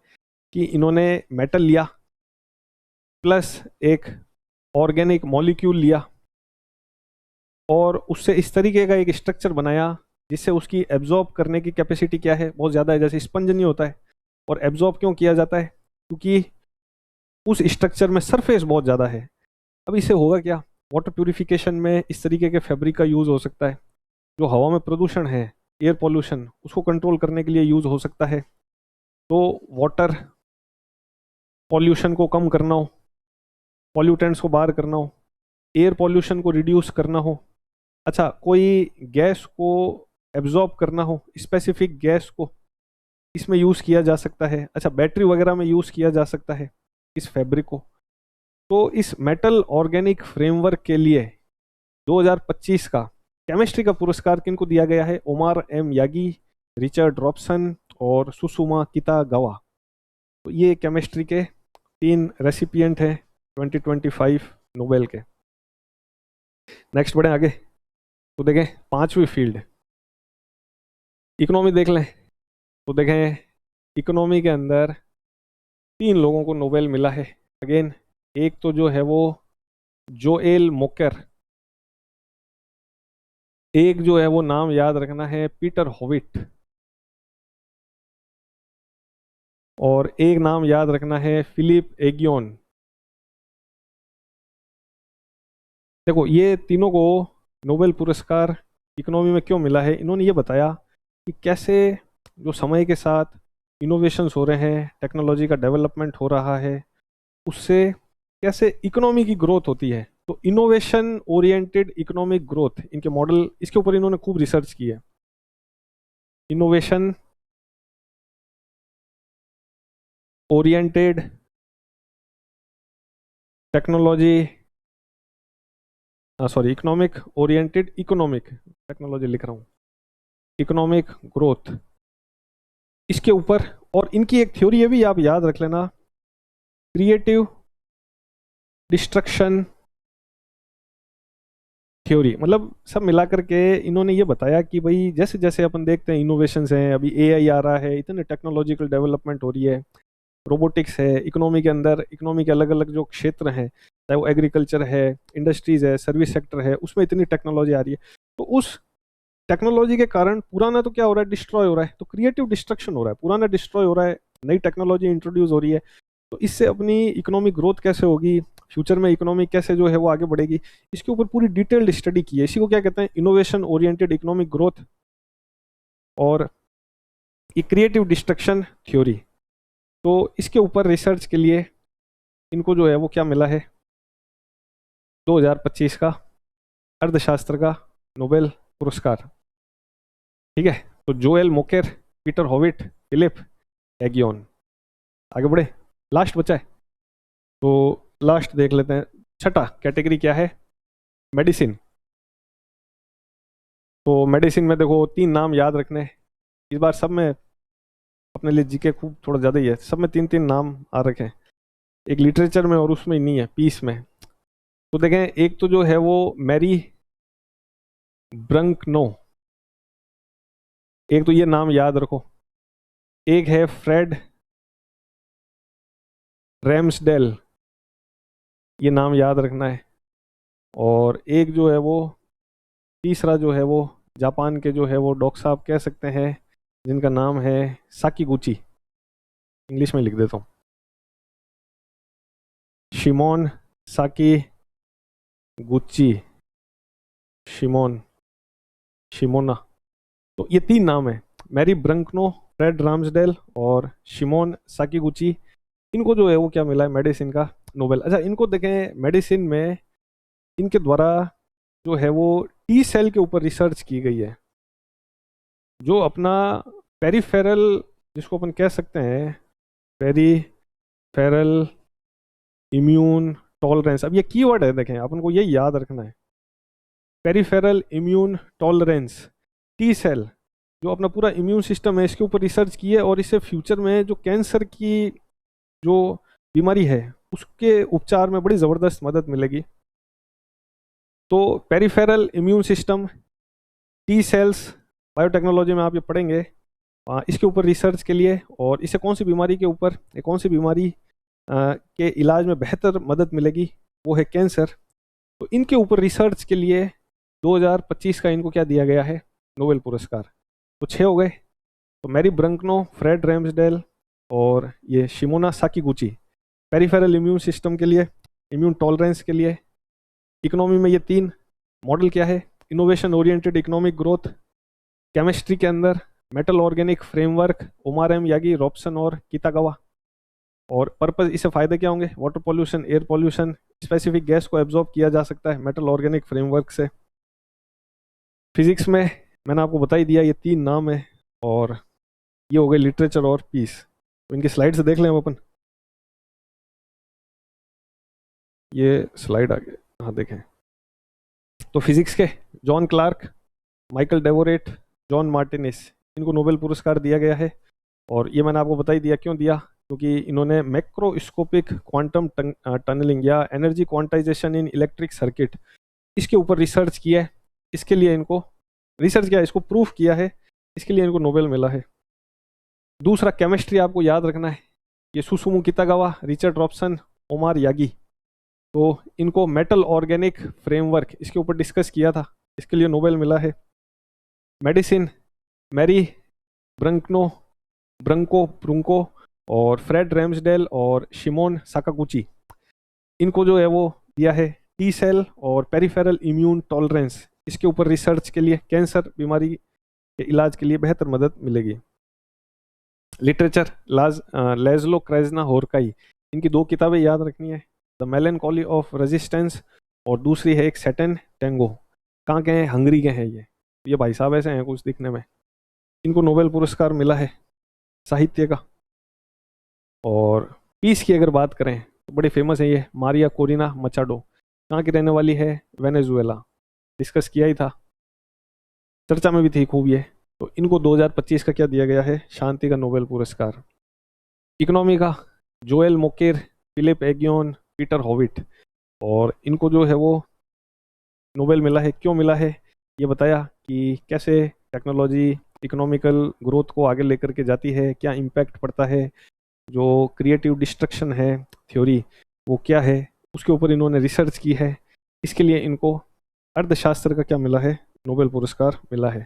कि इन्होंने मेटल लिया प्लस एक ऑर्गेनिक मॉलिक्यूल लिया और उससे इस तरीके का एक स्ट्रक्चर बनाया जिससे उसकी एब्जॉर्ब करने की कैपेसिटी क्या है, बहुत ज़्यादा है। जैसे स्पंज नहीं होता है, और एब्जॉर्ब क्यों किया जाता है? क्योंकि उस स्ट्रक्चर में सरफेस बहुत ज़्यादा है। अब इससे होगा क्या, वाटर प्यूरिफिकेशन में इस तरीके के फैब्रिक का यूज़ हो सकता है। जो हवा में प्रदूषण है, एयर पॉल्यूशन, उसको कंट्रोल करने के लिए यूज़ हो सकता है। तो वाटर पॉल्यूशन को कम करना हो, पॉल्यूटेंट्स को बाहर करना हो, एयर पॉल्यूशन को रिड्यूस करना हो, अच्छा कोई गैस को एब्जॉर्ब करना हो, स्पेसिफिक गैस को इसमें यूज़ किया जा सकता है। अच्छा, बैटरी वगैरह में यूज़ किया जा सकता है इस फैब्रिक को। तो इस मेटल ऑर्गेनिक फ्रेमवर्क के लिए 2025 का केमिस्ट्री का पुरस्कार किनको दिया गया है? Omar M Yaghi, Richard Robson और सुसुमा कितागावा। तो ये केमिस्ट्री के 3 रेसिपिएंट हैं 2025 नोबेल के। नेक्स्ट बढ़े आगे, तो देखें 5वीं फील्ड इकोनॉमी देख लें। तो देखें इकोनॉमी के अंदर 3 लोगों को नोबेल मिला है। अगेन, एक तो जो है वो जोएल मोकर, एक जो है वो नाम याद रखना है पीटर होविट, और एक नाम याद रखना है फिलिप एगियोन। देखो ये तीनों को नोबेल पुरस्कार इकोनॉमी में क्यों मिला है, इन्होंने ये बताया कि कैसे जो समय के साथ इनोवेशंस हो रहे हैं, टेक्नोलॉजी का डेवलपमेंट हो रहा है, उससे कैसे इकोनॉमी की ग्रोथ होती है। तो इनोवेशन ओरिएंटेड इकोनॉमिक ग्रोथ, इनके मॉडल, इसके ऊपर इन्होंने खूब रिसर्च की है। Innovation oriented technology, sorry, economic oriented economic technology लिख रहा हूँ, इकोनॉमिक ग्रोथ, इसके ऊपर। और इनकी एक थ्योरी है भी, आप याद रख लेना, क्रिएटिव डिस्ट्रक्शन थ्योरी। मतलब सब मिला करके इन्होंने ये बताया कि भाई जैसे जैसे अपन देखते हैं इनोवेशंस हैं, अभी एआई आ रहा है, इतने टेक्नोलॉजिकल डेवलपमेंट हो रही है, रोबोटिक्स है, इकोनॉमी के अंदर इकोनॉमी के अलग अलग जो क्षेत्र हैं, चाहे वो एग्रीकल्चर है, इंडस्ट्रीज है, सर्विस सेक्टर है, उसमें इतनी टेक्नोलॉजी आ रही है। तो उस टेक्नोलॉजी के कारण पुराना तो क्या हो रहा है, डिस्ट्रॉय हो रहा है। तो क्रिएटिव डिस्ट्रक्शन हो रहा है, पुराना डिस्ट्रॉय हो रहा है, नई टेक्नोलॉजी इंट्रोड्यूस हो रही है। तो इससे अपनी इकोनॉमिक ग्रोथ कैसे होगी, फ्यूचर में इकोनॉमी कैसे जो है वो आगे बढ़ेगी, इसके ऊपर पूरी डिटेल्ड स्टडी की है। इसी को क्या कहते हैं, इनोवेशन ओरिएंटेड इकोनॉमिक ग्रोथ और ये क्रिएटिव डिस्ट्रक्शन थ्योरी। तो इसके ऊपर रिसर्च के लिए इनको जो है वो क्या मिला है, 2025 का अर्थशास्त्र का नोबेल पुरस्कार। ठीक है, तो जोएल मोकेर, पीटर होविट, फिलिप एगियन। आगे बढ़े, लास्ट बचा है, तो लास्ट देख लेते हैं। छठा कैटेगरी क्या है? मेडिसिन। तो मेडिसिन में देखो 3 नाम याद रखने हैं। इस बार सब में अपने लिए जीके खूब थोड़ा ज़्यादा ही है, सब में 3 3 नाम आ रखे हैं। एक लिटरेचर में और उसमें नहीं है, पीस में। तो देखें, एक तो जो है वो मैरी ब्रंकनो, एक तो ये नाम याद रखो। एक है फ्रेड रैम्सडेल, ये नाम याद रखना है। और एक जो है वो, तीसरा जो है वो, जापान के जो है वो डॉक्टर साहब कह सकते हैं, जिनका नाम है साकीगुची। इंग्लिश में लिख देता हूँ, शिमोन साकी गुच्ची, शिमोन, शिमोना। तो ये 3 नाम है, मैरी ब्रंकनो, फ्रेड राम्सडेल और शिमोन साकीगुची। इनको जो है वो क्या मिला है? मेडिसिन का नोबेल। अच्छा, इनको देखें, मेडिसिन में इनके द्वारा जो है वो टी सेल के ऊपर रिसर्च की गई है, जो अपना पेरिफेरल, जिसको अपन कह सकते हैं पेरिफेरल इम्यून टॉलरेंस। अब ये कीवर्ड है, देखें अपन को ये याद रखना है, peripheral immune tolerance, T cell, जो अपना पूरा इम्यून सिस्टम है, इसके ऊपर रिसर्च की है। और इससे फ्यूचर में जो कैंसर की जो बीमारी है उसके उपचार में बड़ी ज़बरदस्त मदद मिलेगी। तो peripheral immune system, T cells, biotechnology में आप ये पढ़ेंगे। इसके ऊपर रिसर्च के लिए, और इससे कौन सी बीमारी के ऊपर, कौन सी बीमारी के इलाज में बेहतर मदद मिलेगी, वो है कैंसर। तो इनके ऊपर रिसर्च के लिए 2025 का इनको क्या दिया गया है? नोबेल पुरस्कार। तो 6 हो गए। तो मैरी ब्रंकनो, फ्रेड रैम्सडेल और ये शिमोना साकीगुची, पेरिफेरल इम्यून सिस्टम के लिए, इम्यून टॉलरेंस के लिए। इकोनॉमी में ये 3 मॉडल क्या है? Innovation oriented economic growth. Chemistry के अंदर metal organic framework, Omar M Yaghi, Robson और कितागावा। और पर्पज, इससे फायदे क्या होंगे? Water pollution, air pollution, specific gas को एब्जॉर्ब किया जा सकता है मेटल ऑर्गेनिक फ्रेमवर्क से। फिजिक्स में मैंने आपको बता ही दिया, ये 3 नाम है। और ये हो गए लिटरेचर और पीस। तो इनकी स्लाइड से देख लें हम अपन। ये स्लाइड आ गए, हाँ देखें। तो फिजिक्स के John Clarke, Michael Devoret, John Martinis, इनको नोबेल पुरस्कार दिया गया है। और ये मैंने आपको बता ही दिया क्यों दिया, क्योंकि इन्होंने मैक्रोस्कोपिक क्वांटम टनलिंग या energy quantisation in electric circuit, इसके ऊपर रिसर्च किया है। इसके लिए इनको रिसर्च किया, इसको प्रूफ किया है, इसके लिए इनको नोबेल मिला है। दूसरा, केमिस्ट्री आपको याद रखना है, ये Susumu Kitagawa, Richard Robson, Omar Yaghi. तो इनको मेटल ऑर्गेनिक फ्रेमवर्क, इसके ऊपर डिस्कस किया था, इसके लिए नोबेल मिला है। मेडिसिन, मैरी ब्रंकनो, ब्रुंको और फ्रेड रैम्सडेल और शिमोन साकागुची, इनको जो है वो दिया है टी सेल और पेरिफेरल इम्यून टॉलरेंस, इसके ऊपर रिसर्च के लिए, कैंसर बीमारी के इलाज के लिए बेहतर मदद मिलेगी। लिटरेचर, लेज़लो क्रेजना होरकाई, इनकी 2 किताबें याद रखनी है, द मेलनकॉली ऑफ रेजिस्टेंस और दूसरी है एक सैटन टेंगो। कहाँ के हैं? हंगरी के हैं ये भाई साहब ऐसे हैं कुछ दिखने में। इनको नोबेल पुरस्कार मिला है साहित्य का। और पीस की अगर बात करें तो बड़ी फेमस है ये, मारिया कोरिना मचाडो। कहाँ की रहने वाली है? वेनेजुएला। डिस्कस किया ही था, चर्चा में भी थी खूब ये। तो इनको 2025 का क्या दिया गया है? शांति का नोबेल पुरस्कार। इकोनॉमी का जोएल मोकेर, फिलिप एगियन, पीटर होविट। और इनको जो है वो नोबेल मिला है। क्यों मिला है? ये बताया कि कैसे टेक्नोलॉजी इकोनॉमिकल ग्रोथ को आगे लेकर के जाती है, क्या इम्पैक्ट पड़ता है, जो क्रिएटिव डिस्ट्रक्शन है थ्योरी वो क्या है, उसके ऊपर इन्होंने रिसर्च की है। इसके लिए इनको अर्थशास्त्र का क्या मिला है? नोबेल पुरस्कार मिला है।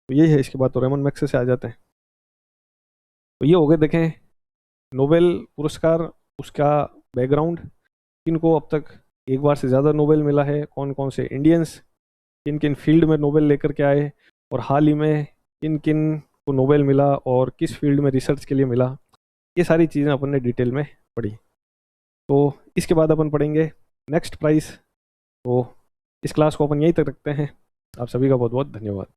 तो यही है। इसके बाद तो रेमन मैक्से से आ जाते हैं। तो ये हो गए, देखें, नोबेल पुरस्कार, उसका बैकग्राउंड, किनको अब तक एक बार से ज़्यादा नोबेल मिला है, कौन कौन से इंडियंस किन किन फील्ड में नोबेल लेकर के आए, और हाल ही में किन किन को नोबेल मिला और किस फील्ड में रिसर्च के लिए मिला। ये सारी चीज़ें अपन ने डिटेल में पढ़ी। तो इसके बाद अपन पढ़ेंगे नेक्स्ट प्राइज़। तो इस क्लास को अपन यहीं तक रखते हैं। आप सभी का बहुत बहुत धन्यवाद।